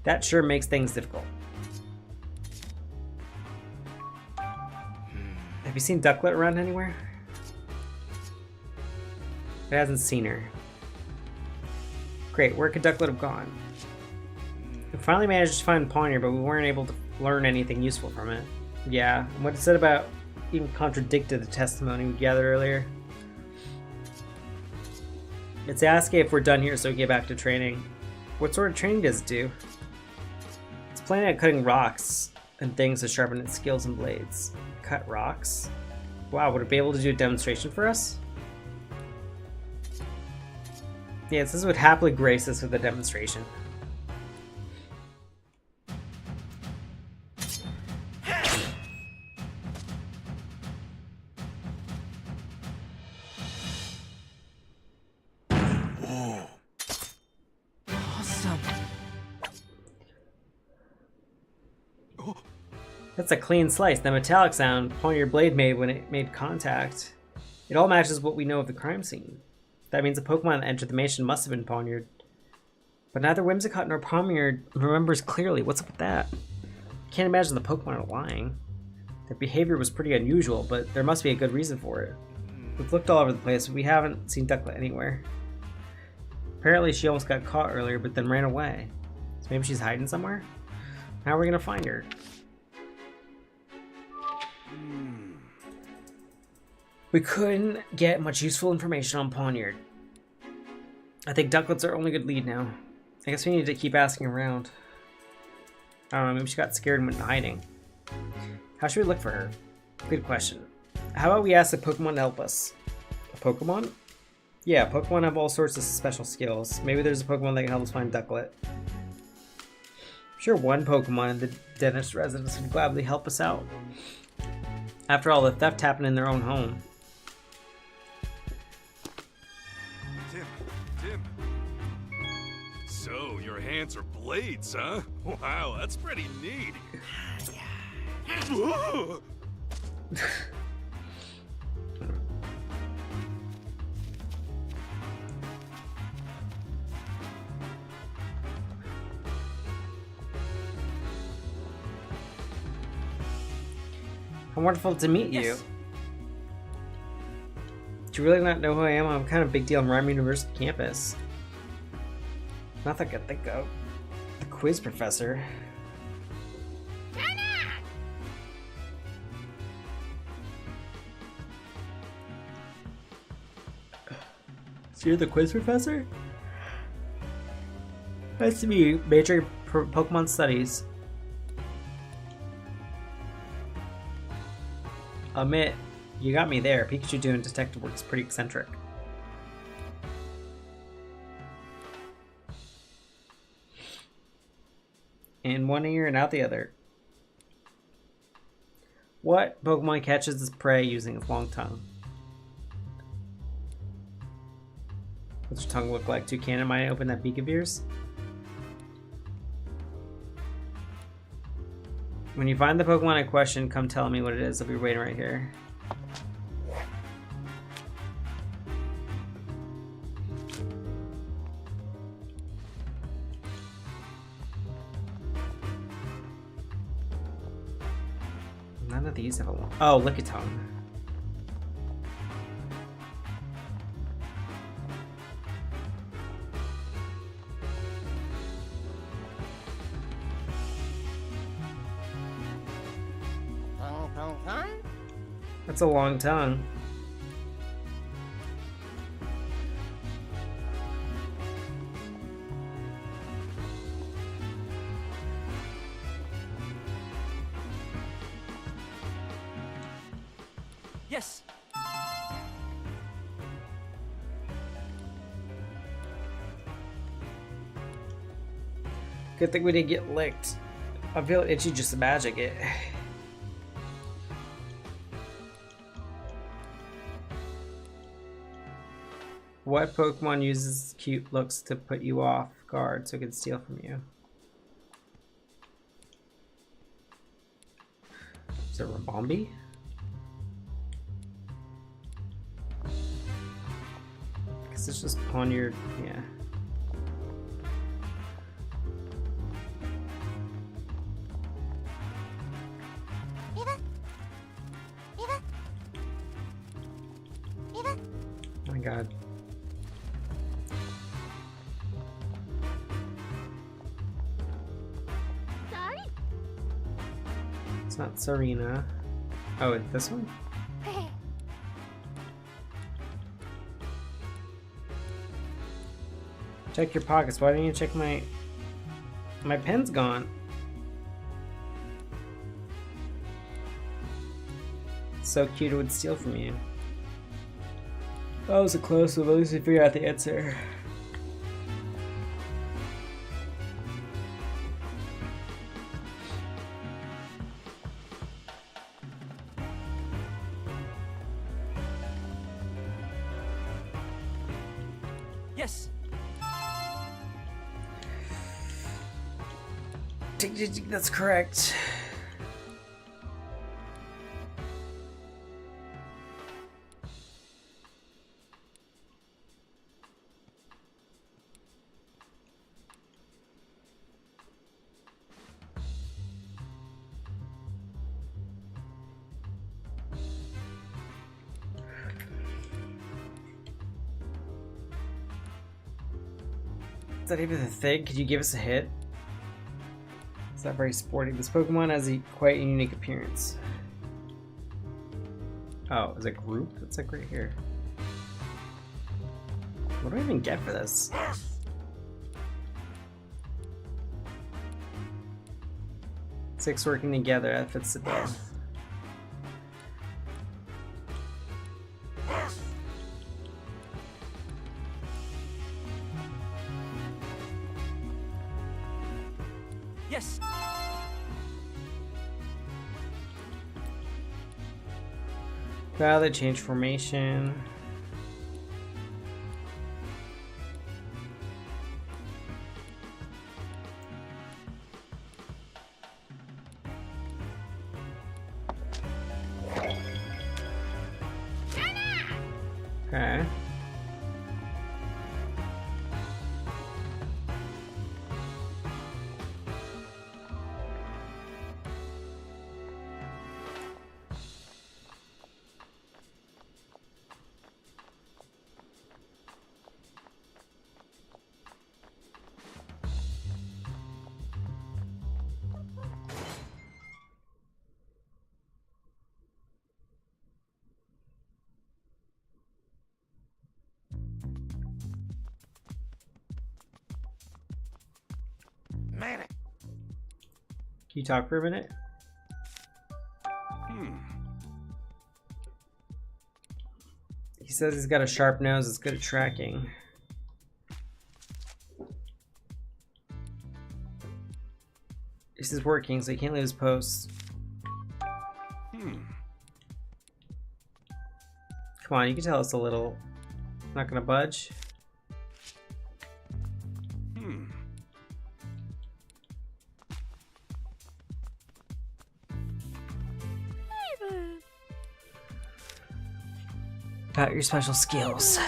That sure makes things difficult. Have you seen Ducklet around anywhere? It hasn't seen her. Great, where could Ducklet have gone? We finally managed to find Poniard, but we weren't able to learn anything useful from it. Yeah, and what it said about even contradicted the testimony we gathered earlier. It's asking if we're done here so we get back to training. What sort of training does it do? It's planning on cutting rocks and things to sharpen its skills and blades. Cut rocks? Wow, would it be able to do a demonstration for us? Yeah, it says it would happily grace us with a demonstration. That's a clean slice. The metallic sound Poniard blade made when it made contact. It all matches what we know of the crime scene. That means the Pokemon that entered the mansion must have been Poniard. But neither Whimsicott nor Poniard remembers clearly. What's up with that? Can't imagine the Pokemon are lying. Their behavior was pretty unusual, but there must be a good reason for it. We've looked all over the place, but we haven't seen Ducklet anywhere. Apparently she almost got caught earlier, but then ran away. So maybe she's hiding somewhere? How are we gonna find her? We couldn't get much useful information on Poniard. I think Ducklet's our only good lead now. I guess we need to keep asking around. I don't know, maybe she got scared and went into hiding. How should we look for her? Good question. How about we ask a Pokemon to help us? A Pokemon? Yeah, Pokemon have all sorts of special skills. Maybe there's a Pokemon that can help us find Ducklet. I'm sure one Pokemon in the dentist residence would gladly help us out. After all, the theft happened in their own home. Tim. So, your hands are blades, huh? Wow, that's pretty neat. How wonderful to meet you. Do you really not know who I am? I'm kind of a big deal on Rhyme University campus. Nothing I can think of. The quiz professor. So you're the quiz professor? Nice to meet you. Major Pokemon studies. Admit, you got me there. Pikachu doing detective work is pretty eccentric. In one ear and out the other. What Pokemon catches its prey using its long tongue? What's your tongue look like? Toucan, am I open that beak of yours? When you find the Pokemon in question, come tell me what it is. I'll be waiting right here. None of these have a long... Oh, Lickitung. That's a long tongue. Yes. Good thing we didn't get licked. I feel itchy just to magic it. What Pokemon uses cute looks to put you off guard so it can steal from you? Is it Rabombi? Guess it's just on your, yeah. Oh my god. Sorry? It's not Serena. Oh, it's this one? Check your pockets. Why didn't you check my pen's gone? So cute it would steal from you. That was a close one, but at least we figured out the answer. Yes. That's correct. Is that even a thing? Could you give us a hit? It's not very sporting. This Pokemon has quite a unique appearance. Oh, is it group? That's like right here. What do I even get for this? Six working together, that fits the bill. Yes. Wow, they changed formation. Okay. Manic. Can you talk for a minute? He says he's got a sharp nose, it's good at tracking. This is working, so he can't leave his post. Come on, you can tell us a little. Not gonna budge. About your special skills.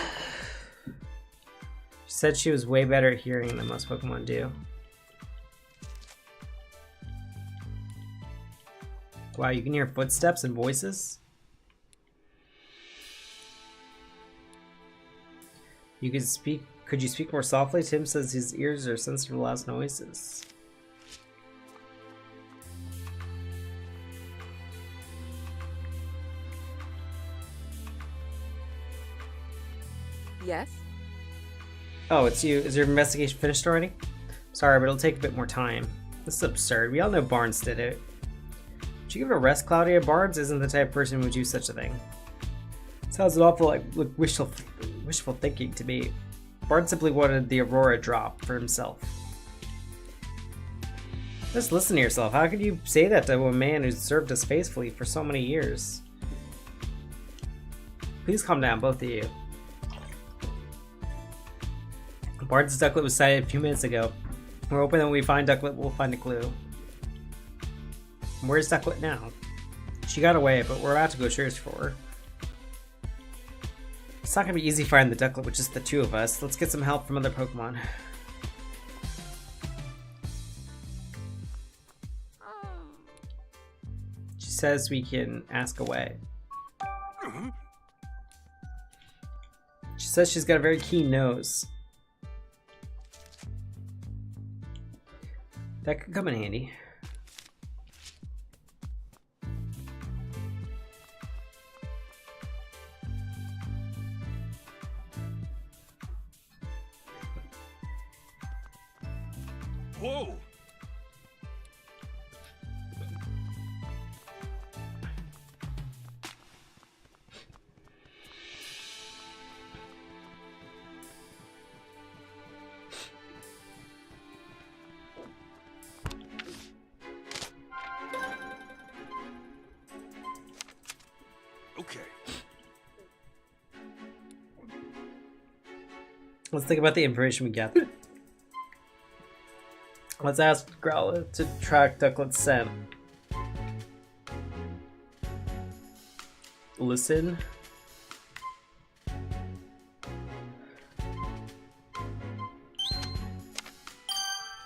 She said she was way better at hearing than most Pokemon do. Wow, you can hear footsteps and voices? You could speak. Could you speak more softly? Tim says his ears are sensitive to loud noises. Yes? Oh, it's you. Is your investigation finished already? Sorry, but it'll take a bit more time. This is absurd. We all know Barnes did it. Would you give it a rest, Claudia? Barnes isn't the type of person who would do such a thing. Sounds an awful like wishful thinking to me. Barnes simply wanted the Aurora drop for himself. Just listen to yourself. How could you say that to a man who's served us faithfully for so many years? Please calm down, both of you. Barnes' ducklet was sighted a few minutes ago. We're hoping that when we find Ducklet, we'll find a clue. Where's Ducklet now? She got away, but we're about to go search for her. It's not gonna be easy finding the Ducklet with just the two of us. Let's get some help from other Pokemon. She says we can ask away. She says she's got a very keen nose. That could come in handy. Whoa! Okay. Let's think about the information we gathered. Let's ask Growlithe to track Ducklet's scent. Listen.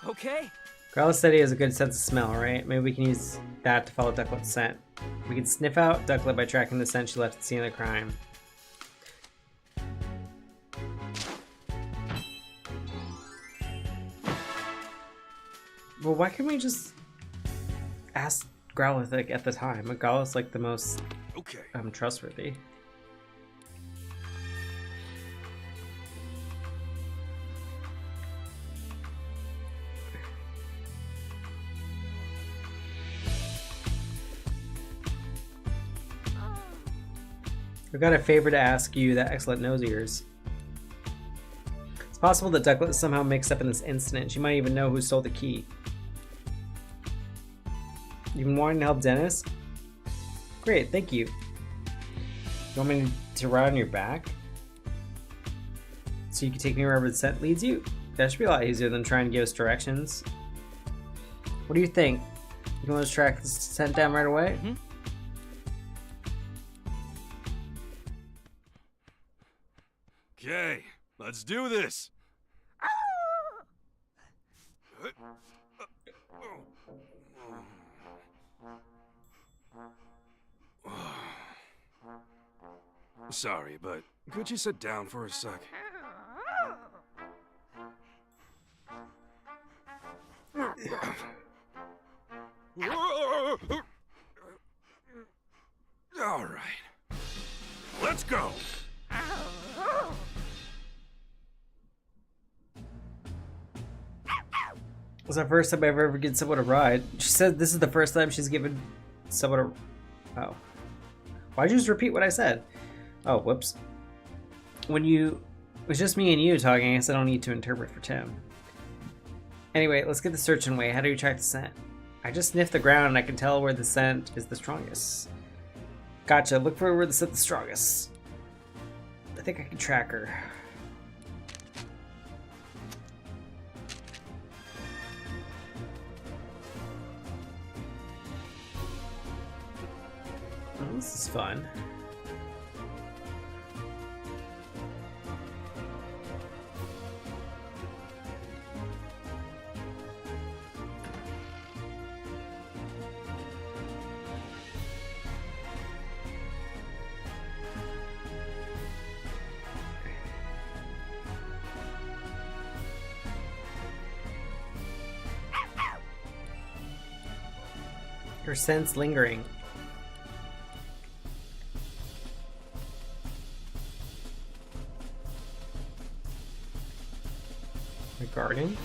Okay. Growlithe said he has a good sense of smell, right? Maybe we can use that to follow Ducklet's scent. We can sniff out Ducklet by tracking the scent she left at the scene of the crime. Well, why can't we just ask Growlithe like, at the time? Growlithe's like the most trustworthy. I've got a favor to ask you, that excellent nose of yours. It's possible that Ducklet is somehow mixed up in this incident. She might even know who stole the key. You've been wanting to help Dennis? Great, thank you. You want me to ride on your back? So you can take me wherever the scent leads you? That should be a lot easier than trying to give us directions. What do you think? You want to track the scent down right away? Mm-hmm. Okay, let's do this. Sorry, but could you sit down for a sec? All right, let's go. It's the first time I've ever given someone a ride. She said this is the first time she's given someone a... Oh. Why'd you just repeat what I said? Oh, whoops. When it was just me and you talking, I guess I don't need to interpret for Tim. Anyway, let's get the search away. How do you track the scent? I just sniff the ground and I can tell where the scent is the strongest. Gotcha, look for where the scent's the strongest. I think I can track her. Oh, this is fun. Her scent's lingering. Regarding?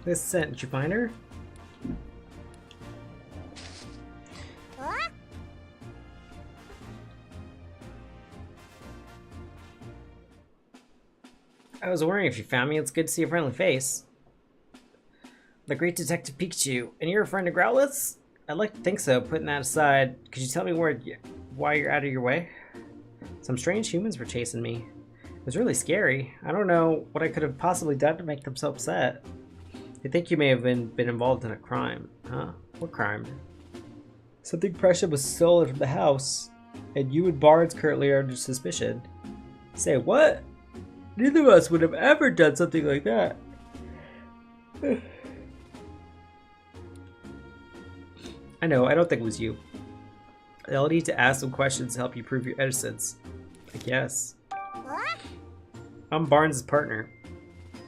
This scent, did you find her? Huh? I was wondering if you found me. It's good to see a friendly face. The great Detective Pikachu. And you're a friend of Growlithe's? I'd like to think so. Putting that aside, could you tell me why you're out of your way? Some strange humans were chasing me. It was really scary. I don't know what I could have possibly done to make them so upset. They think you may have been involved in a crime. Huh? What crime? Something precious was stolen from the house, and you and Barnes currently are under suspicion. Say what? Neither of us would have ever done something like that. I know, I don't think it was you. I'll need to ask some questions to help you prove your innocence. I guess. What? I'm Barnes' partner.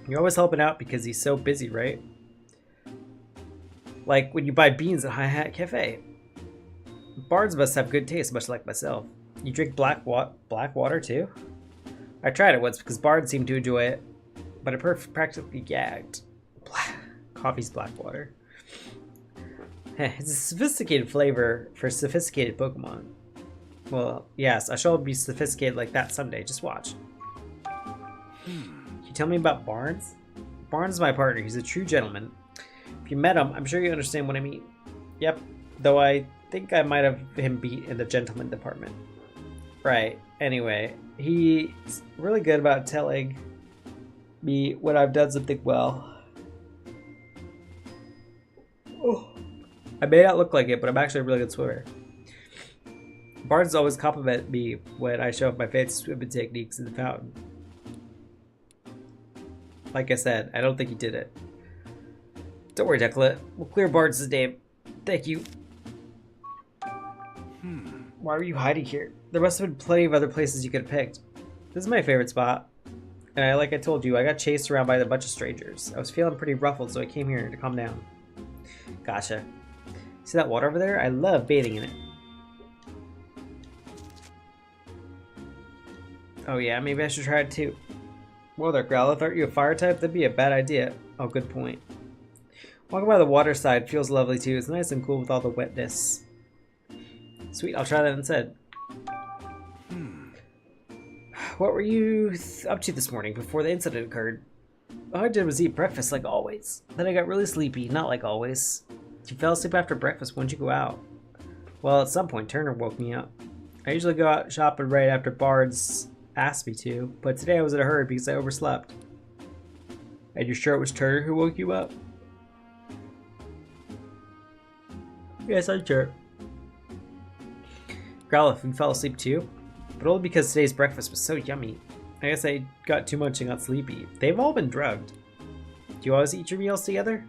You're always helping out because he's so busy, right? Like when you buy beans at Hi Hat Cafe. Barnes must have good taste, much like myself. You drink black water too? I tried it once because Barnes seemed to enjoy it, but I practically gagged. Coffee's black water. It's a sophisticated flavor for sophisticated Pokemon. Well, yes, I shall be sophisticated like that someday. Just watch. Can you tell me about Barnes? Barnes is my partner. He's a true gentleman. If you met him, I'm sure you understand what I mean. Yep, though I think I might have him beat in the gentleman department. Right, anyway, he's really good about telling me when I've done something well. Oh. I may not look like it, but I'm actually a really good swimmer. Barnes always compliment me when I show off my fancy swimming techniques in the fountain. Like I said, I don't think he did it. Don't worry, Ducklet. We'll clear Barnes' name. Thank you. Why were you hiding here? There must have been plenty of other places you could have picked. This is my favorite spot. And like I told you, I got chased around by a bunch of strangers. I was feeling pretty ruffled, so I came here to calm down. Gotcha. See that water over there? I love bathing in it. Oh yeah, maybe I should try it too. Whoa there, Growlithe, aren't you a fire type? That'd be a bad idea. Oh, good point. Walking by the water side feels lovely too. It's nice and cool with all the wetness. Sweet, I'll try that instead. What were you up to this morning before the incident occurred? All I did was eat breakfast like always. Then I got really sleepy, not like always. If you fell asleep after breakfast, when'd you go out? Well, at some point, Turner woke me up. I usually go out shopping right after Barnes asked me to, but today I was in a hurry because I overslept. And you're sure it was Turner who woke you up? Yes, I'm sure. Growlithe, you fell asleep too? But only because today's breakfast was so yummy. I guess I got too much and got sleepy. They've all been drugged. Do you always eat your meals together?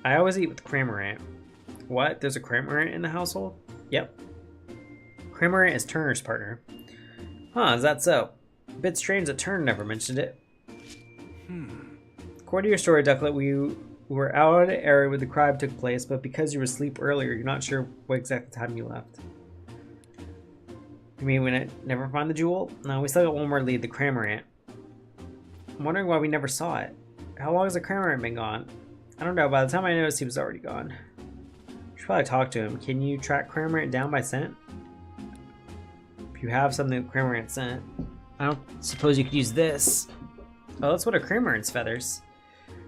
I always eat with Cramorant. What? There's a Cramorant in the household? Yep. Cramorant is Turner's partner. Huh, is that so? A bit strange that Turner never mentioned it. According to your story, Ducklet, we were out in an area where the crime took place, but because you were asleep earlier, you're not sure what exact time you left. You mean we never found the jewel? No, we still got one more lead, the Cramorant. I'm wondering why we never saw it. How long has the Cramorant been gone? I don't know, by the time I noticed he was already gone. Should probably talk to him. Can you track Cramorant down by scent? If you have something that Cramorant sent, I don't suppose you could use this. Oh, that's one of Cramorant's feathers.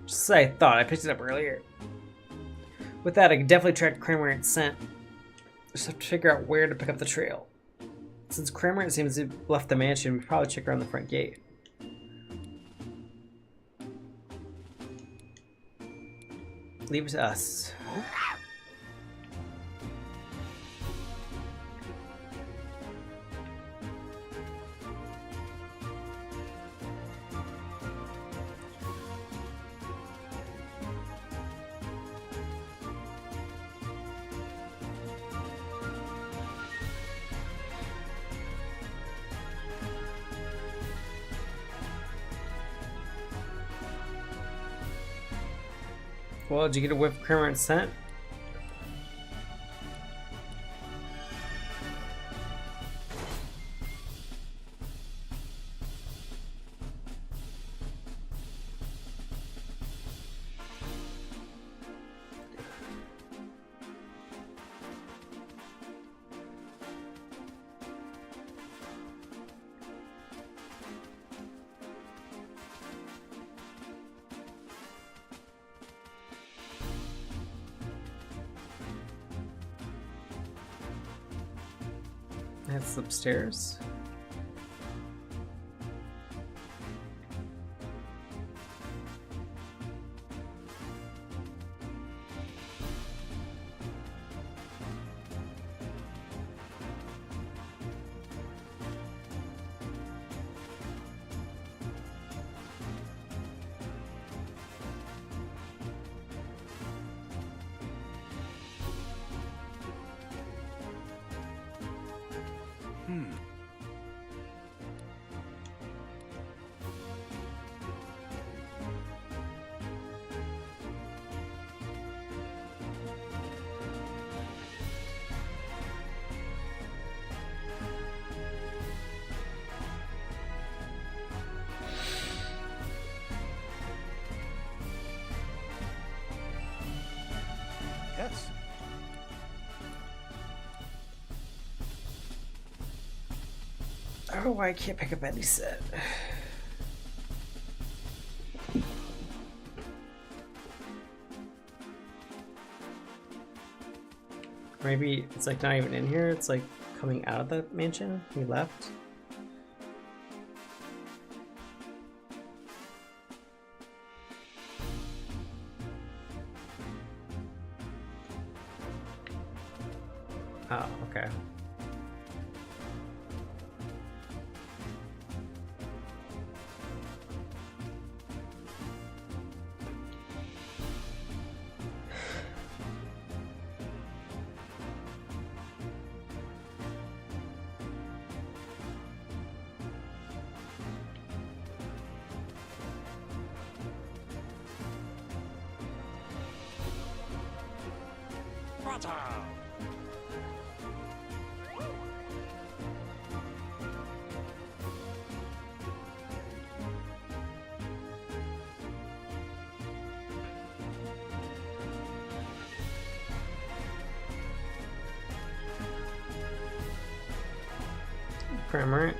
Just as I thought, I picked it up earlier. With that, I can definitely track Cramorant's scent. Just have to figure out where to pick up the trail. Since Cramorant seems to have left the mansion, we should probably check around the front gate. Leave it to us. Well, did you get a whiff of Cramorant scent? That's upstairs. Yes. I don't know why I can't pick up any set. Maybe it's like not even in here, it's like coming out of the mansion. He left. Oh, okay. Cramorant.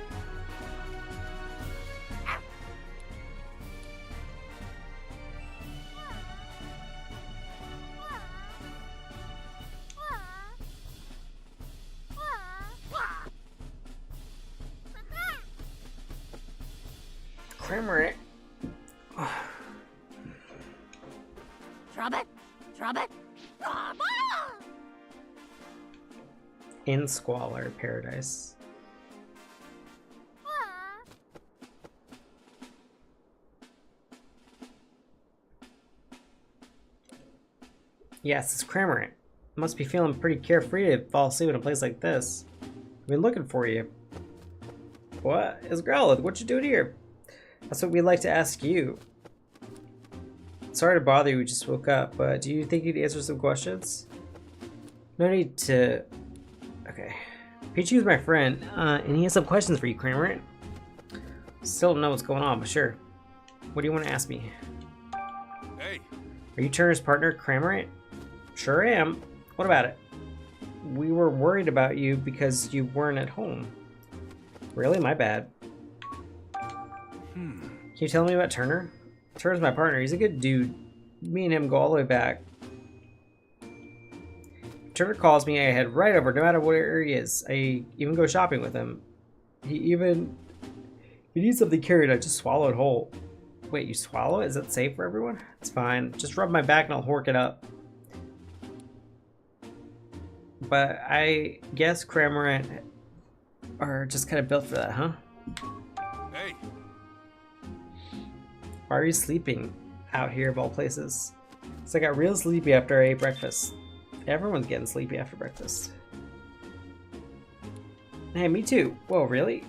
Cramorant. Drop it! Drop it! Drop it! In Squalor Paradise. Yes, it's Cramorant. Must be feeling pretty carefree to fall asleep in a place like this. I've been looking for you. What? It's Growlithe. What you doing here? That's what we'd like to ask you. Sorry to bother you, we just woke up, but do you think you'd answer some questions? No need to... Okay. Pichu's my friend, and he has some questions for you, Cramorant. Still don't know what's going on, but sure. What do you want to ask me? Hey! Are you Turner's partner, Cramorant? Sure am. What about it? We were worried about you because you weren't at home. Really? My bad. Can you tell me about Turner? Turner's my partner. He's a good dude. Me and him go all the way back. If Turner calls me, I head right over no matter where he is. I even go shopping with him. If he needs something carried, I just swallow it whole. Wait, you swallow it? Is that safe for everyone? It's fine. Just rub my back and I'll hork it up. But I guess Cramorant are just kind of built for that, huh? Hey! Why are you sleeping out here of all places? So I got real sleepy after I ate breakfast. Everyone's getting sleepy after breakfast. Hey, me too. Whoa, really?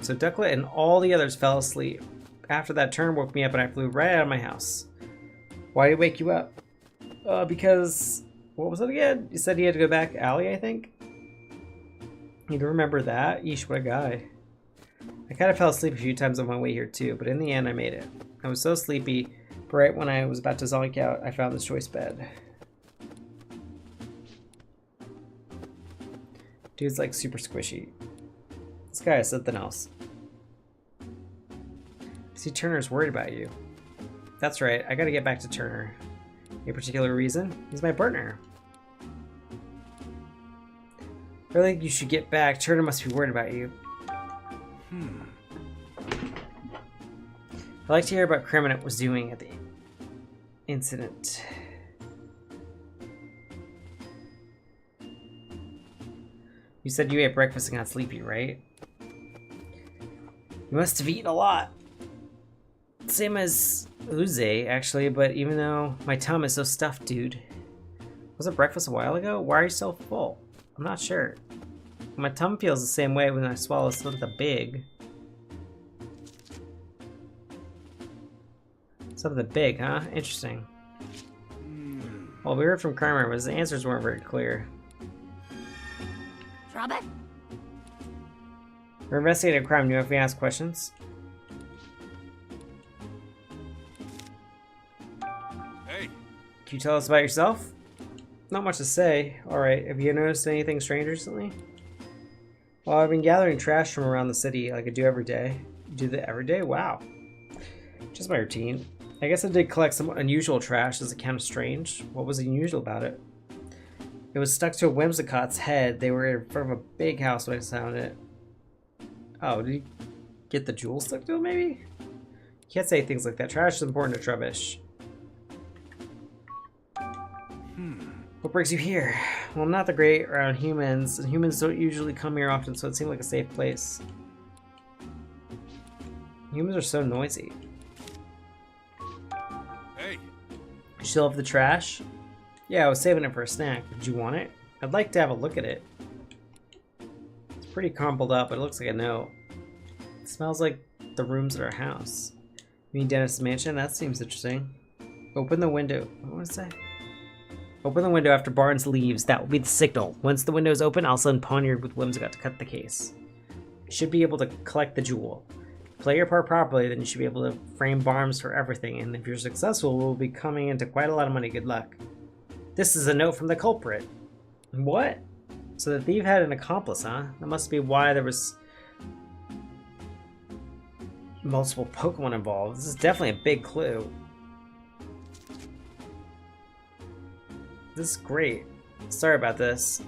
So Ducklet and all the others fell asleep. After that, Turn woke me up and I flew right out of my house. Why did it wake you up? Because, what was it again? You said he had to go back alley, I think? You don't remember that? Yeesh, what a guy. I kind of fell asleep a few times on my way here too, but in the end I made it. I was so sleepy, but right when I was about to zonk out, I found this choice bed. Dude's like super squishy. This guy is something else. See, Turner's worried about you. That's right, I gotta get back to Turner. Any particular reason? He's my partner. I really think you should get back. Turner must be worried about you. I'd like to hear about Criminant was doing at the incident. You said you ate breakfast and got sleepy, right? You must have eaten a lot. Same as Uze, actually, but even though my tum is so stuffed, dude. Was it breakfast a while ago? Why are you so full? I'm not sure. My tum feels the same way when I swallow something big. Something big, huh? Interesting. Well, we heard from Kramer, but his answers weren't very clear. Robert? We're investigating a crime. Do you know if we ask questions? Hey! Can you tell us about yourself? Not much to say. Alright, have you noticed anything strange recently? Well, I've been gathering trash from around the city like I do every day. You do that every day? Wow. Just my routine. I guess I did collect some unusual trash. Does it count as strange? What was unusual about it? It was stuck to a Whimsicott's head. They were in front of a big house when I found it. Oh, did he get the jewel stuck to it, maybe? You can't say things like that. Trash is important to Trubbish. What brings you here? Well, I'm not the great around humans, and humans don't usually come here often, so it seemed like a safe place. Humans are so noisy. Hey! You still have the trash? Yeah, I was saving it for a snack. Did you want it? I'd like to have a look at it. It's pretty crumpled up, but it looks like a note. It smells like the rooms at our house. You mean Dennis' mansion? That seems interesting. Open the window. What was that? Open the window after Barnes leaves. That will be the signal. Once the window is open, I'll send Poniard with Whimsicott to cut the case. You should be able to collect the jewel. Play your part properly, then you should be able to frame Barnes for everything, and if you're successful, we'll be coming into quite a lot of money. Good luck. This is a note from the culprit. What? So the thief had an accomplice, huh? That must be why there was multiple Pokemon involved. This is definitely a big clue. This is great. Sorry about this.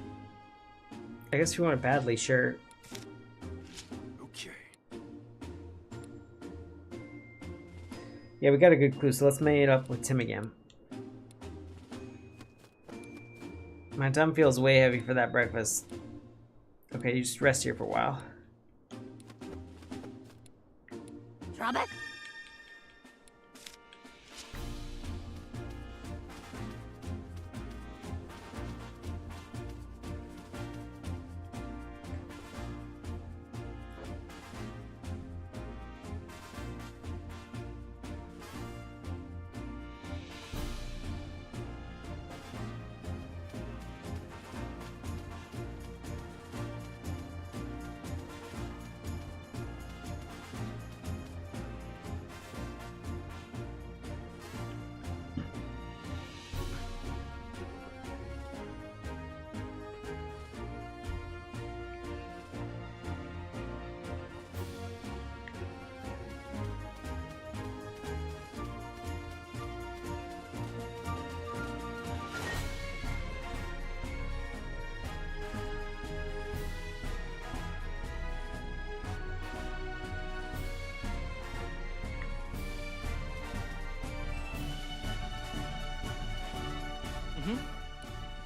I guess if you want it badly, sure. Okay. Yeah, we got a good clue, so let's meet up with Tim again. My tum feels way heavy for that breakfast. Okay, you just rest here for a while. Robert?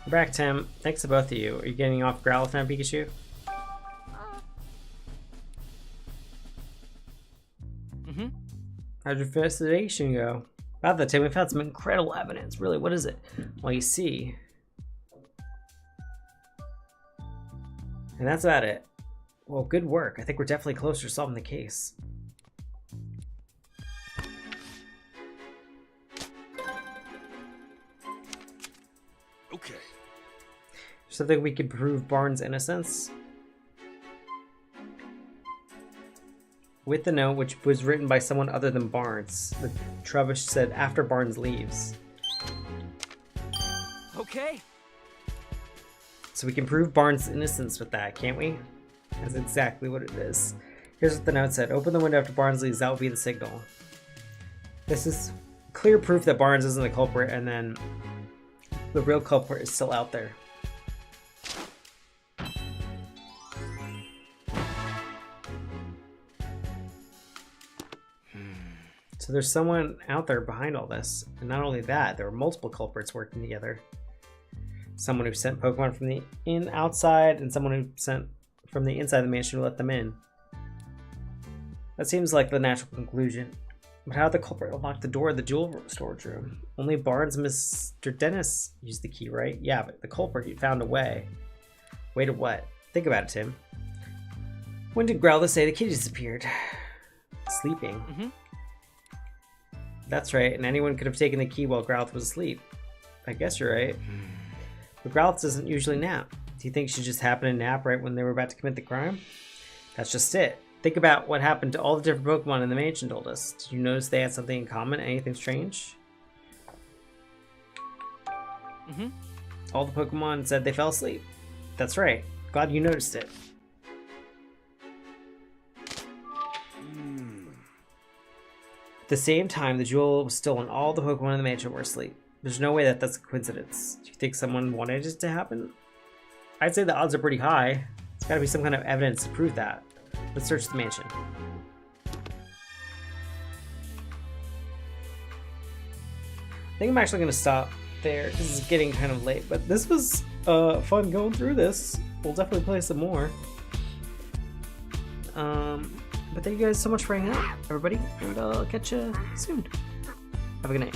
We're back, Tim. Thanks to both of you. Are you getting off Growlithe now, Pikachu? How'd your investigation go? About that, Tim, we found some incredible evidence. Really, what is it? Well, you see. And that's about it. Well, good work. I think we're definitely closer to solving the case. Something we could prove Barnes' innocence? With the note, which was written by someone other than Barnes, the Trubbish said after Barnes leaves. Okay. So we can prove Barnes' innocence with that, can't we? That's exactly what it is. Here's what the note said. Open the window after Barnes leaves. That will be the signal. This is clear proof that Barnes isn't the culprit, and then the real culprit is still out there. So there's someone out there behind all this. And not only that, there were multiple culprits working together. Someone who sent Pokemon from the outside, and someone who sent from the inside the mansion to let them in. That seems like the natural conclusion. But how did the culprit unlock the door of the jewel storage room? Only Barnes and Mr. Dennis used the key, right? Yeah, but the culprit found a way. Way to what? Think about it, Tim. When did Growlithe say the key disappeared? Sleeping. Mm-hmm. That's right, and anyone could have taken the key while Growlithe was asleep. I guess you're right. But Growlithe doesn't usually nap. Do you think she just happened to nap right when they were about to commit the crime? That's just it. Think about what happened to all the different Pokemon in the mansion told us. Did you notice they had something in common? Anything strange? Mm-hmm. All the Pokemon said they fell asleep. That's right. Glad you noticed it. At the same time, the jewel was stolen. All the Pokemon in the mansion were asleep. There's no way that that's a coincidence. Do you think someone wanted it to happen? I'd say the odds are pretty high. There's gotta be some kind of evidence to prove that. Let's search the mansion. I think I'm actually gonna stop there. This is getting kind of late, but this was fun going through this. We'll definitely play some more. But thank you guys so much for hanging out, everybody, and I'll catch you soon. Have a good night.